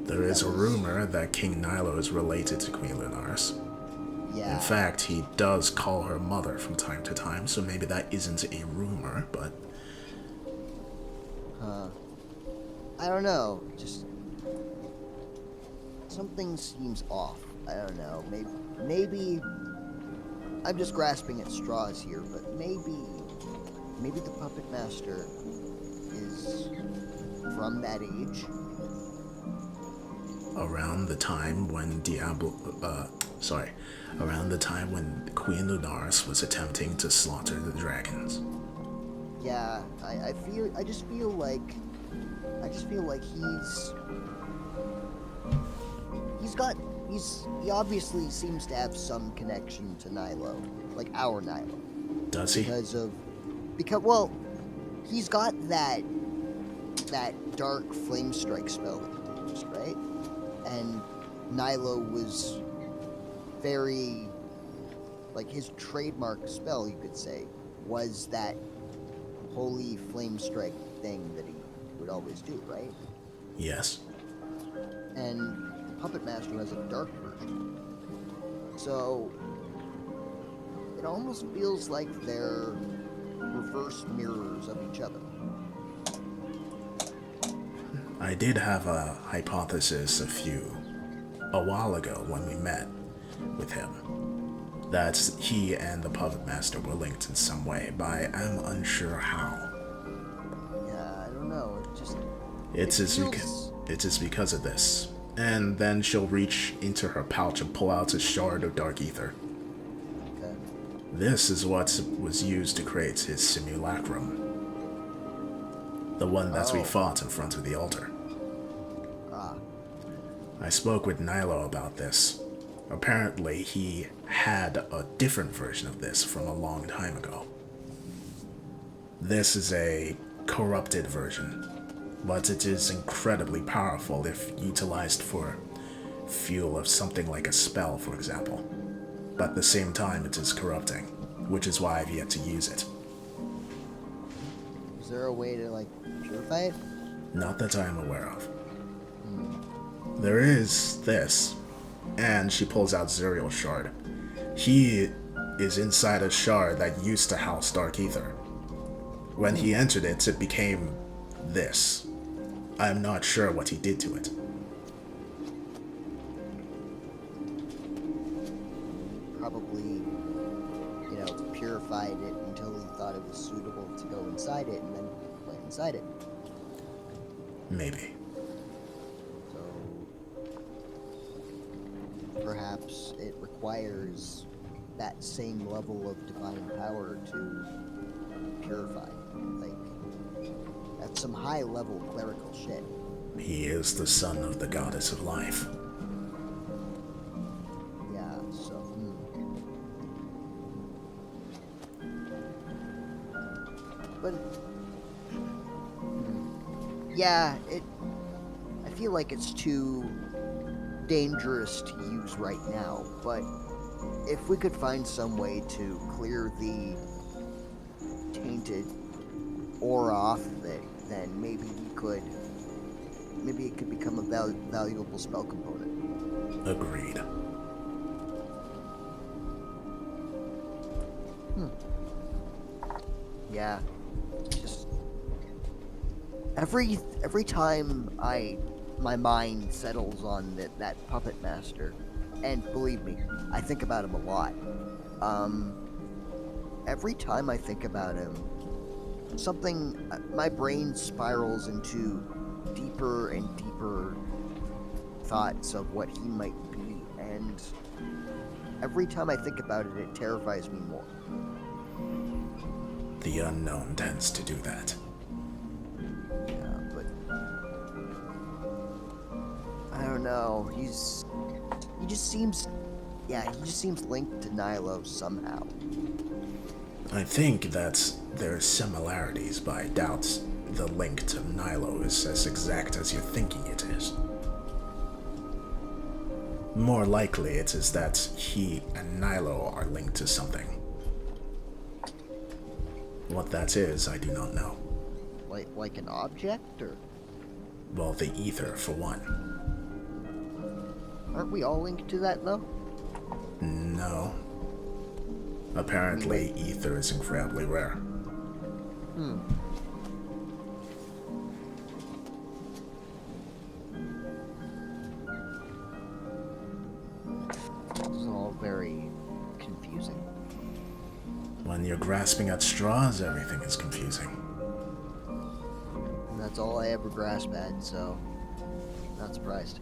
There is a rumor that King Nilo is related to Queen Lunaris. Yeah. In fact, he does call her mother from time to time, so maybe that isn't a rumor, but... I don't know, just... something seems off. I don't know, maybe... I'm just grasping at straws here, but maybe the Puppet Master is from that age. Around the time when around the time when Queen Lunaris was attempting to slaughter the dragons. Yeah, I just feel like he obviously seems to have some connection to Nilo, like our Nilo. Does he? Because he's got that dark flame strike spell, right? And Nilo was very, like, his trademark spell, you could say, was that holy flame strike thing that he would always do, right? Yes. And the Puppet Master has a dark version. So it almost feels like they're reverse mirrors of each other. I did have a hypothesis a while ago when we met with him, that he and the Puppet Master were linked in some way, but I am unsure how. Yeah, I don't know. It is because of this. And then she'll reach into her pouch and pull out a shard of dark ether. Okay. This is what was used to create his simulacrum. The one that we fought in front of the altar. Ah. I spoke with Nilo about this. Apparently, he had a different version of this from a long time ago. This is a corrupted version, but it is incredibly powerful if utilized for fuel of something like a spell, for example. But at the same time, it is corrupting, which is why I've yet to use it. Is there a way to, like, purify it? Not that I am aware of. There is this, and she pulls out Zuriel's shard. He is inside a shard that used to house dark ether. When he entered it, it became this. I'm not sure what he did to it. Probably, purified it until he thought it was suitable to go inside it, and then went inside it. Maybe. So, perhaps it requires that same level of divine power to purify. Like, that's some high-level clerical shit. He is the son of the goddess of life. Yeah, so, But, yeah, I feel like it's too dangerous to use right now, but if we could find some way to clear the tainted aura off of it, then maybe it could become a valuable spell component. Agreed. Yeah, just every time my mind settles on that Puppet Master, and believe me, I think about him a lot. Every time I think about him, my brain spirals into deeper and deeper thoughts of what he might be, and every time I think about it, it terrifies me more. The unknown tends to do that. Yeah, but I don't know. He just seems linked to Nilo somehow. I think that there are similarities, but I doubt the link to Nilo is as exact as you're thinking it is. More likely it is that he and Nilo are linked to something. What that is, I do not know. Like an object, or? Well, the ether, for one. Aren't we all linked to that, though? No. Apparently, ether is incredibly rare. This is all very confusing. When you're grasping at straws, everything is confusing. And that's all I ever grasp at, so not surprised.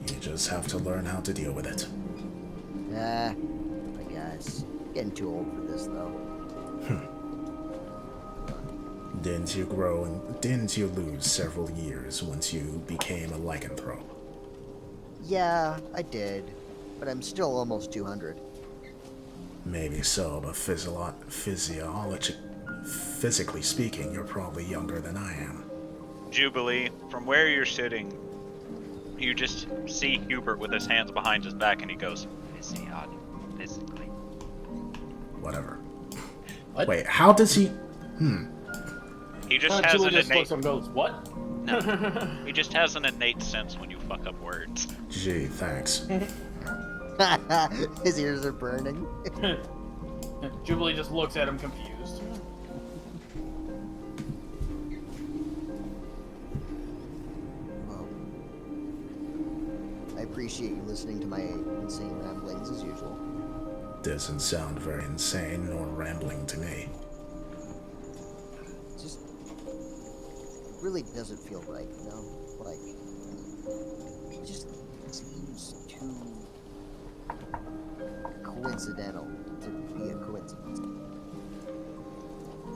You just have to learn how to deal with it. I guess. Getting too old for this, though. Didn't you lose several years once you became a lycanthrope? Yeah, I did. But I'm still almost 200. Maybe so, but physically speaking, you're probably younger than I am. Jubilee, from where you're sitting, you just see Hubert with his hands behind his back, and he goes, physically. Whatever. What? Wait, how does he... He just has Julie an just innate... looks and goes, what? No. He just has an innate sense when you fuck up words. Gee, thanks. His ears are burning. Jubilee just looks at him confused. Well, I appreciate you listening to my insane ramblings as usual. Doesn't sound very insane nor rambling to me. Just really doesn't feel right, you know? Like, it just seems too coincidental to be a coincidence.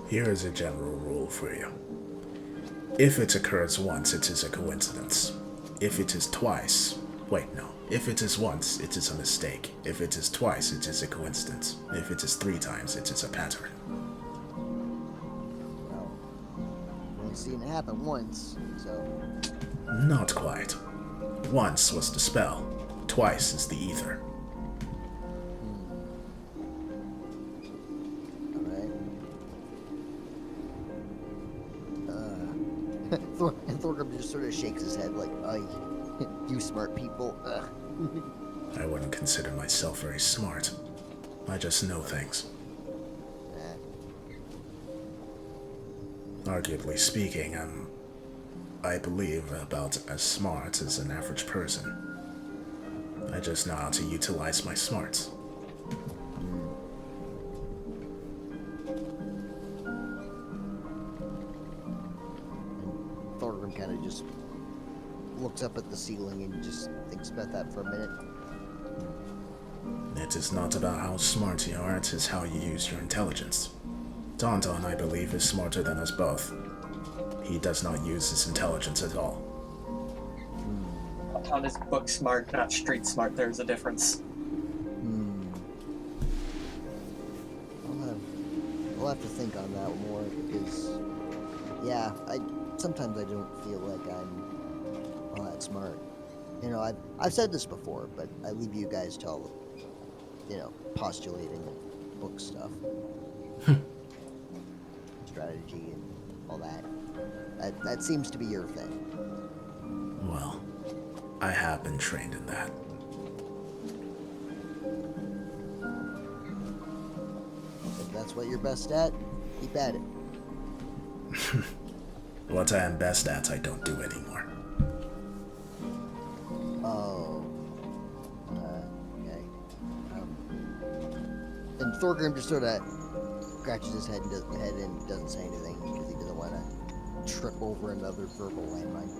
Here is a general rule for you. If it occurs once, it is a coincidence. If it is twice... Wait, no. If it is once, it is a mistake. If it is twice, it is a coincidence. If it is 3 times, it is a pattern. Well, I've only seen it happen once, so... Not quite. Once was the spell. Twice is the ether. And Thorgrim just sort of shakes his head like, you smart people. I wouldn't consider myself very smart. I just know things. Arguably speaking, I believe, about as smart as an average person. I just know how to utilize my smarts. Thorgrim kind of just looks up at the ceiling and just thinks about that for a minute. It is not about how smart you are, it is how you use your intelligence. Tauntaun, I believe, is smarter than us both. He does not use his intelligence at all. Tauntaun is book smart, not street smart. There's a difference. I'll have to think on that more because, yeah, sometimes I don't feel like I'm all that smart. You know, I've said this before, but I leave you guys to all, postulating book stuff, strategy, and all that. That seems to be your thing. Well, I have been trained in that. If that's what you're best at, keep at it. What I am best at, I don't do anymore. Oh. Okay. And Thorgrim just sort of scratches his head and doesn't say anything because he doesn't want to trip over another verbal landmine.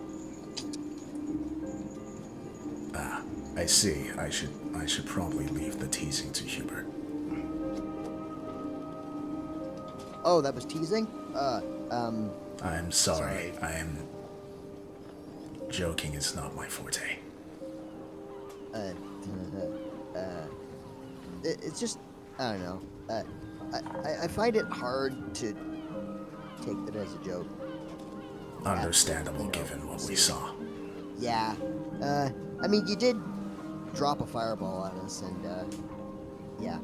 Ah, I see. I should probably leave the teasing to Hubert. Oh, that was teasing? I'm sorry. Joking is not my forte. It's just, I don't know. I find it hard to take that as a joke. Understandable given what we saw. Yeah. I mean, you did drop a fireball on us, and, yeah.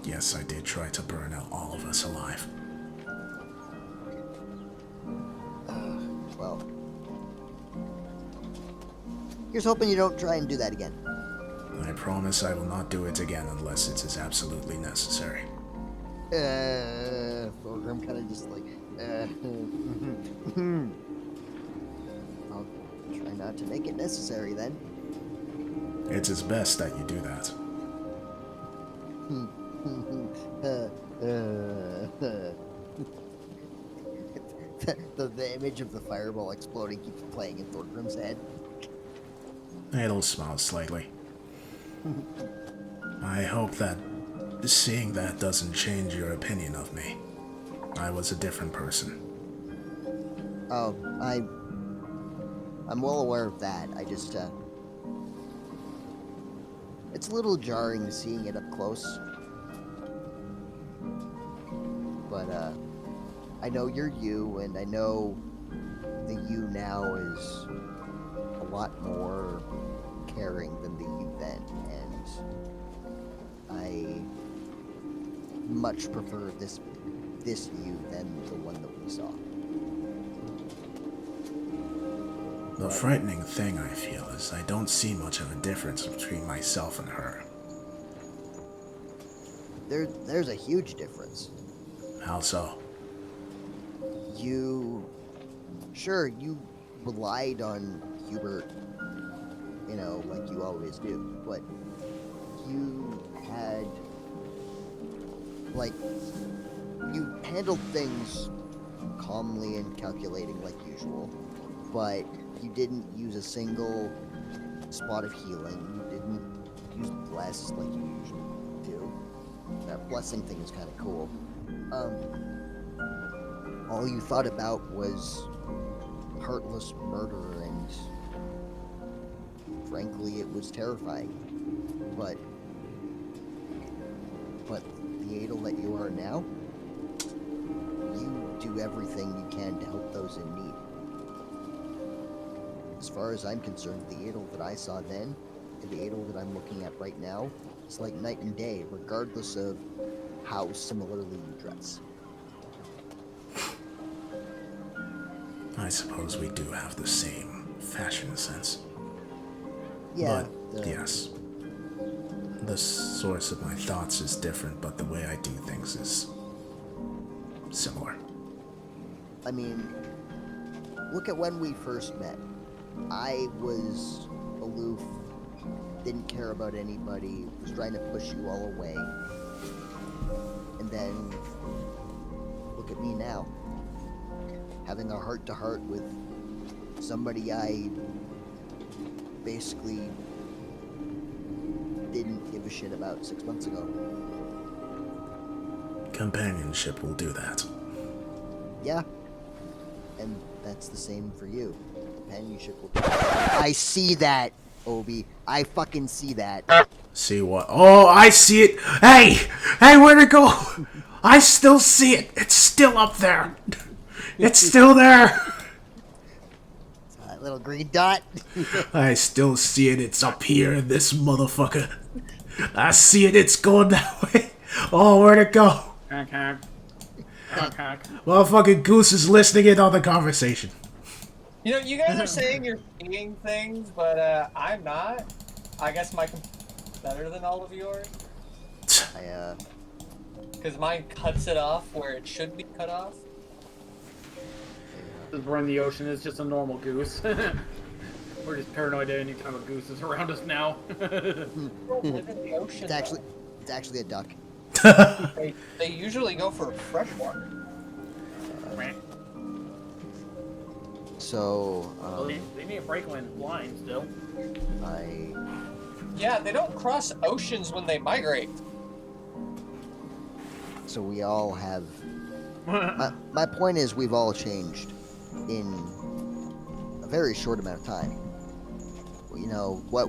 Yes, I did try to burn out all of us alive. Well. Here's hoping you don't try and do that again. I promise I will not do it again unless it is absolutely necessary. Thorgrim kind of just like, I'll try not to make it necessary then. It is best that you do that. The image of the fireball exploding keeps playing in Thorgrim's head. Adel smiles slightly. I hope that seeing that doesn't change your opinion of me. I was a different person. Oh, I'm well aware of that. I just, it's a little jarring seeing it up close. But, I know you're you, and I know the you now is a lot more caring than the you then, and I much prefer this you than the one that we saw. The frightening thing I feel is I don't see much of a difference between myself and her. There's a huge difference. How so? You relied on Hubert, like you always do, but you had, you handled things calmly and calculating like usual, but you didn't use a single spot of healing. You didn't use bless like you usually do. That blessing thing is kind of cool. All you thought about was heartless murder, and frankly, it was terrifying. But the Adel that you are now, you do everything you can to help those in need. As far as I'm concerned, the Adel that I saw then, and the Adel that I'm looking at right now, it's like night and day, regardless of how similarly you dress. I suppose we do have the same fashion sense. Yeah. But, yes. The source of my thoughts is different, but the way I do things is similar. I mean, look at when we first met. I was aloof, didn't care about anybody, was trying to push you all away. And then, look at me now. Having a heart-to-heart with somebody I basically didn't give a shit about 6 months ago. Companionship will do that. Yeah. And that's the same for you. Companionship will do that. I see that, Obi. I fucking see that. See what? Oh, I see it! Hey! Hey, where'd it go? I still see it! It's still up there! It's still there! That little green dot. I still see it. It's up here, this motherfucker. I see it. It's going that way. Oh, where'd it go? Hack, hack. Hack, hack. Motherfucking Goose is listening in on the conversation. You know, you guys are saying you're seeing things, but I'm not. I guess my computer's better than all of yours. Because mine cuts it off where it should be cut off. Since we're in the ocean, it's just a normal goose. We're just paranoid anytime a goose is around us now. Don't live in the ocean. It's actually a duck. They usually go for freshwater. So, Well, they need a break when flying still. Yeah, they don't cross oceans when they migrate. So we all have... my point is we've all changed in a very short amount of time. You know, who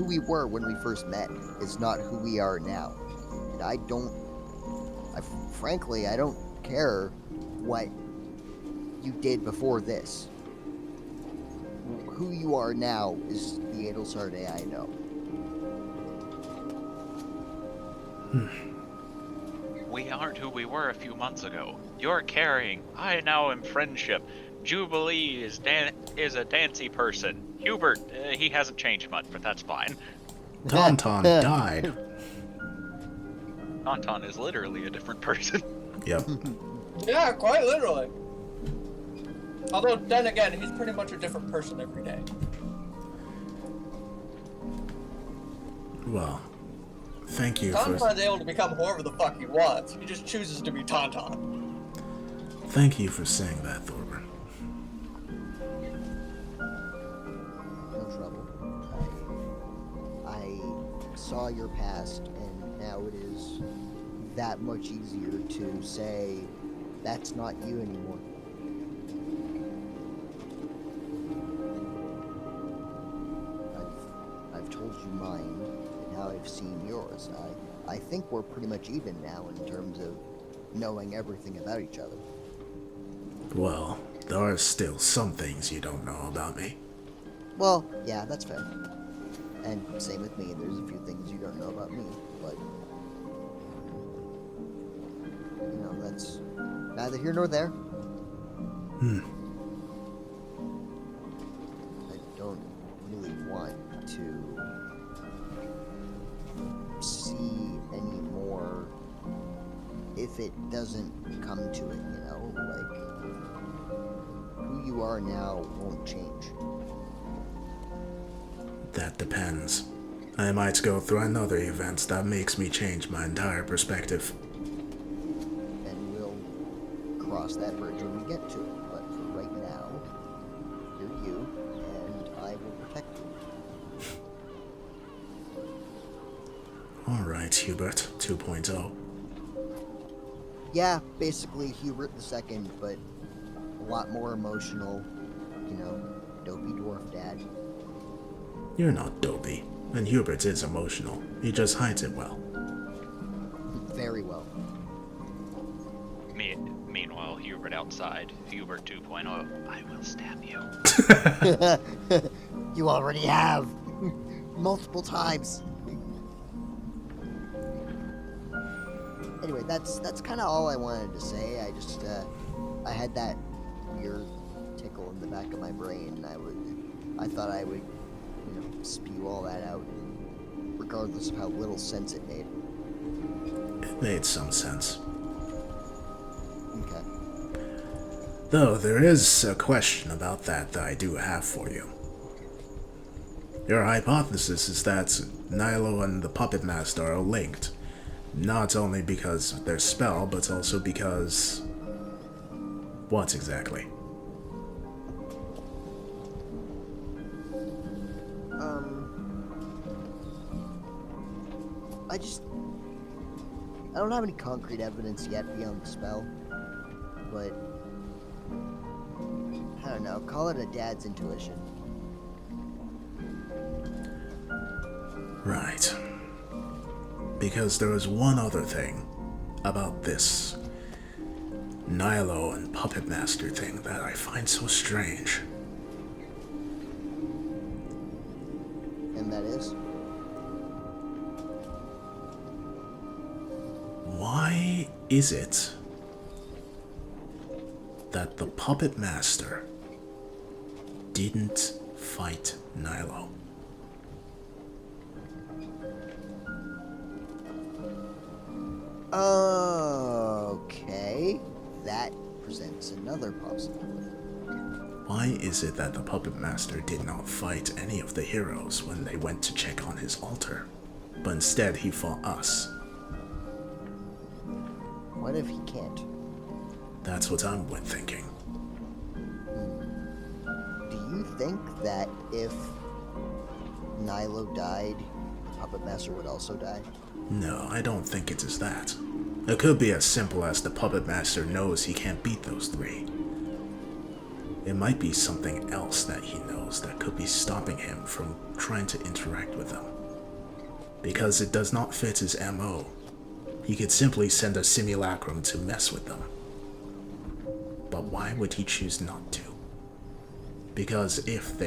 we were when we first met is not who we are now. And frankly, I don't care what you did before this. Who you are now is the Adel Sarde I know. We aren't who we were a few months ago. You're caring. I now am friendship. Jubilee is a dancy person. Hubert, he hasn't changed much, but that's fine. Tauntaun died. Tauntaun is literally a different person. Yep. Yeah, quite literally. Although, then again, he's pretty much a different person every day. Well, thank you for... Tauntaun's able to become whoever the fuck he wants. He just chooses to be Tauntaun. Thank you for saying that, Thorburn. No trouble. saw your past, and now it is that much easier to say that's not you anymore. I've told you mine, and how I've seen yours. I think we're pretty much even now in terms of knowing everything about each other. Well, there are still some things you don't know about me. Well, yeah, that's fair. And same with me, there's a few things you don't know about me, but... You know, that's neither here nor there. I don't really want to see any more if it doesn't come to it, you know? Like, who you are now won't change. That depends. I might go through another event that makes me change my entire perspective. And we'll cross that bridge when we get to it. But for right now, you're you, and I will protect you. Alright, Hubert 2.0. Yeah, basically Hubert II, but a lot more emotional. You know, dopey dwarf dad. You're not dopey, and Hubert is emotional. He just hides it well. Very well. Meanwhile, Hubert outside. Hubert 2.0. I will stab you. You already have. Multiple times. Anyway, that's kind of all I wanted to say. I just, I had that weird tickle in the back of my brain, and I thought I would, you know, spew all that out, regardless of how little sense it made. It made some sense. Okay. Though there is a question about that I do have for you. Your hypothesis is that Nilo and the Puppet Master are linked, not only because of their spell, but also because... what exactly? I don't have any concrete evidence yet beyond the spell, but I don't know, call it a dad's intuition. Right. Because there is one other thing about this Nilo and Puppet Master thing that I find so strange. And that is? Why is it that the Puppet Master didn't fight Nilo? Okay, that presents another possibility. Why is it that the Puppet Master did not fight any of the heroes when they went to check on his altar, but instead he fought us? What if he can't? That's what I'm thinking. Do you think that if Nilo died, the Puppet Master would also die? No, I don't think it is that. It could be as simple as the Puppet Master knows he can't beat those three. It might be something else that he knows that could be stopping him from trying to interact with them. Because it does not fit his MO. He could simply send a simulacrum to mess with them. But why would he choose not to? Because if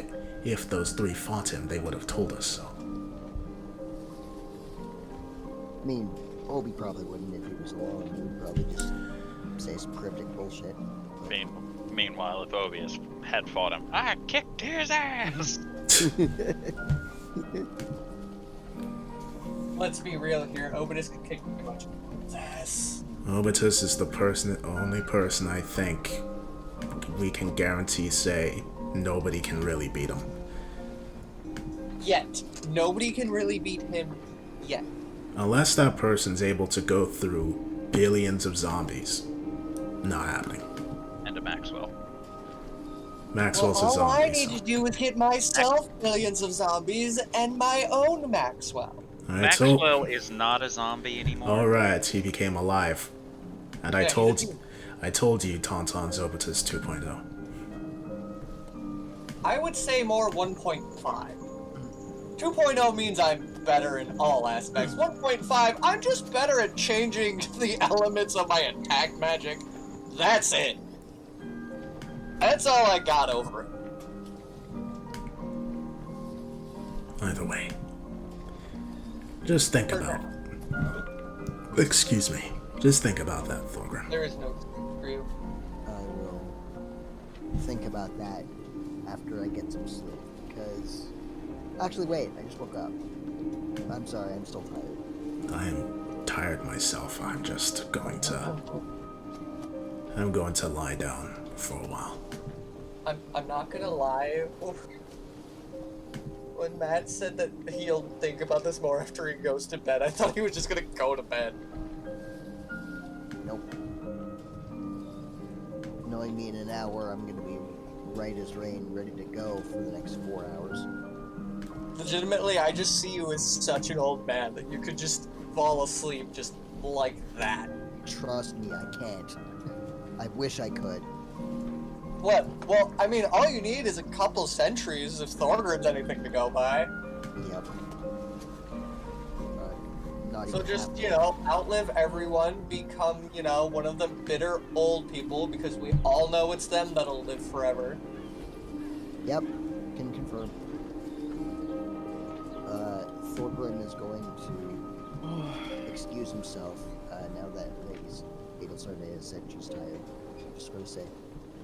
those three fought him, they would have told us so. I mean, Obi probably wouldn't if he was alone. He would probably just say some cryptic bullshit. Meanwhile, if Obius had fought him, I kicked his ass! Let's be real here. Obitus could kick pretty much his ass. Obitus is the only person I think we can guarantee say nobody can really beat him. Yet. Nobody can really beat him yet. Unless that person's able to go through billions of zombies. Not happening. And a Maxwell. Maxwell's Well, a all zombie. I need to do is hit myself billions of zombies and my own Maxwell. Maxwell is not a zombie anymore. Alright, he became alive. And I Yeah, told you Tauntaun's Obitus 2.0. I would say more 1.5. 2.0 means I'm better in all aspects. 1.5, I'm just better at changing the elements of my attack magic. That's it. That's all I got over it. Either way. Just think about... Excuse me. Just think about that, Thorgrim. There is no for you. I will think about that after I get some sleep. Because... Actually, wait. I just woke up. I'm sorry. I'm still tired. I am tired myself. I'm going to lie down for a while. I'm not gonna lie. When Matt said that he'll think about this more after he goes to bed, I thought he was just gonna go to bed. Nope. Knowing me in an hour, I'm gonna be right as rain, ready to go for the next 4 hours. Legitimately, I just see you as such an old man that you could just fall asleep just like that. Trust me, I can't. I wish I could. What? Well, I mean, all you need is a couple centuries if Thorgrim's anything to go by. Yep. Not So even just, half. you know, outlive everyone, become, you know, one of the bitter old people, because we all know it's them that'll live forever. Yep, can confirm. Thorgrim is going to excuse himself now that Adelsarde has said she's tired. I'm just going to say,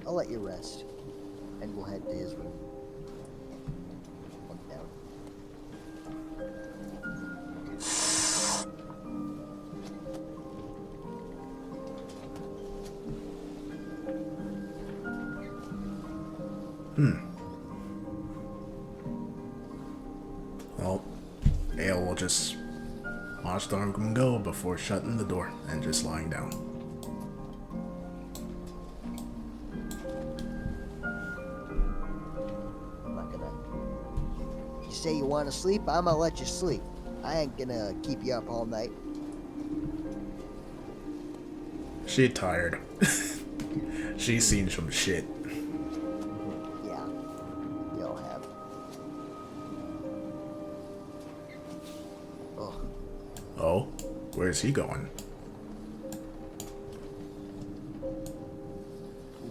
I'll let you rest, and we'll head to his room. Look down. Well, Ale will just watch Thorgrim go before shutting the door and just lying down. I'm not gonna... You say you want to sleep, I'm gonna let you sleep. I ain't gonna keep you up all night. She tired. She's seen some shit. Yeah, we all have. Ugh. Oh, where's he going?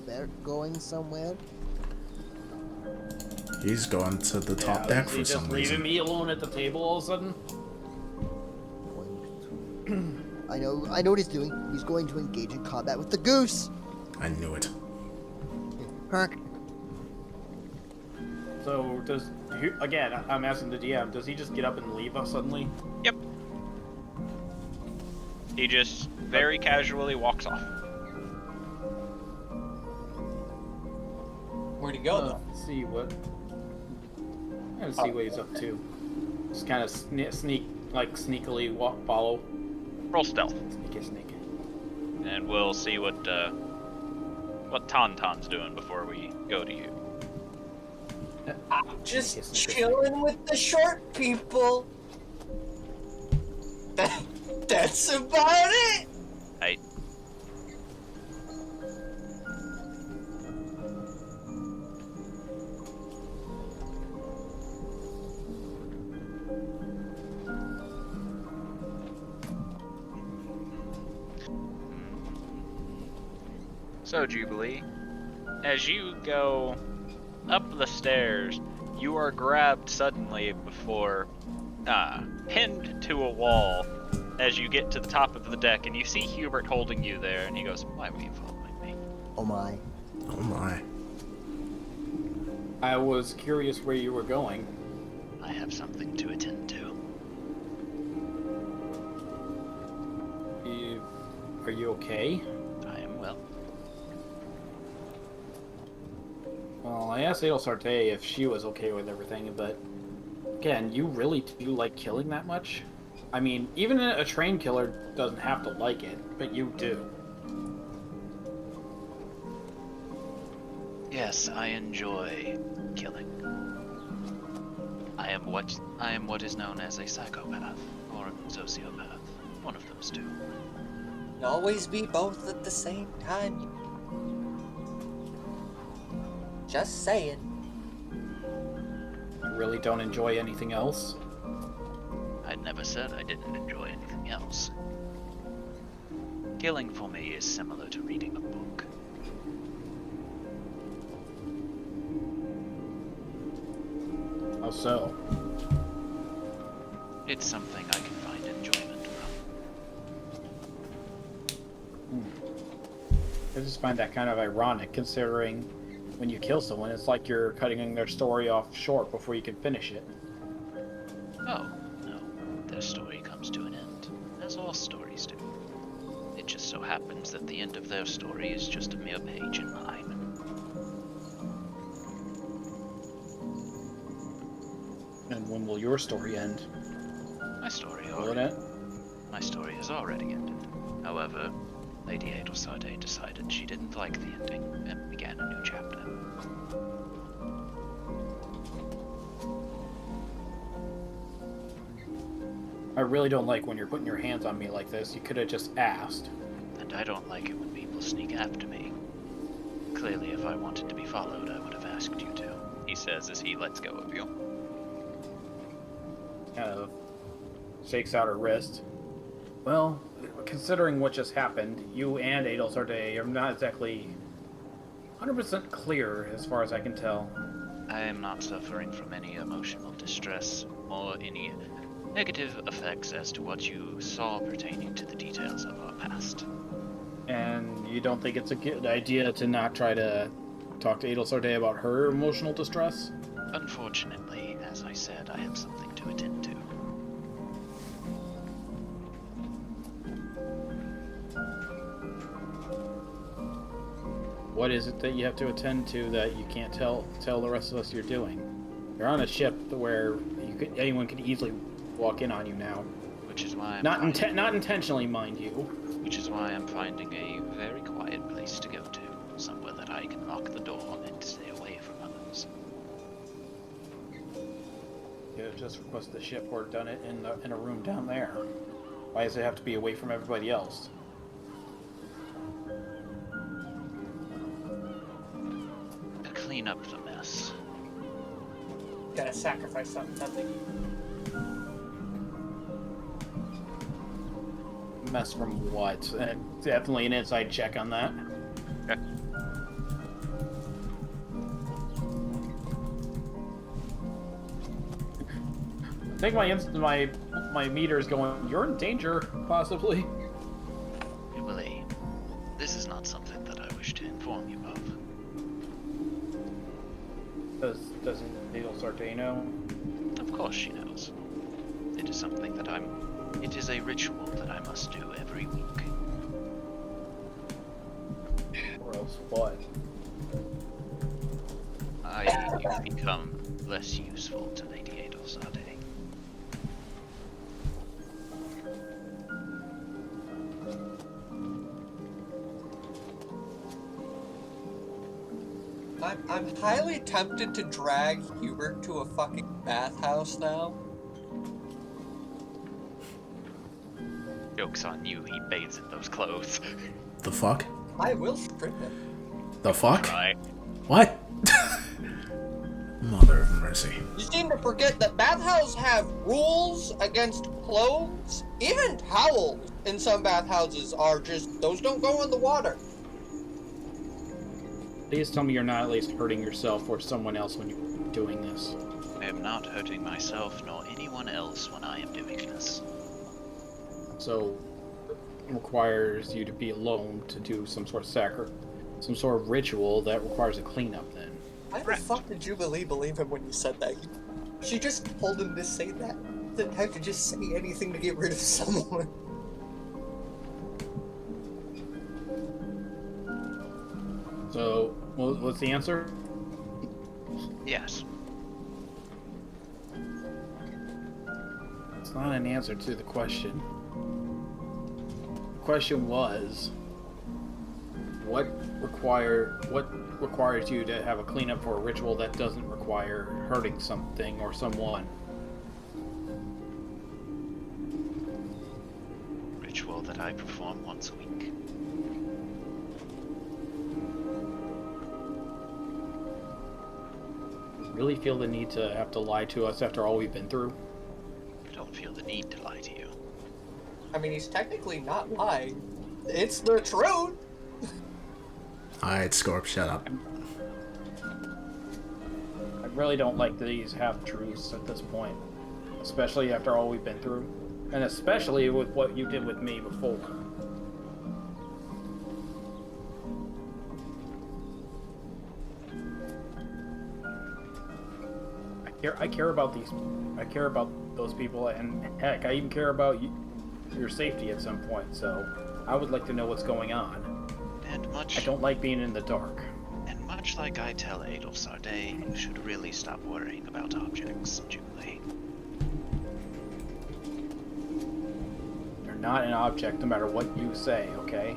They're going somewhere? He's going to the top deck Is for he some just leaving reason. me alone at the table all of a sudden? I know what he's doing. He's going to engage in combat with the goose. I knew it. Herk. So again, I'm asking the DM, does he just get up and leave us suddenly? Yep. He just very casually walks off. Where'd he go, though? Let's see what. I'm gonna see what he's up to. Just kind of sneakily follow. Roll stealth, Sneaky. and we'll see what Tauntaun's doing before we go to you. I'm just chilling with the short people. That's about it. Hey, so Jubilee, as you go up the stairs, you are grabbed suddenly before pinned to a wall as you get to the top of the deck, and you see Hubert holding you there, and he goes, "Why were you following me?" Oh my. Oh my. I was curious where you were going. I have something to attend to. Are you okay? I am well. Well, I asked Adelsarte if she was okay with everything, but again, you really do like killing that much? I mean, even a trained killer doesn't have to like it, but you do. Yes, I enjoy killing. I am what is known as a psychopath or a sociopath. One of those two. Always be both at the same time. Just saying. You really don't enjoy anything else? I never said I didn't enjoy anything else. Killing for me is similar to reading a book. How so? It's something I can find enjoyment from. I just find that kind of ironic, considering when you kill someone, it's like you're cutting their story off short before you can finish it. Oh, no. Their story comes to an end, as all stories do. It just so happens that the end of their story is just a mere page in mine. And when will your story end? My story Will it end? My story has already ended. However, Lady Adelsarde decided she didn't like the ending and began a new chapter. I really don't like when you're putting your hands on me like this. You could have just asked. And I don't like it when people sneak after me. Clearly, if I wanted to be followed, I would have asked you to, he says as he lets go of you. Kind of shakes out her wrist. Well, considering what just happened, you and Adelsarde are not exactly 100% clear as far as I can tell. I am not suffering from any emotional distress or any negative effects as to what you saw pertaining to the details of our past. And you don't think it's a good idea to not try to talk to Adelsarde about her emotional distress? Unfortunately, as I said, I have something to attend to. What is it that you have to attend to that you can't tell the rest of us you're doing? You're on a ship where anyone could easily walk in on you now. Which is why Not intentionally, mind you. Which is why I'm finding a very quiet place to go to, somewhere that I can lock the door and stay away from others. You have just requested the ship or done it in a room down there. Why does it have to be away from everybody else? To clean up the mess. Gotta sacrifice something. Mess from what? Definitely an inside check on that. Okay. I think my meter is going. You're in danger, possibly. Emily, this is not something that I wish to inform you of. Does Adelsarde know? Of course she knows. It is something that it is a ritual that I must do every week. Or else what? I become less useful to Lady Adelsarde. I'm highly tempted to drag Hubert to a fucking bathhouse now. Joke's on you, he bathes in those clothes. The fuck? I will strip him. The fuck? Right. What? Mother of mercy. You seem to forget that bathhouses have rules against clothes. Even towels in some bathhouses are just, those don't go in the water. Please tell me you're not at least hurting yourself or someone else when you're doing this. I am not hurting myself nor anyone else when I am doing this. So, it requires you to be alone to do some sort of ritual that requires a cleanup then. Why the fuck did Jubilee believe him when you said that? She just told him to say that. Didn't have to just say anything to get rid of someone. So, what's the answer? Yes. It's not an answer to the question. The question was, what requires you to have a cleanup for a ritual that doesn't require hurting something or someone? ritual that I perform once a week. Really feel the need to have to lie to us after all we've been through? I don't feel the need to lie to you. I mean, he's technically not lying. It's the truth. Alright, Scorp, shut up. I really don't like these half-truths at this point. Especially after all we've been through. And especially with what you did with me before. I care about these. I care about those people, and heck, I even care about your safety at some point. So, I would like to know what's going on. And much. I don't like being in the dark. And much like I tell Adol Sarday, you should really stop worrying about objects, Julie. You're not an object, no matter what you say. Okay?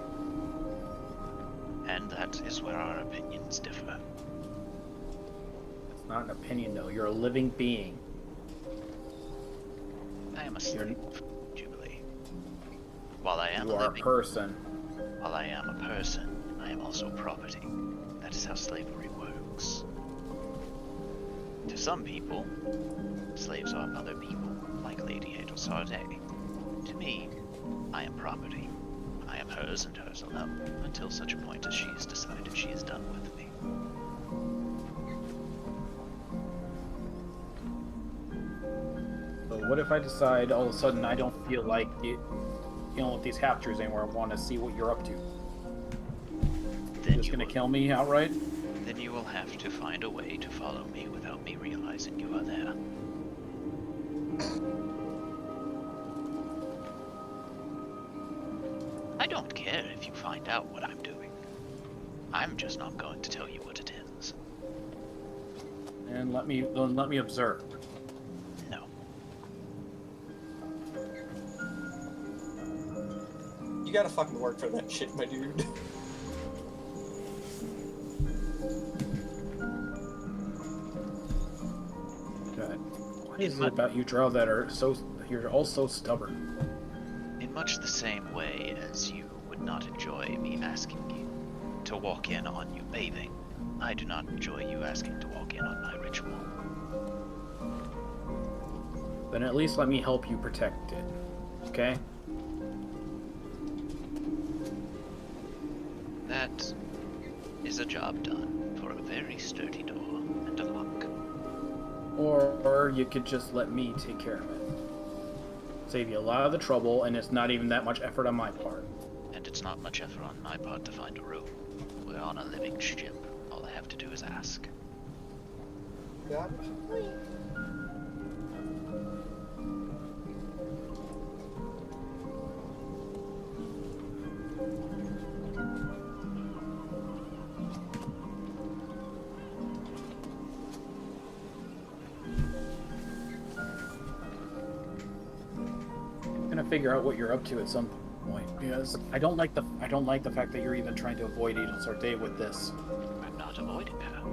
And that is where our opinions differ. It's not an opinion, though. You're a living being. I am a slave, Jubilee. While I am You a are a living, person. while I am a person, I am also property. That is how slavery works. To some people, slaves are other people, like Lady Adol Sarday. To me, I am property. I am hers and hers alone, until such a point as she has decided she is done with me. So what if I decide all of a sudden I don't feel like it, with these half-truths anymore? I want to see what you're up to. Then Just gonna kill me outright? Then you will have to find a way to follow me without me realizing you are there. I don't care if you find out what I'm doing. I'm just not going to tell you what it is. And let me observe. No. You gotta fucking work for that shit, my dude. God. What is it about you, Drow, that you're all so stubborn? In much the same way as you would not enjoy me asking you to walk in on you bathing, I do not enjoy you asking to walk in on my ritual. Then at least let me help you protect it. Okay? That is a job done for a very sturdy door and a lock. Or you could just let me take care of it. Save you a lot of the trouble, and it's not even that much effort on my part. And it's not much effort on my part to find a room. We're on a living ship. All I have to do is ask. God. I'm gonna figure out what you're up to at some point, because I don't like the fact that you're even trying to avoid Adol Sarday with this. I'm not avoiding her.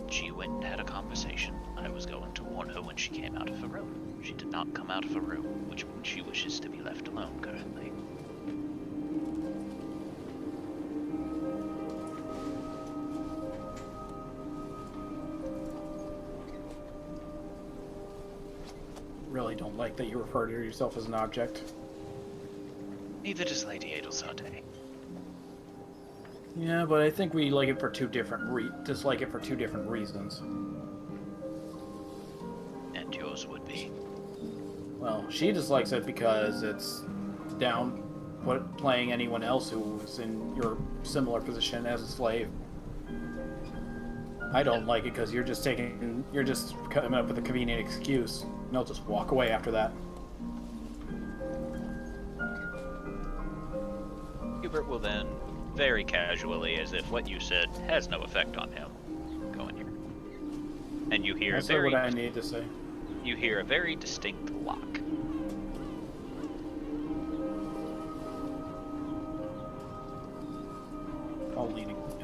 She went and had a conversation. I was going to warn her when she came out of her room. She did not come out of her room, which means she wishes to be left alone currently. Really don't like that you refer to yourself as an object. Neither does Lady Adol Sarday. Yeah, but I think we like it for dislike it for two different reasons. And yours would be. Well, she dislikes it because it's playing anyone else who's in your similar position as a slave. I don't like it because you're just coming up with a convenient excuse, and I'll just walk away after that. Hubert will then, very casually, as if what you said has no effect on him, go in here. And you hear I say what I need to say. You hear a very distinct lock.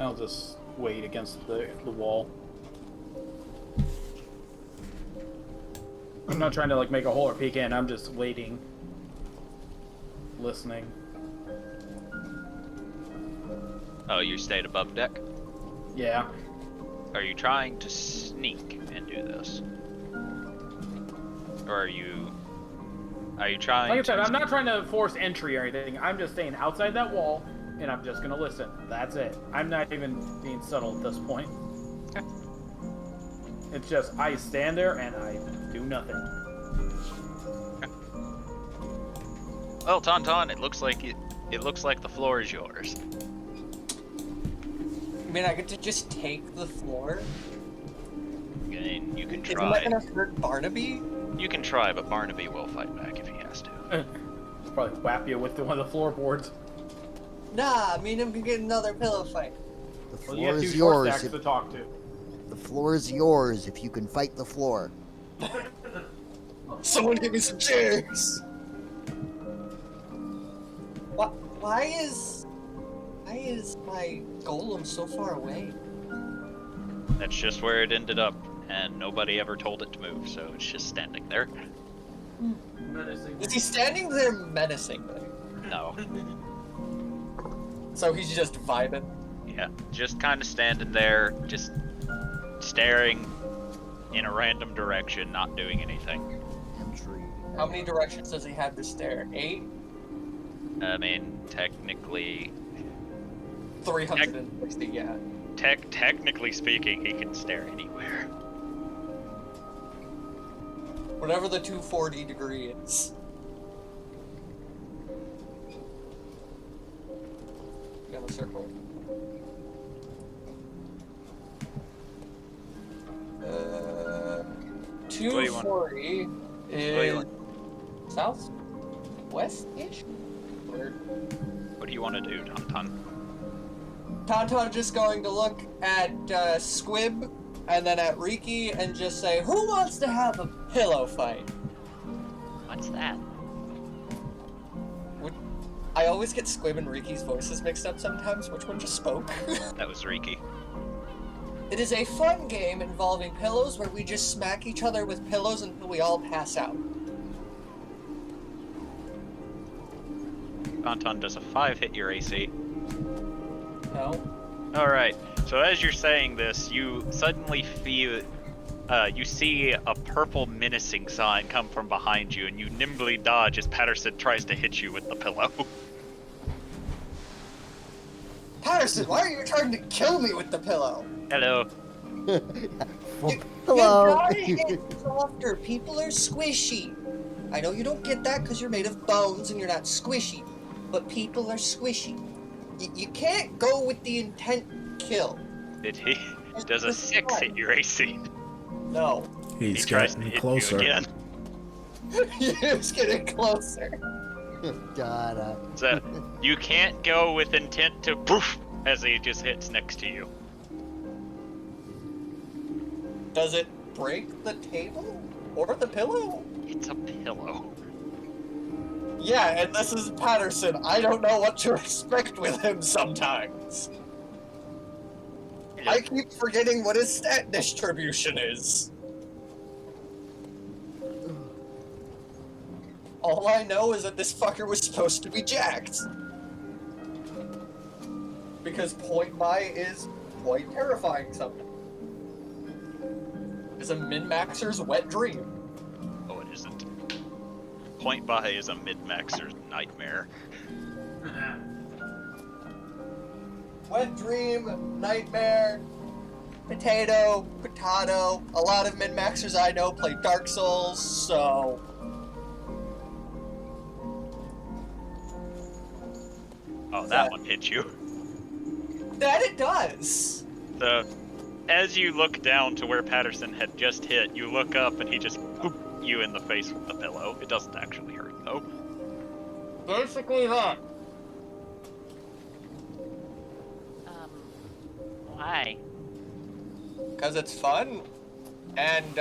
I'll just wait against the wall. I'm not trying to make a hole or peek in. I'm just waiting listening. Oh, you stayed above deck? Yeah. Are you trying to sneak and do this? Or are you trying Like I said, to... I'm not trying to force entry or anything. I'm just staying outside that wall, and I'm just gonna listen. That's it. I'm not even being subtle at this point. Okay. It's just, I stand there and I do nothing. Well, Tauntaun, it looks like the floor is yours. I mean, I get to just take the floor? And you can Isn't try. that gonna hurt Barnaby? You can try, but Barnaby will fight back if he has to. Probably whap you with one of the floorboards. Nah, me and him can get another pillow fight. The Well, you floor have two is short yours. stacks to talk to. The floor is yours if you can fight the floor. Someone give me some chairs! Why is my golem so far away? That's just where it ended up, and nobody ever told it to move, so it's just standing there. Is he standing there menacingly? No. So he's just vibing? Yeah, just kind of standing there, just staring in a random direction, not doing anything. Entry. How many directions does he have to stare? 8? I mean, technically... 360, yeah. Technically speaking, he can stare anywhere. Whatever the 240 degree is. You have a circle. 240 is south? West-ish? What do you want to do, Tauntaun? Tauntaun just going to look at Squib and then at Riki and just say, who wants to have a pillow fight? What's that? I always get Squib and Riki's voices mixed up sometimes. Which one just spoke? That was Riki. It is a fun game involving pillows where we just smack each other with pillows until we all pass out. Tauntaun, does a 5 hit your AC? No? Alright, so as you're saying this, you suddenly feel... you see a purple menacing sign come from behind you, and you nimbly dodge as Patterson tries to hit you with the pillow. Patterson, why are you trying to kill me with the pillow? Hello. Hello. You gotta hit softer. People are squishy. I know you don't get that because you're made of bones and you're not squishy, but people are squishy. You can't go with the intent kill. Does a 6 hit your AC? No. He He's tries to getting hit closer. you again. He's getting closer. God. So you can't go with intent to poof as he just hits next to you. Does it break the table? Or the pillow? It's a pillow. Yeah, and this is Patterson. I don't know what to expect with him sometimes. I keep forgetting what his stat distribution is. All I know is that this fucker was supposed to be jacked. Because point buy is quite terrifying sometimes. It's a min-maxer's wet dream. Oh, it isn't. Point buy is a mid-maxer's nightmare. Wet dream, nightmare, potato. A lot of min-maxers I know play Dark Souls, so... Oh, that one hit you. That it does! So, as you look down to where Patterson had just hit, you look up and he just boop you in the face with the pillow. It doesn't actually hurt, though. Basically that. Why? Because it's fun. And,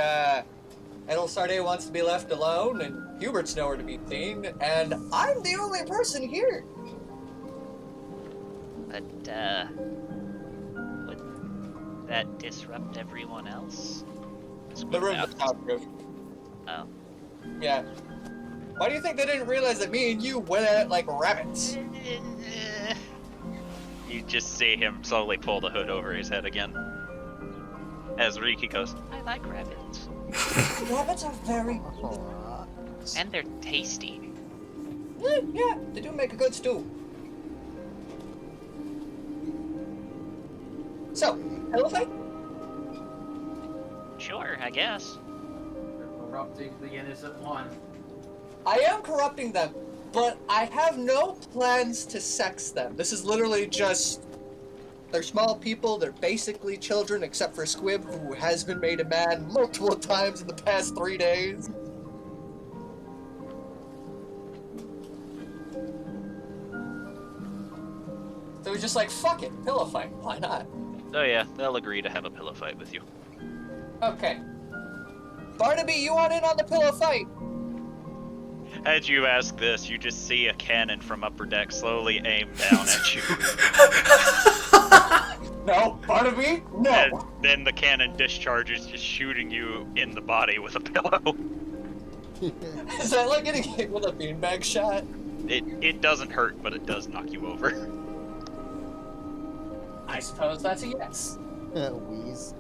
Edel Sarday wants to be left alone, and Hubert's nowhere to be seen, and I'm the only person here. But, would that disrupt everyone else? The room's soundproof. Oh. Yeah. Why do you think they didn't realize that me and you went at it like rabbits? You just see him slowly pull the hood over his head again. As Riki goes, I like rabbits. Rabbits are very Aw. And they're tasty. yeah, they do make a good stew. So, pillow fight? Sure, I guess. Corrupting the innocent one. I am corrupting them, but I have no plans to sex them. This is literally just... They're small people, they're basically children, except for Squib, who has been made a man multiple times in the past 3 days. So we're just like, fuck it, pillow fight, why not? oh yeah, they'll agree to have a pillow fight with you. Okay. Barnaby, you want in on the pillow fight? As you ask this, you just see a cannon from upper deck slowly aim down at you. No, Barnaby, no. And then the cannon discharges, just shooting you in the body with a pillow. Is that like getting hit with a beanbag shot? It doesn't hurt, but it does knock you over. I suppose that's a yes. Wheeze.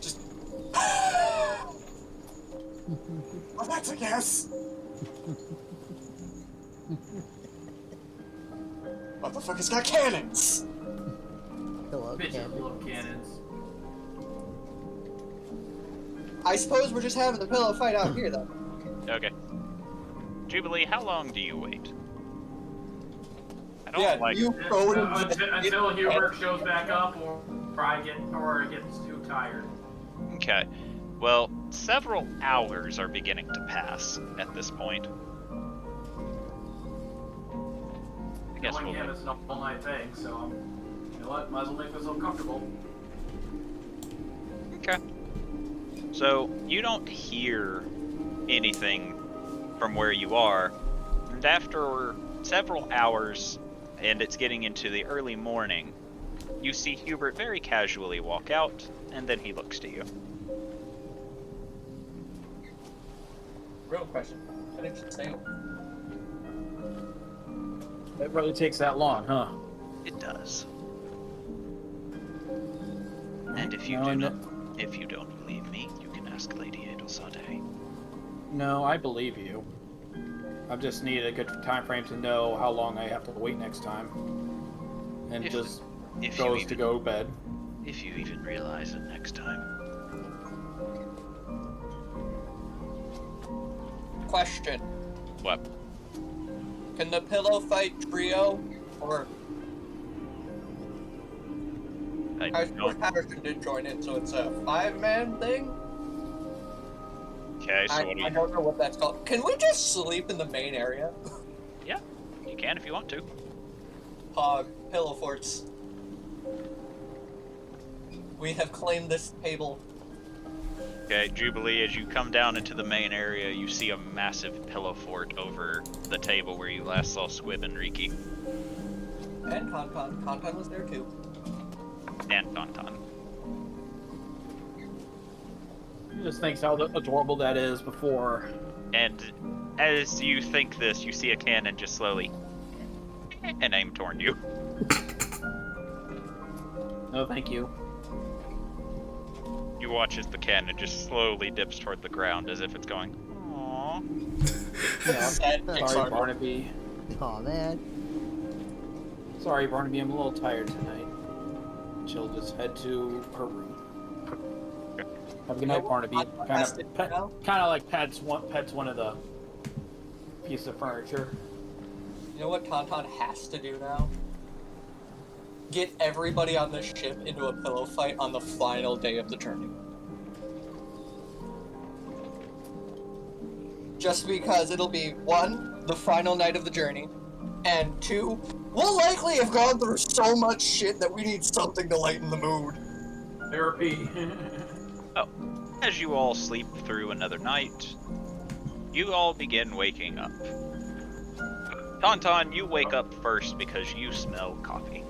Just... Well, that's a yes. Motherfucker's got cannons. Hello, Bitches Cannon. love cannons. I suppose we're just having the pillow fight out here, though. Okay. Jubilee, how long do you wait? I don't Yeah, like... you throw it Until Hubert shows back up, or it gets too tired. Okay. Well, several hours are beginning to pass at this point. I guess Knowing we'll him, wait. it's an all-night thing, so you know what? Might as well make myself comfortable. Okay. So, you don't hear anything from where you are, and after several hours, and it's getting into the early morning, you see Hubert very casually walk out, and then he looks to you. Real question. I think you should say It really takes that long, huh? It does. And if you No, if you don't believe me, you can ask Lady Edelsade. No, I believe you. I just need a good time frame to know how long I have to wait next time. And If- just If you goes even, to go to bed. if you even realize it next time. question. What? Can the pillow fight trio? Or I I suppose don't. Patterson did join it, so it's a 5-man thing? Okay, so what do I you? don't know what that's called. Can we just sleep in the main area? Yeah, you can if you want to. Hog, pillow forts. We have claimed this table. Okay, Jubilee, as you come down into the main area, you see a massive pillow fort over the table where you last saw Squib and Riki. And Tauntaun. Tauntaun was there too. And Tauntaun. He just thinks how adorable that is before. And as you think this, you see a cannon just slowly and aim toward you. No, thank you. You watch as the cannon just slowly dips toward the ground as if it's going, aww. Yeah, Sad sorry, Pixar. Barnaby. Aw, man. Sorry, Barnaby, I'm a little tired tonight. She'll just head to her room. Have a good night, Barnaby. Kind of like pets one of the pieces of furniture. You know what Tauntaun has to do now? Get everybody on the ship into a pillow fight on the final day of the journey. Just because it'll be, 1, the final night of the journey, and 2, we'll likely have gone through so much shit that we need something to lighten the mood. Therapy. As you all sleep through another night, you all begin waking up. Tauntaun, you wake up first because you smell coffee.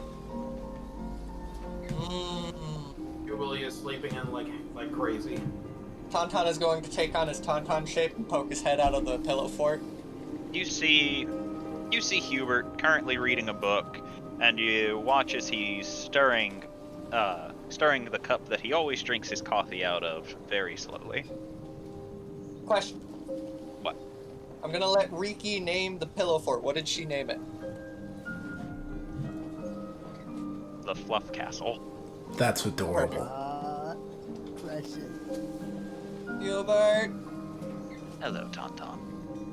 Jubilee is sleeping in like crazy. Tauntaun is going to take on his Tauntaun shape and poke his head out of the pillow fort. You see Hubert currently reading a book, and you watch as he's stirring the cup that he always drinks his coffee out of very slowly. Question. What? I'm gonna let Riki name the pillow fort. What did she name it? The Fluff Castle. That's adorable. Precious. Hubert, Hello, Tauntaun.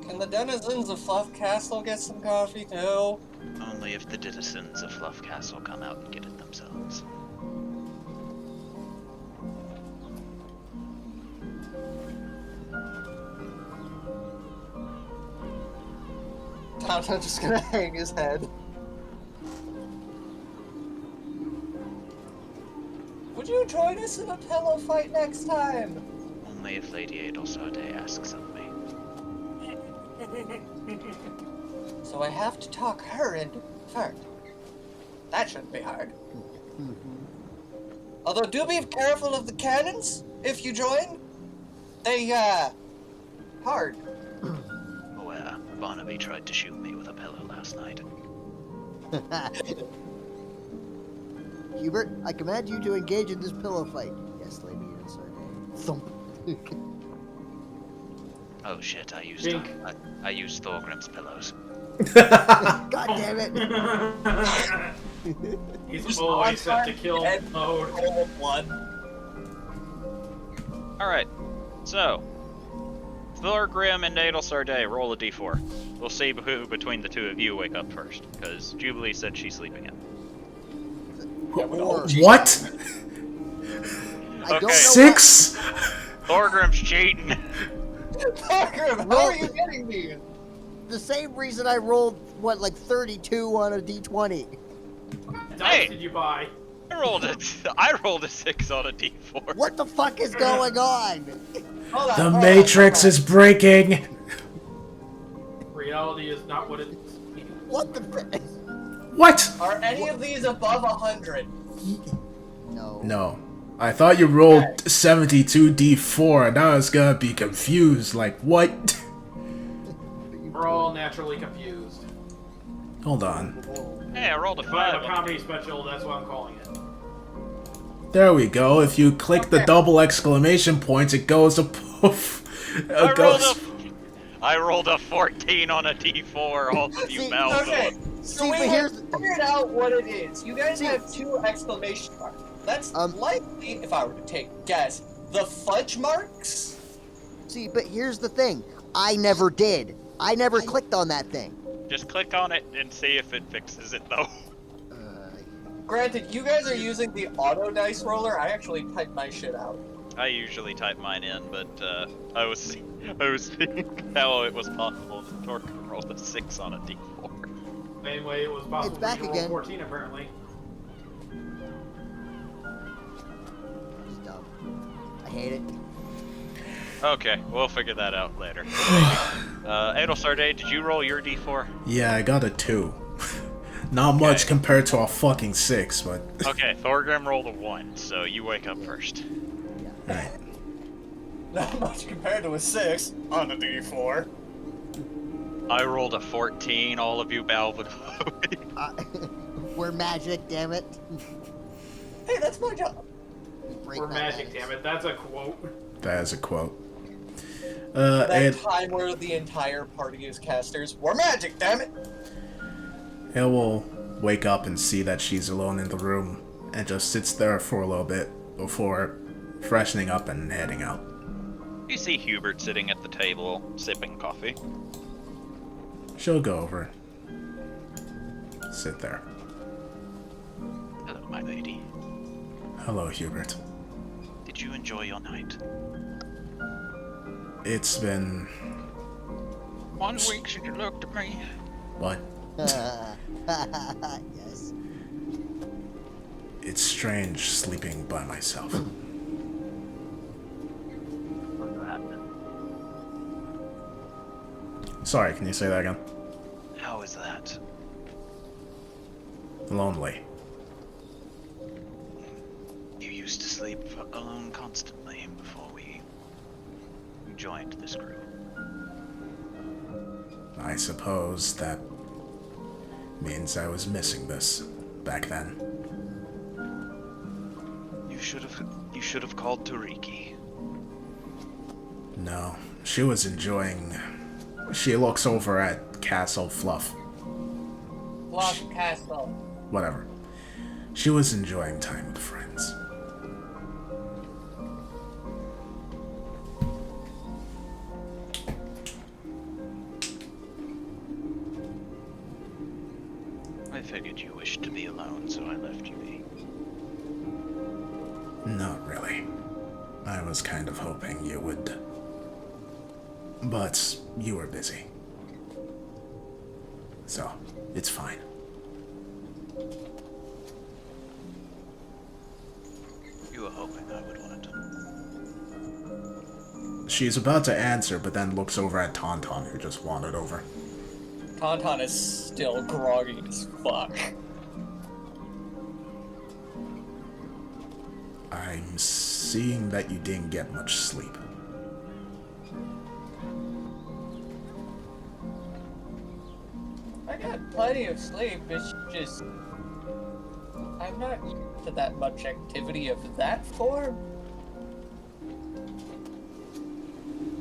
can the denizens of Fluff Castle get some coffee too? Only if the citizens of Fluff Castle come out and get it themselves. Tauntaun's just gonna hang his head. Would you join us in a pillow fight next time? Only if Lady Adelsarde asks of me. So I have to talk her into first. That shouldn't be hard. Although do be careful of the cannons if you join. They hard. Aware, Barnaby tried to shoot me with a pillow last night. Hubert, I command you to engage in this pillow fight. Yes, Lady Adelsarde. Thump. Oh shit, I used Jink. I used Thorgrim's pillows. God damn it. He's always set to kill mode. Roll one. Alright, so Thorgrim and Adelsarde, roll a d4. We'll see who between the two of you wake up first, because Jubilee said she's sleeping in. Or, What? I don't know 6? Thorgrim's cheating! Thorgrim, how are you getting me? the same reason I rolled, what, like 32 on a d20. What dice Hey! did you buy? I rolled a 6 on a d4. What the fuck is going on? Hold on, The hold on, Matrix hold is breaking. Reality is not what it is. What the f- What? on. Are any of these above 100? No. No. I thought you rolled 72 d4 and I was gonna be confused. Like, what? We're all naturally confused. Hold on. Hey, I rolled a If I have 5. a comedy special, that's what I'm calling it. There we go. If you click the double exclamation points, it goes to poof. I rolled a 14 on a d4, all of you See, mouths. Okay, so See, we but have here's- figured out what it is. You guys See- have 2 exclamation marks. That's Um, likely, if I were to take a guess, the fudge marks? See, but here's the thing. I never did. I never clicked on that thing. Just click on it and see if it fixes it, though. Granted, you guys are using the auto dice roller. I actually typed my shit out. I usually type mine in, but I was thinking how it was possible to Thorgrim rolled a 6 on a d4. Same way it was possible It's back for you to roll again. 14, apparently. It's dumb. I hate it. Okay, we'll figure that out later. Adelsarde, did you roll your d4? Yeah, I got a 2. Not much Okay. compared to a fucking 6, but... Okay, Thorgrim rolled a 1, so you wake up first. Right. Not much compared to a 6 on a d4. I rolled a 14, all of you bow before me. We're magic, damn it. Hey, that's my job. Break We're that magic, ice. damn it. That's a quote. That is a quote. That And time where the entire party is casters. We're magic, damn it! it will wake up and see that she's alone in the room and just sits there for a little bit before freshening up and heading out. You see Hubert sitting at the table, sipping coffee. She'll go over. Sit there. Hello, my lady. Hello, Hubert. Did you enjoy your night? It's been... 1 week since you looked at me. what? Yes. It's strange sleeping by myself. What happened? Sorry, can you say that again? How is that? Lonely. You used to sleep alone constantly before we joined this crew. I suppose that means I was missing this back then. You should have called Tariki. No, she was enjoying... She looks over at Castle Fluff. Fluff Castle. Whatever. She was enjoying time with friends. I figured you wished to be alone, so I left you be. Not really. I was kind of hoping you would. But you were busy. So, it's fine. You were hoping I would want it. She's about to answer, but then looks over at Tauntaun, who just wandered over. Tauntaun is still groggy as fuck. I'm seeing that you didn't get much sleep. I got plenty of sleep, it's just... I'm not used to that much activity of that form.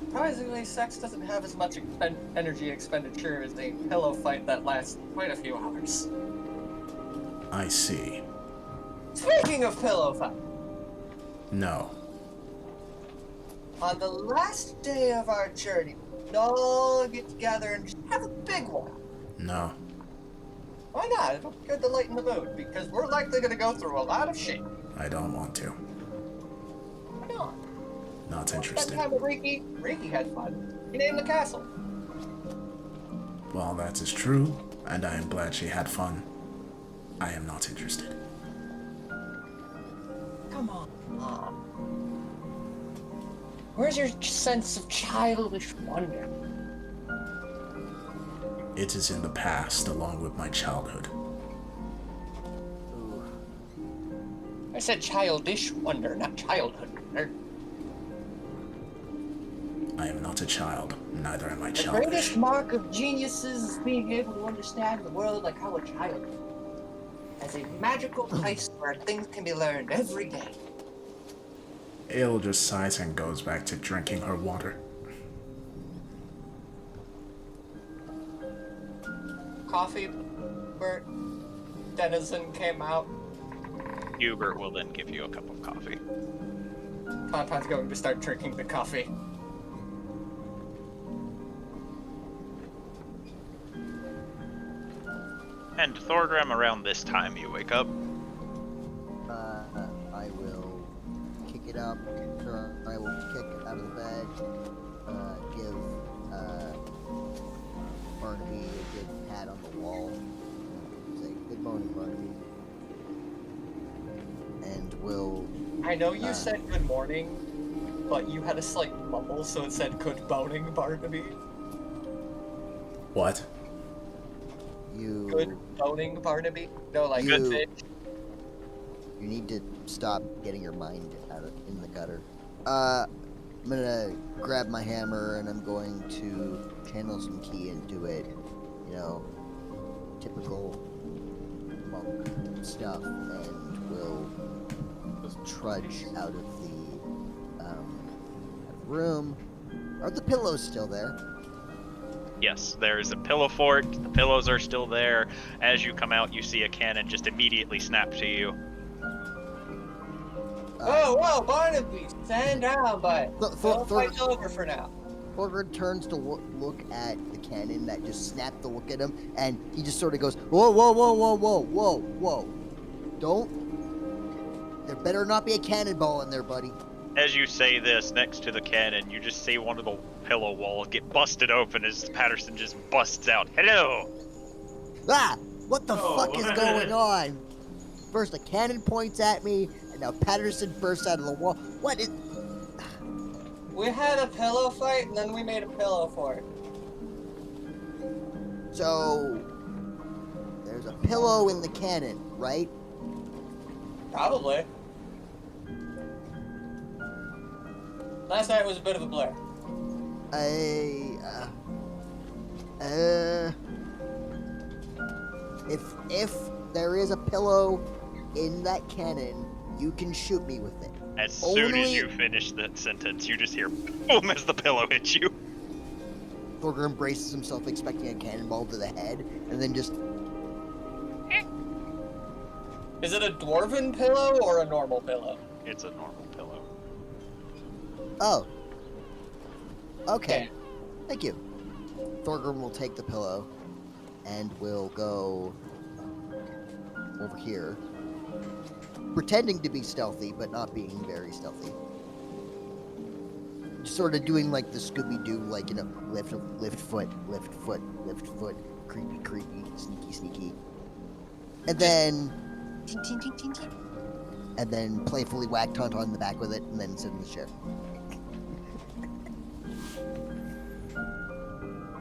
Surprisingly, sex doesn't have as much energy expenditure as a pillow fight that lasts quite a few hours. I see. Speaking of pillow fight, No. on the last day of our journey, we'd all get together and just have a big one. No. Why not? It'll be good to lighten the mood, because we're likely going to go through a lot of shit. I don't want to. Why not? Not Spend interested. time with Riki. Riki had fun. He named the castle. Well, that is true, and I am glad she had fun. I am not interested. Come on, Mom. Where's your sense of childish wonder? It is in the past, along with my childhood. I said childish wonder, not childhood wonder. I am not a child, neither am I The childish. greatest mark of geniuses is being able to understand the world like how a child does. As a magical place where things can be learned every day. Ale just sighs and goes back to drinking her water. Coffee, Bert, Denizen came out. Hubert will then give you a cup of coffee. Tauntaun's going to start drinking the coffee. And Thorgrim, around this time you wake up. I will kick it up, or I will kick out of the bed, give Barnaby a good pat on the wall, say, good morning, Barnaby, and will... I know you said good morning, but you had a slight mumble, so it said good boning, Barnaby. What? You... Good boning, Barnaby? No, like You- good bitch. You need to stop getting your mind out of in the gutter. I'm gonna grab my hammer and I'm going to channel some ki into it. You know, typical monk stuff, and will trudge out of the room. Are the pillows still there? Yes, there's a pillow fort. The pillows are still there. As you come out, you see a cannon just immediately snap to you. Whoa, Barnaby, stand down, bud. Fight's over for now. Thorgrim turns to look at the cannon that just snapped to look at him, and he just sort of goes, whoa, whoa, whoa, whoa, whoa, whoa, whoa. Don't. There better not be a cannonball in there, buddy. As you say this, next to the cannon, you just see one of the pillow walls get busted open as Patterson just busts out. Hello! Ah! What the fuck is going on? First a cannon points at me, and now Patterson bursts out of the wall. What is... We had a pillow fight, and then we made a pillow fort. So... There's a pillow in the cannon, right? Probably. Last night was a bit of a blur. If there is a pillow in that cannon, you can shoot me with it. As soon as you finish that sentence, you just hear boom as the pillow hits you. Thorgrim braces himself, expecting a cannonball to the head, and then just... Is it a dwarven pillow or a normal pillow? It's a normal pillow. Oh. Okay. Thank you. Thorgrim will take the pillow, and will go over here, pretending to be stealthy, but not being very stealthy. Sort of doing like the Scooby-Doo, like, you know, lift foot, creepy, sneaky. And then... And then playfully whack Tauntaun on the back with it, and then sit in the chair.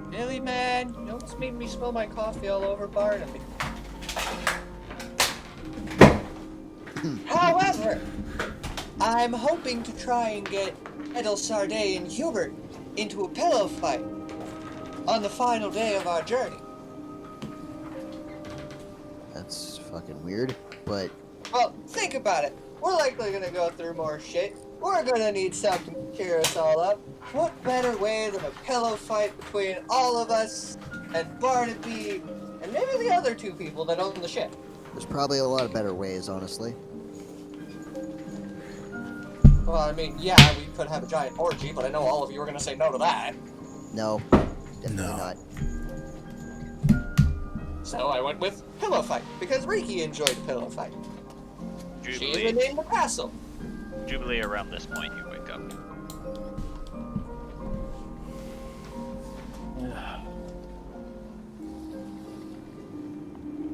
Really, man? You almost made me spill my coffee all over Barnaby. However, I'm hoping to try and get Edelsarde and Hubert into a pillow fight on the final day of our journey. That's fucking weird, but... Well, think about it. We're likely gonna go through more shit. We're gonna need something to cheer us all up. What better way than a pillow fight between all of us and Barnaby and maybe the other two people that own the ship? There's probably a lot of better ways, honestly. Well, I mean, yeah, we could have a giant orgy, but I know all of you are gonna say no to that. No, definitely not. So I went with pillow fight, because Riki enjoyed a pillow fight. She even named the castle. Jubilee, around this point, you wake up.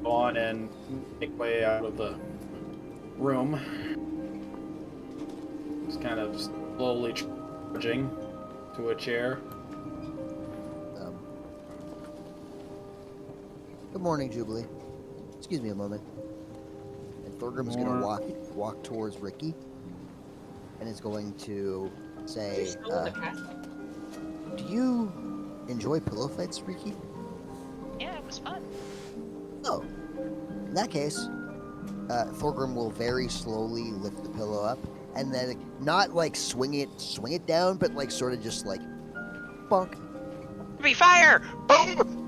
Go on and make way out of the room. Just kind of slowly charging to a chair. Good morning, Jubilee. Excuse me a moment. And Thorgrim's gonna walk towards Ricky, and is going to say, do you enjoy pillow fights, Ricky? Yeah, it was fun. Oh, in that case, Thorgrim will very slowly lift the pillow up, and then not like swing it down, but like sort of just like bonk. Be fire! Boom!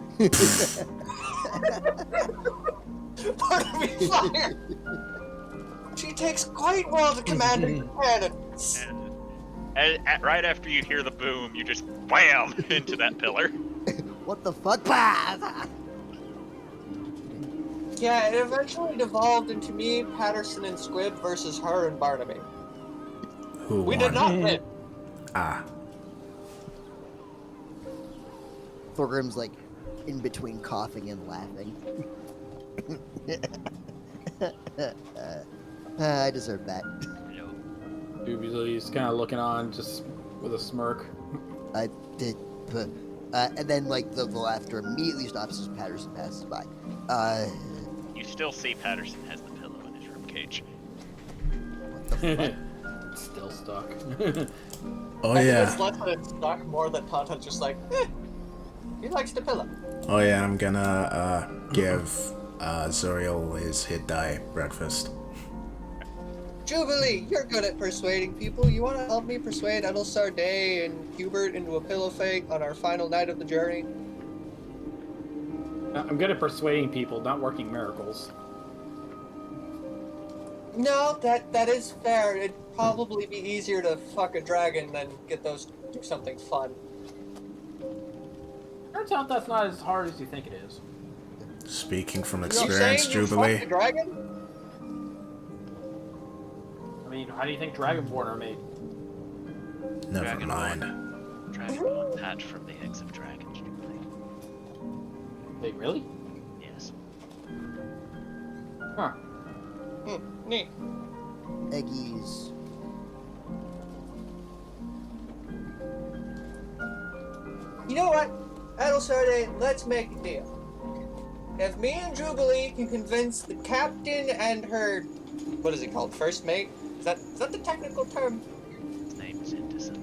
Barnaby fire! She takes quite well to commanding the cannons. And right after you hear the boom, you just wham into that pillar. What the fuck? Yeah, it eventually devolved into me, Patterson, and Squib versus her and Barnaby. Who We won? did not win. Ah. Thorgrim's like in between coughing and laughing. I deserve that. Jubilee's kind of looking on, just with a smirk. I did, but and then like the laughter immediately stops as Patterson passes by. You still see Patterson has the pillow in his ribcage. What the fuck? Still stuck. Oh I think yeah. it's less that it's stuck, more that Tauntaun's just like, he likes the pillow. Oh yeah, I'm gonna give Zoriel his hit die breakfast. Jubilee, you're good at persuading people. You want to help me persuade Edelsarde and Hubert into a pillow fight on our final night of the journey? I'm good at persuading people, not working miracles. No, that is fair. It'd probably be easier to fuck a dragon than get those to do something fun. Turns out that's not as hard as you think it is. Speaking from You experience, saying you Jubilee. fucked a dragon? I mean, how do you think Dragonborn are made? Never Dragon mind. Dragonborn hatched from the eggs of dragons, Jubilee. Wait, really? Yes. Huh. Neat. Eggies. You know what? Edelsarde, let's make a deal. If me and Jubilee can convince the captain and her, what is it called, first mate? Is that the technical term? His name is Indison.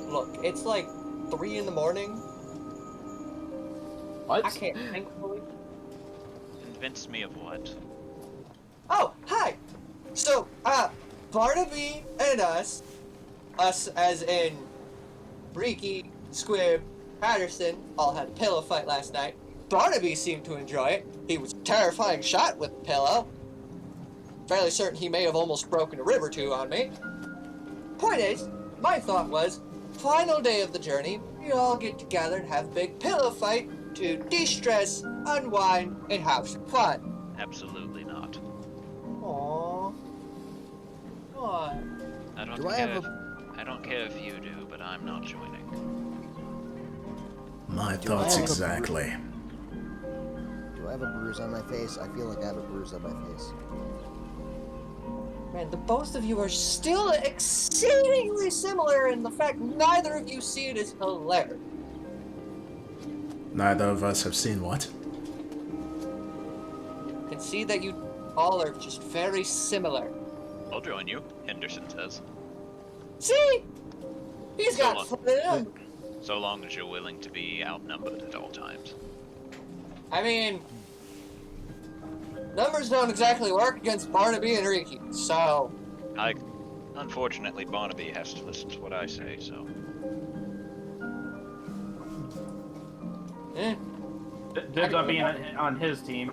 Look, it's like 3 in the morning. What? I can't think fully. Convince me of what? Oh, hi! So, Barnaby and us as in Riki, Squib, Patterson, all had a pillow fight last night. Barnaby seemed to enjoy it. He was a terrifying shot with the pillow. Fairly certain he may have almost broken a rib or two on me. Point is, my thought was, final day of the journey, we all get together and have a big pillow fight to de-stress, unwind, and have some fun. Absolutely not. Aww. What? I don't Do I care. have I don't care if you do, but I'm not joining. My Do I thoughts have a exactly. Do I have a bruise on my face? I feel like I have a bruise on my face. Man, the both of you are still exceedingly similar in the fact neither of you see it as hilarious. Neither of us have seen what? You can see that you all are just very similar. I'll join you, Henderson says. See? He's got So fun in him. So long as you're willing to be outnumbered at all times. I mean, numbers don't exactly work against Barnaby and Riki, so... Unfortunately, Barnaby has to listen to what I say, so... Eh. Dibs on being on his team.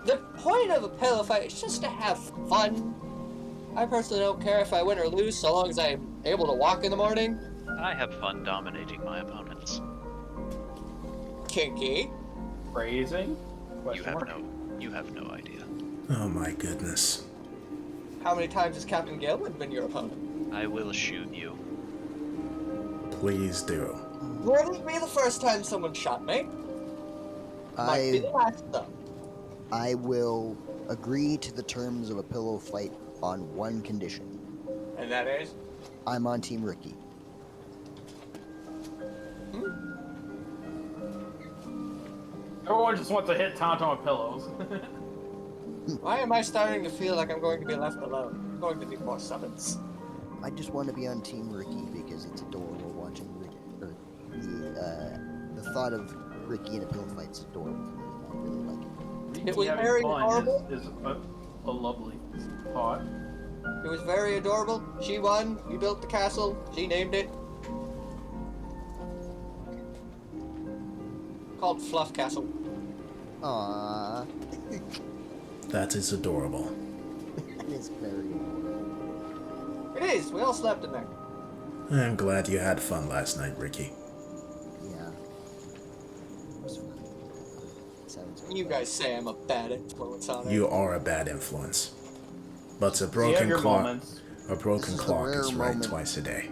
The point of a pillow fight is just to have fun. I personally don't care if I win or lose, so long as I'm able to walk in the morning. I have fun dominating my opponents. Kinky. Phrasing? You have no idea. Oh my goodness. How many times has Captain Gilman been your opponent? I will shoot you. Please do. Wouldn't be the first time someone shot me. Might be the last, though. I will agree to the terms of a pillow fight on one condition. And that is? I'm on Team Ricky. Everyone just wants to hit Tonto with pillows. Why am I starting to feel like I'm going to be left alone? I'm going to need more summons. I just want to be on Team Ricky because it's adorable watching Ricky. Or the thought of Ricky in a pillow fight's adorable for me. I really like it. It was Having very fun horrible. Is a lovely thought. It was very adorable. She won. You built the castle. She named it. Called Fluff Castle. Aww. That is adorable. That is very adorable. It is. We all slept in there. I'm glad you had fun last night, Ricky. Yeah. It was fun. Sounds good. You guys say I'm a bad influence on it. You are a bad influence. But a You have broken your clock moments. a broken This is a clock rare is right moment. twice a day.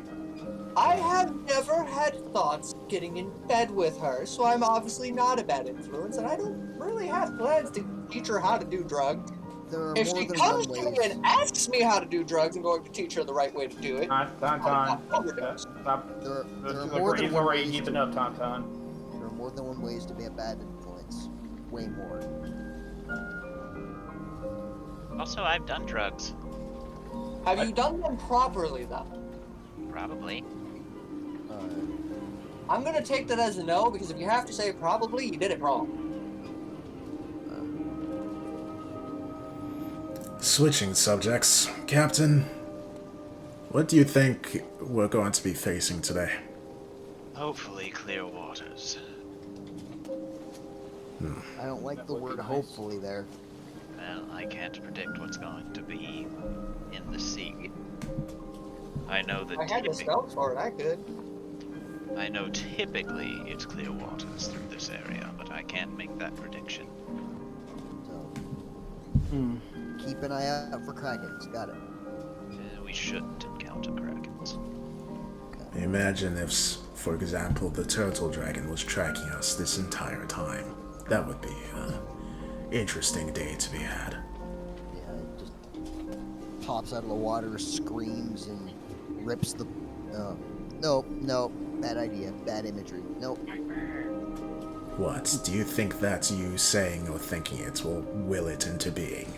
I have never had thoughts of getting in bed with her, so I'm obviously not a bad influence, and I don't really have plans to teach her how to do drugs. There are If more she than comes one to me way. and asks me how to do drugs, I'm going to teach her the right way to do it. Tauntaun. Overdose. Stop. There are He's more than one already ways keeping to, up, Tauntaun. there are more than one ways to be a bad influence. Way more. Also, I've done drugs. Have you done them properly, though? Probably. I'm gonna take that as a no, because if you have to say probably, you did it wrong. Switching subjects, Captain. What do you think we're going to be facing today? Hopefully clear waters. I don't like That the would be word nice. hopefully there. Well, I can't predict what's going to be in the sea. I know that I had the spells for it, I could. I know typically it's clear waters through this area, but I can't make that prediction. So keep an eye out for krakens. Got it. We shouldn't encounter krakens. Imagine if, for example, the turtle dragon was tracking us this entire time. That would be an interesting day to be had. Yeah, it just pops out of the water, screams, and rips the. Nope. Bad idea. Bad imagery. Nope. What? Do you think that's you saying or thinking it will will it into being?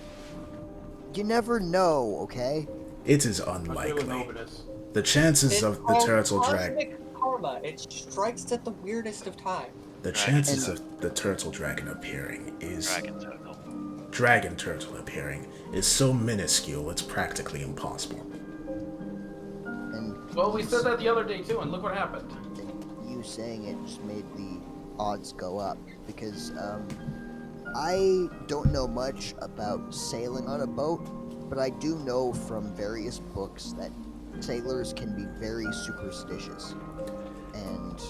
You never know, okay? It is Especially with unlikely. Novitus. The chances It's of the called turtle dragon. cosmic karma. It strikes at the weirdest of time. The chances of the turtle dragon appearing is dragon turtle appearing is so minuscule it's practically impossible. And Well, we said that the other day too, and look what happened. you saying it just made the odds go up because I don't know much about sailing on a boat, but I do know from various books that sailors can be very superstitious. And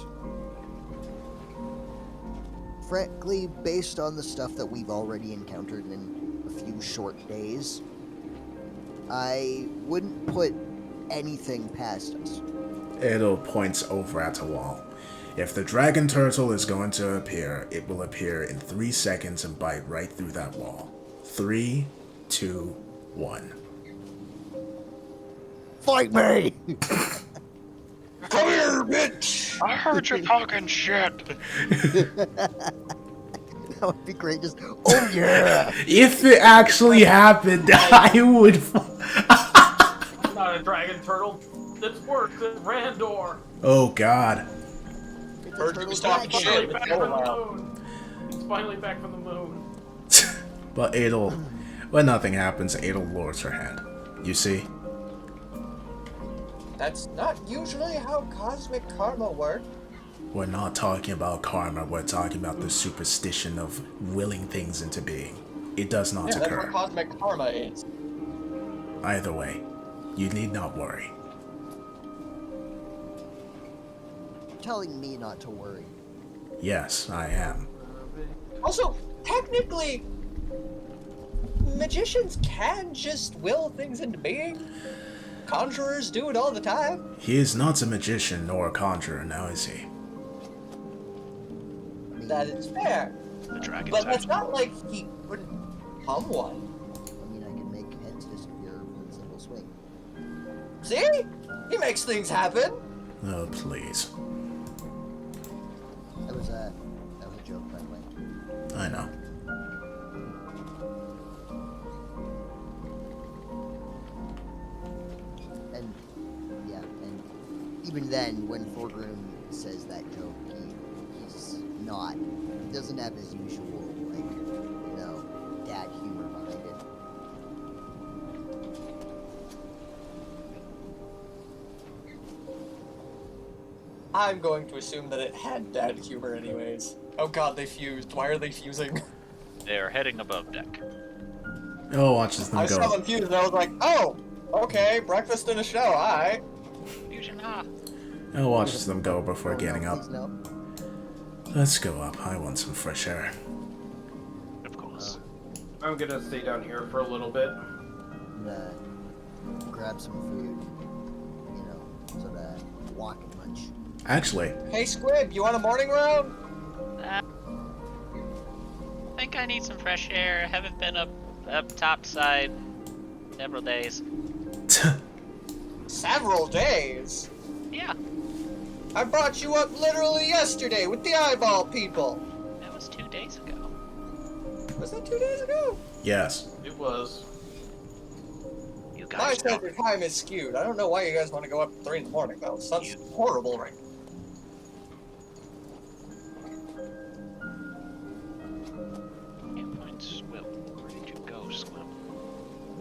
frankly, based on the stuff that we've already encountered in a few short days, I wouldn't put anything past us. It'll points over at a wall. If the dragon turtle is going to appear, it will appear in 3 seconds and bite right through that wall. 3, 2, 1. Fight me! Come here, bitch! I heard you talking shit. That would be great. Just, oh yeah! If it actually happened, I would. Not a dragon turtle. It's worse. It's Randor. Oh God. It's a Heard you turtle was talking dragon. shit. Finally back from the moon. He's finally back from the moon. But Adel, when nothing happens, Adel lowers her hand. You see? That's not usually how cosmic karma works. We're not talking about karma, we're talking about the superstition of willing things into being. It does not Yeah, that's occur. what cosmic karma is. Either way, you need not worry. Telling me not to worry. Yes, I am. Also, technically, magicians can just will things into being. Conjurers do it all the time. He is not a magician nor a conjurer, now is he? That is fair. The dragon But turtle. it's not like he couldn't hum one. I mean, I can make heads disappear with a single swing. See? He makes things happen. Oh, please. That was a joke, by the way. I know. And yeah, and even then, when Forgroom says that joke, he's not. He doesn't have his usual, like, dad humor behind it. I'm going to assume that it had dad humor anyways. Oh god, they fused. Why are they fusing? They are heading above deck. Oh, watches them I saw go. them fuse and I was like, oh, okay, breakfast and a show, alright. Fusion off. Oh, watches them go before Oh, no, getting up. please no. Let's go up. I want some fresh air. Of course. I'm gonna stay down here for a little bit. And, grab some food. Sort of walk and munch. Actually, Hey Squib, you want a morning round? I think I need some fresh air. I haven't been up top side several days. Several days? Yeah, I brought you up literally yesterday with the eyeball people. that was 2 days ago. Was that 2 days ago? yes. It was. You My guys sense don't. of time is skewed. I don't know why you guys want to go up at 3 in the morning though. Sun's horrible right now. Hit points. Will, where did you go, Squib?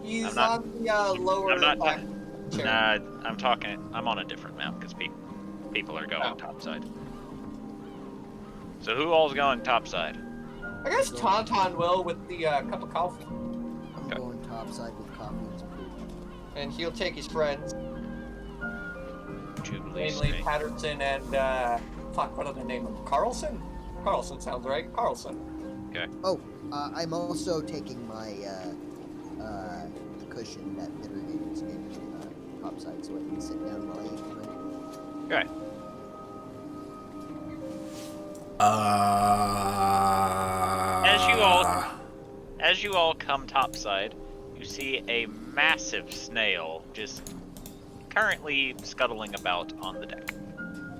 He's I'm not- on the lower I'm not. back chair. Nah, I'm talking. I'm on a different map because people are going Oh. topside. So who all's going topside? I guess Tauntaun will with the cup of coffee. I'm Okay. going topside with coffee and some food. And he'll take his friends, Jubilee. namely Snake. Patterson and, fuck, what are the name of them? Carlson? Carlson sounds right. Carlson. Oh, I'm also taking my cushion that Bittergate is in topside so I can sit down while I eat. Right? Okay. As you all come topside, you see a massive snail just currently scuttling about on the deck.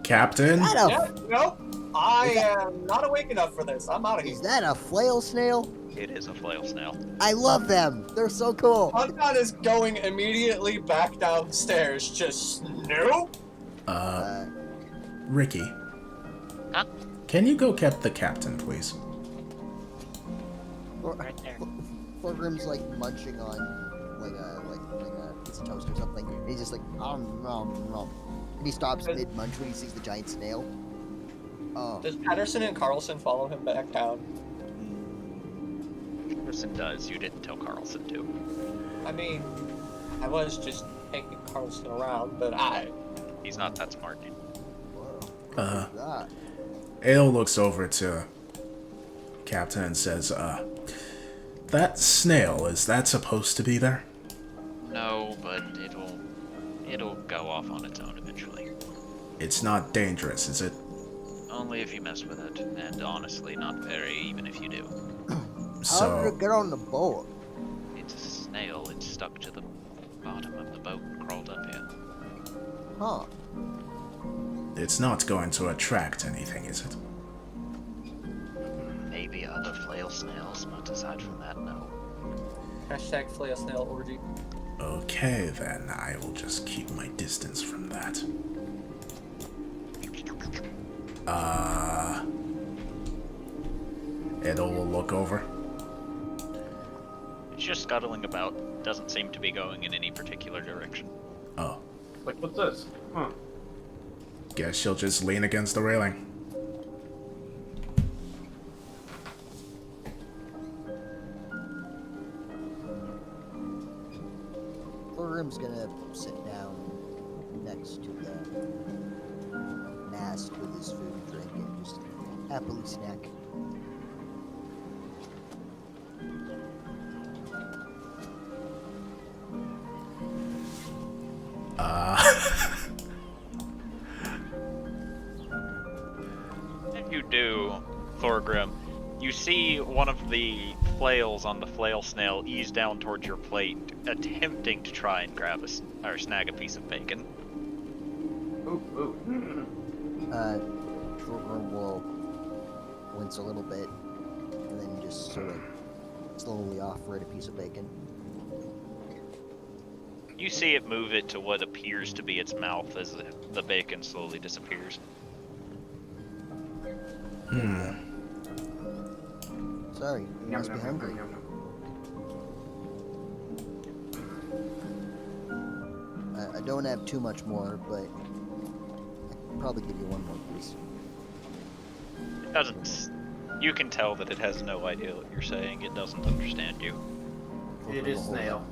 Captain? Is that Yeah, nope. I am not awake enough for this. I'm out of here. Is that a flail snail? It is a flail snail. I love them. They're so cool. Tauntaun is going immediately back downstairs, just Nope. Ricky. Huh? Can you go get the captain, please? Right there. Thorgrim's like munching on like a piece of toast or something. And he's just like and he stops mid munch when he sees the giant snail. Oh. Does Patterson and Carlson follow him back down? Carlson does. You didn't tell Carlson to. I mean, I was just taking Carlson around, but He's not that smart, dude. Whoa. That. Ale looks over to Captain and says, that snail, is that supposed to be there? No, but it'll go off on its own eventually. It's not dangerous, is it? Only if you mess with it, and honestly, not very, even if you do. How did it get on the boat? It's a snail. It's stuck to the bottom of the boat and crawled up here. Huh. It's not going to attract anything, is it? Maybe other flail snails, but aside from that, no. Hashtag flail snail orgy. Okay, then. I will just keep my distance from that. Edo will look over. It's just scuttling about. Doesn't seem to be going in any particular direction. Oh. Like, what's this? Huh. Guess she'll just lean against the railing. Thorgrim's gonna sit down next to the mast with his food and drink and just happily snack. If you do, Thorgrim, you see one of the flails on the flail snail ease down towards your plate, attempting to try and grab or snag a piece of bacon. Ooh. Thorgrim will wince a little bit and then just sort of slowly offer it a piece of bacon. You see it move it to what appears to be its mouth as the bacon slowly disappears. Sorry, you must be hungry. I don't have too much more, but I can probably give you one more piece. It doesn't. You can tell that it has no idea what you're saying. It doesn't understand you. It is snail.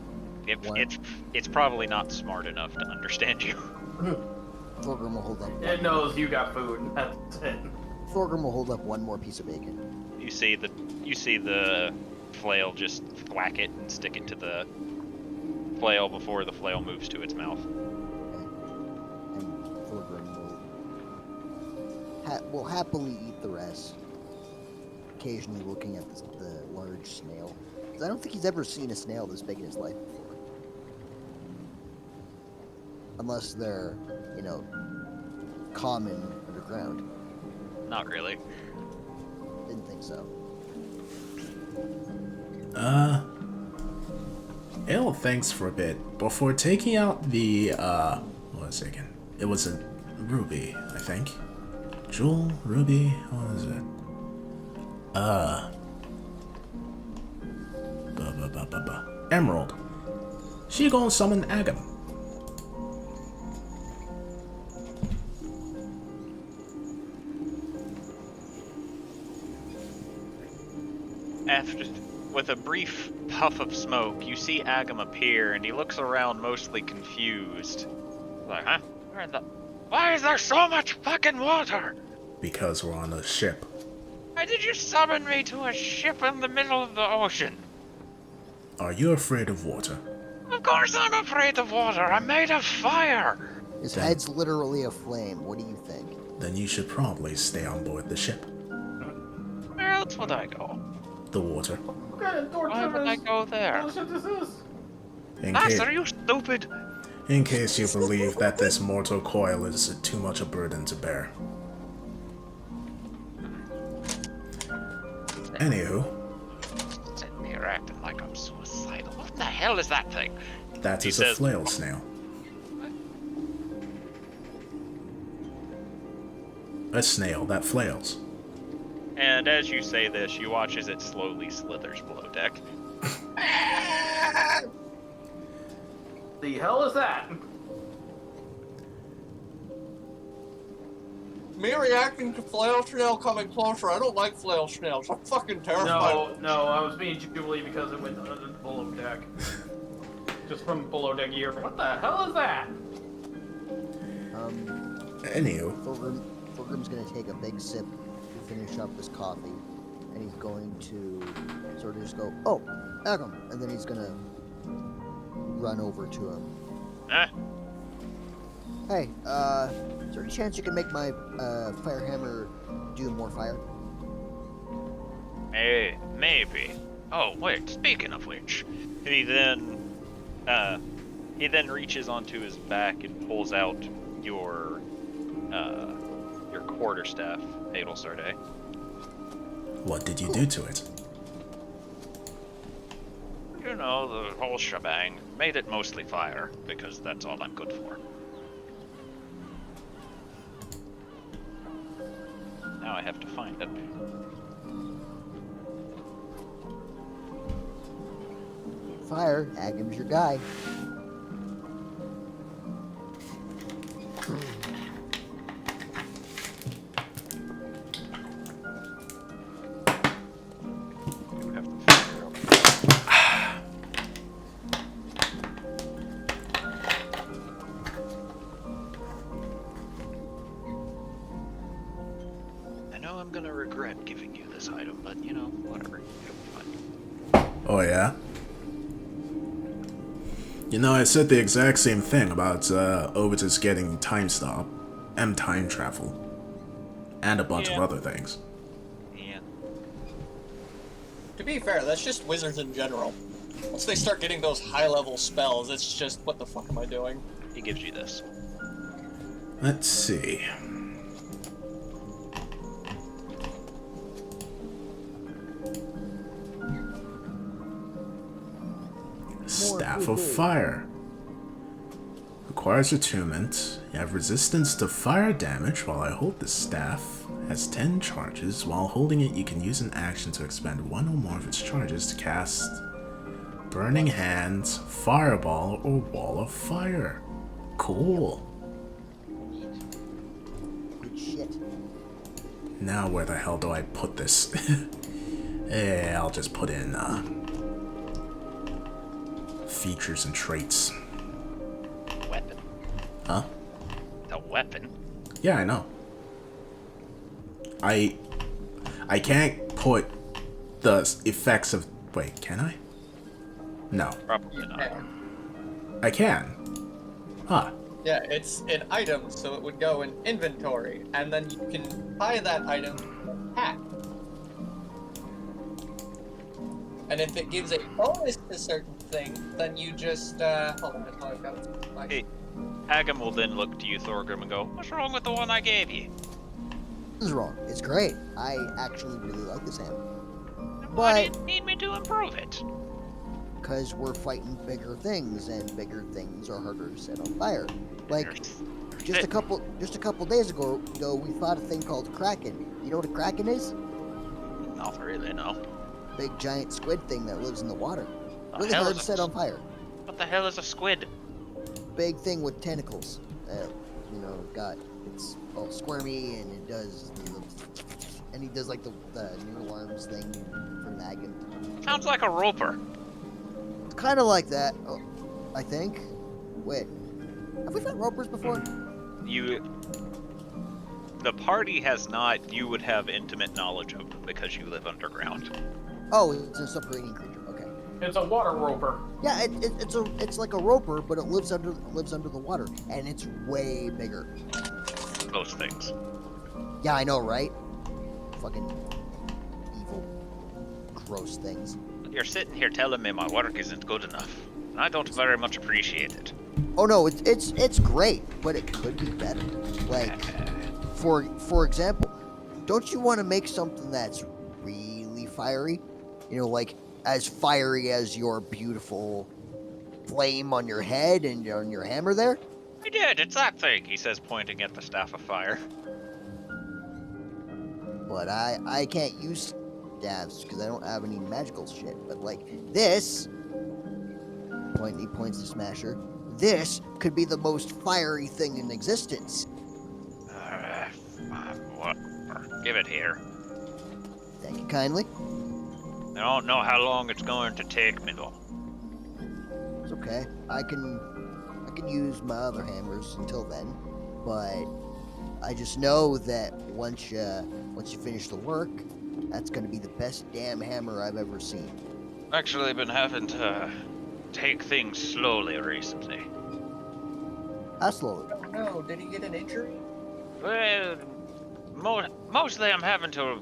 It's probably not smart enough to understand you. Thorgrim will hold up. It knows you got food. That's it. Thorgrim will hold up one more piece of bacon. You see the flail just thwack it and stick it to the flail before the flail moves to its mouth. And Thorgrim will happily eat the rest, occasionally looking at the large snail. 'Cause I don't think he's ever seen a snail this big in his life before. Unless they're, common underground. Not really. Didn't think so. Ale thinks for a bit before taking out the, what was it again? It was a ruby, I think. Jewel? Ruby? What was it? Emerald. She gonna summon Agam. With a brief puff of smoke, you see Agam appear, and he looks around mostly confused. Like, huh? Why is there so much fucking water? Because we're on a ship. Why did you summon me to a ship in the middle of the ocean? Are you afraid of water? Of course I'm afraid of water. I'm made of fire. His head's literally aflame. What do you think? Then you should probably stay on board the ship. Where else would I go? The water. Why would I go there? Are you stupid? In case you believe that this mortal coil is too much a burden to bear. Anywho. Sitting here acting like I'm suicidal. What the hell is that thing? That is a flail snail. a snail that flails. And as you say this, you watch as it slowly slithers below deck. The hell is that? Me reacting to flail snail coming closer. I don't like flail snails. I'm fucking terrified. No, I was being Jubilee because it went under the below deck. Just from below deck gear. What the hell is that? Anywho. Fulgrim's gonna take a big sip to finish up his coffee, and he's going to sort of just go, "Oh, Agam," and then he's gonna run over to him. Hey, is there any chance you can make my fire hammer do more fire? Maybe. Oh, wait, speaking of which, he then reaches onto his back and pulls out your quarterstaff, Fatal Sarday. What did you do to it? You know, the whole shebang. Made it mostly fire, because that's all I'm good for. Now I have to find it. Fire, Agam's your guy. Oh yeah? You know, I said the exact same thing about Obitus getting time stop and time travel. And a bunch of other things. Yeah. To be fair, that's just wizards in general. Once they start getting those high-level spells, it's just, what the fuck am I doing? He gives you this. Let's see. Staff of Fire. Requires attunement. You have resistance to fire damage while I hold the staff. Has 10 charges. While holding it, you can use an action to expend one or more of its charges to cast Burning Hands, Fireball, or Wall of Fire. Cool. Good shit. Now where the hell do I put this? I'll just put in features and traits. Weapon. Huh? A weapon? Yeah, I know. I can't put the effects of... Wait, can I? No. Probably not. I can. Huh. Yeah, it's an item, so it would go in inventory, and then you can buy that item with hat. And if it gives a bonus to certain things, then you just, hold on, I've got it. Hey, Agam will then look to you, Thorgrim, and go, "What's wrong with the one I gave you?" This is wrong. It's great. I actually really like this hammer. Why do you need me to improve it? Because we're fighting bigger things, and bigger things are harder to set on fire. Like, just a couple days ago, we fought a thing called Kraken. You know what a Kraken is? Not really, no. Big giant squid thing that lives in the water. The Really hell hard is to set on fire. What the hell is a squid? Big thing with tentacles. It's all squirmy, and it does, and he does like the noodle arms thing from Agam. Sounds like a roper. It's kind of like that, I think. Wait, have we fought ropers before? The party has not. You would have intimate knowledge of them because you live underground. Oh, it's a subterranean creature. Okay. It's a water roper. Yeah, it's like a roper, but it lives under the water, and it's way bigger. Those things. Yeah, I know, right? Fucking evil, gross things. You're sitting here telling me my work isn't good enough, and I don't very much appreciate it. Oh no, it's great, but it could be better. Like, for example, don't you want to make something that's really fiery? You know, like as fiery as your beautiful flame on your head and on your hammer there? I did, it's that thing, he says, pointing at the Staff of Fire. but I can't use staves because I don't have any magical shit. But like this, he points to Smasher. This could be the most fiery thing in existence. Whatever. Give it here. Thank you kindly. I don't know how long it's going to take me though. It's okay. I can use my other hammers until then, but I just know that once you finish the work, that's gonna be the best damn hammer I've ever seen. Actually been having to take things slowly recently. How slowly? Oh no, did he get an injury? Well, mostly I'm having to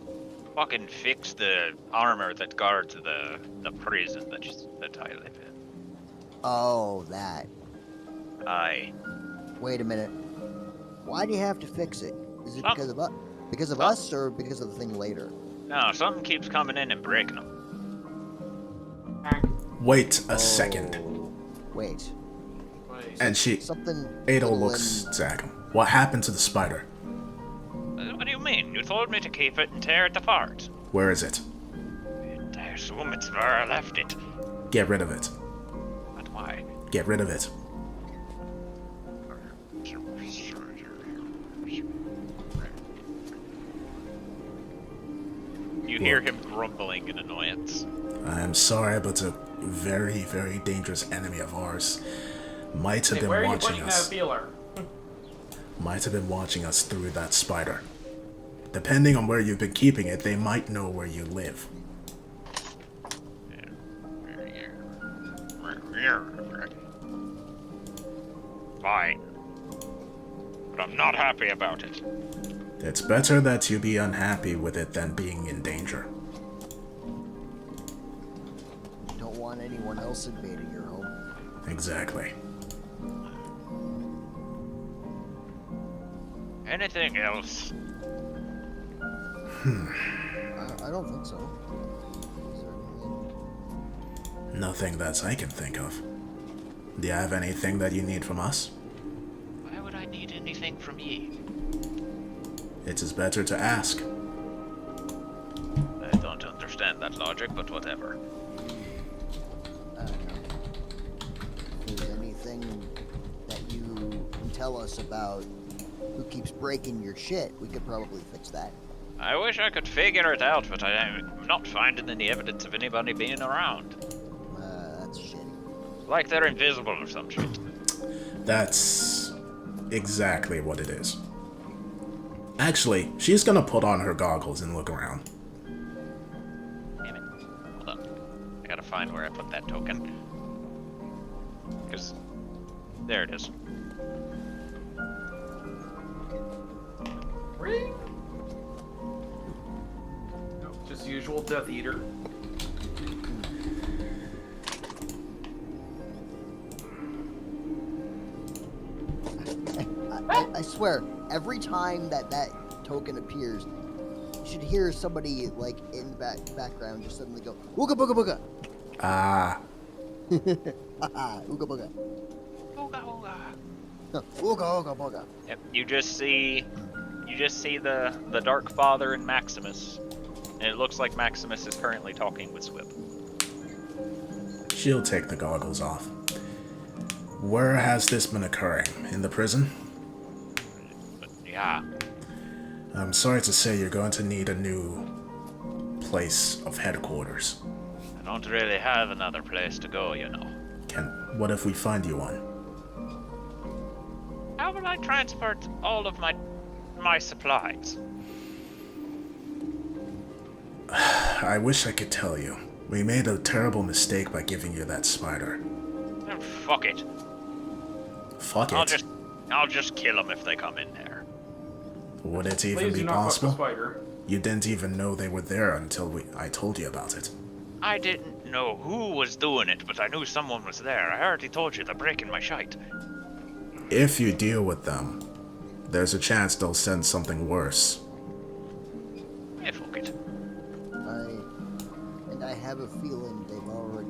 fucking fix the armor that guards the prison that I live in. Oh, that. Aye. Wait a minute. Why do you have to fix it? Is it because of us? Because of us, or because of the thing later? No, something keeps coming in and breaking them. Wait a second. Wait. And Something. Ada little looks at him. What happened to the spider? What do you mean? You told me to keep it and tear it apart. Where is it? I assume it's where I left it. Get rid of it. But why? Get rid of it. You hear him grumbling in annoyance. I'm sorry, but a very, very dangerous enemy of ours might have been Where are you watching putting that us. feeler? Might have been watching us through that spider. Depending on where you've been keeping it, they might know where you live. Fine. But I'm not happy about it. It's better that you be unhappy with it than being in danger. Don't want anyone else invading your home. Exactly. Anything else? I don't think so. Nothing that I can think of. Do you have anything that you need from us? Why would I need anything from ye? It is better to ask. I don't understand that logic, but whatever. I don't know. If there's anything that you can tell us about who keeps breaking your shit, we could probably fix that. I wish I could figure it out, but I'm not finding any evidence of anybody being around. That's shitty. Like they're invisible or some shit. That's exactly what it is. Actually, she's gonna put on her goggles and look around. Damn it. Hold on. I gotta find where I put that token. Because... there it is. Ring? No, just usual Death Eater. I swear, every time that token appears, you should hear somebody like in background just suddenly go ooga booga booga. Ah, Ooga booga. Ooga ooga. No, ooga ooga booga. Yep, you just see the Dark Father and Maximus. And it looks like Maximus is currently talking with Swip. she'll take the goggles off. Where has this been occurring? In the prison? But yeah. I'm sorry to say you're going to need a new place of headquarters. I don't really have another place to go, you know. What if we find you one? How will I transport all of my supplies? I wish I could tell you. We made a terrible mistake by giving you that spider. Then fuck it. Fuck it. I'll just kill them if they come in there. Would it even Please be do not fuck the possible? spider. You didn't even know they were there until I told you about it. I didn't know who was doing it, but I knew someone was there. I already told you they're breaking my shite. If you deal with them, there's a chance they'll send something worse. Yeah, fuck it. I have a feeling they've already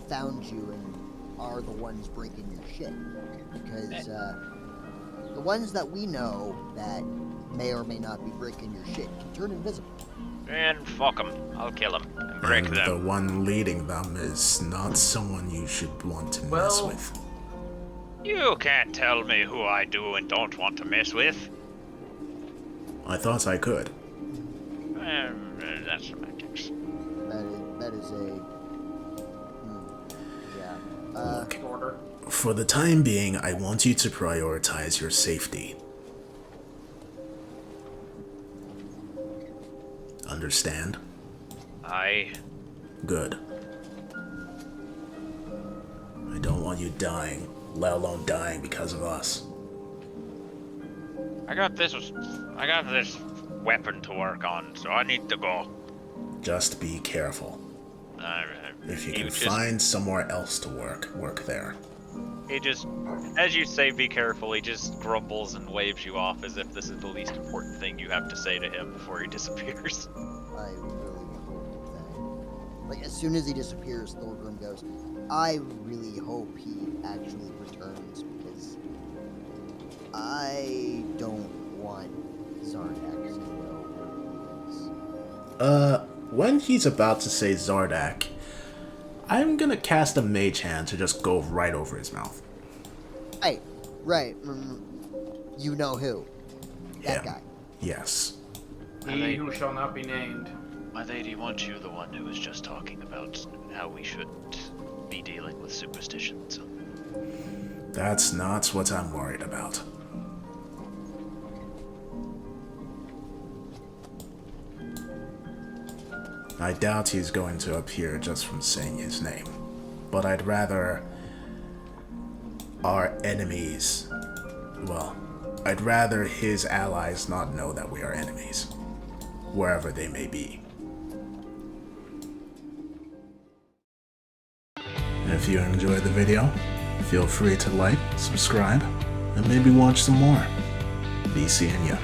found you and are the ones breaking your shit. Because the ones that we know that may or may not be breaking your shit can turn invisible. And fuck him. I'll kill him and break And them. the one leading them is not someone you should want to mess with. You can't tell me who I do and don't want to mess with. I thought I could. That's semantics. That is a... yeah. Look, Order. for the time being, I want you to prioritize your safety. Understand? Aye. Good. I don't want you dying, let alone dying because of us. I got this weapon to work on, so I need to go. Just be careful. If you can just- find somewhere else to work there. He just, as you say, be careful, he just grumbles and waves you off as if this is the least important thing you have to say to him before he disappears. I really hope that... Like, as soon as he disappears, Thorgrim goes, I really hope he actually returns, because I don't want Zardak to know where he is. When he's about to say Zardak, I'm gonna cast a mage hand to just go right over his mouth. Hey, right. You know who. That Him. guy. Yes. He who shall not be named. My lady, weren't you the one who was just talking about how we shouldn't be dealing with superstitions? That's not what I'm worried about. I doubt he's going to appear just from saying his name, but I'd rather our enemies, well, I'd rather his allies not know that we are enemies, wherever they may be. If you enjoyed the video, feel free to like, subscribe, and maybe watch some more. Be seeing ya.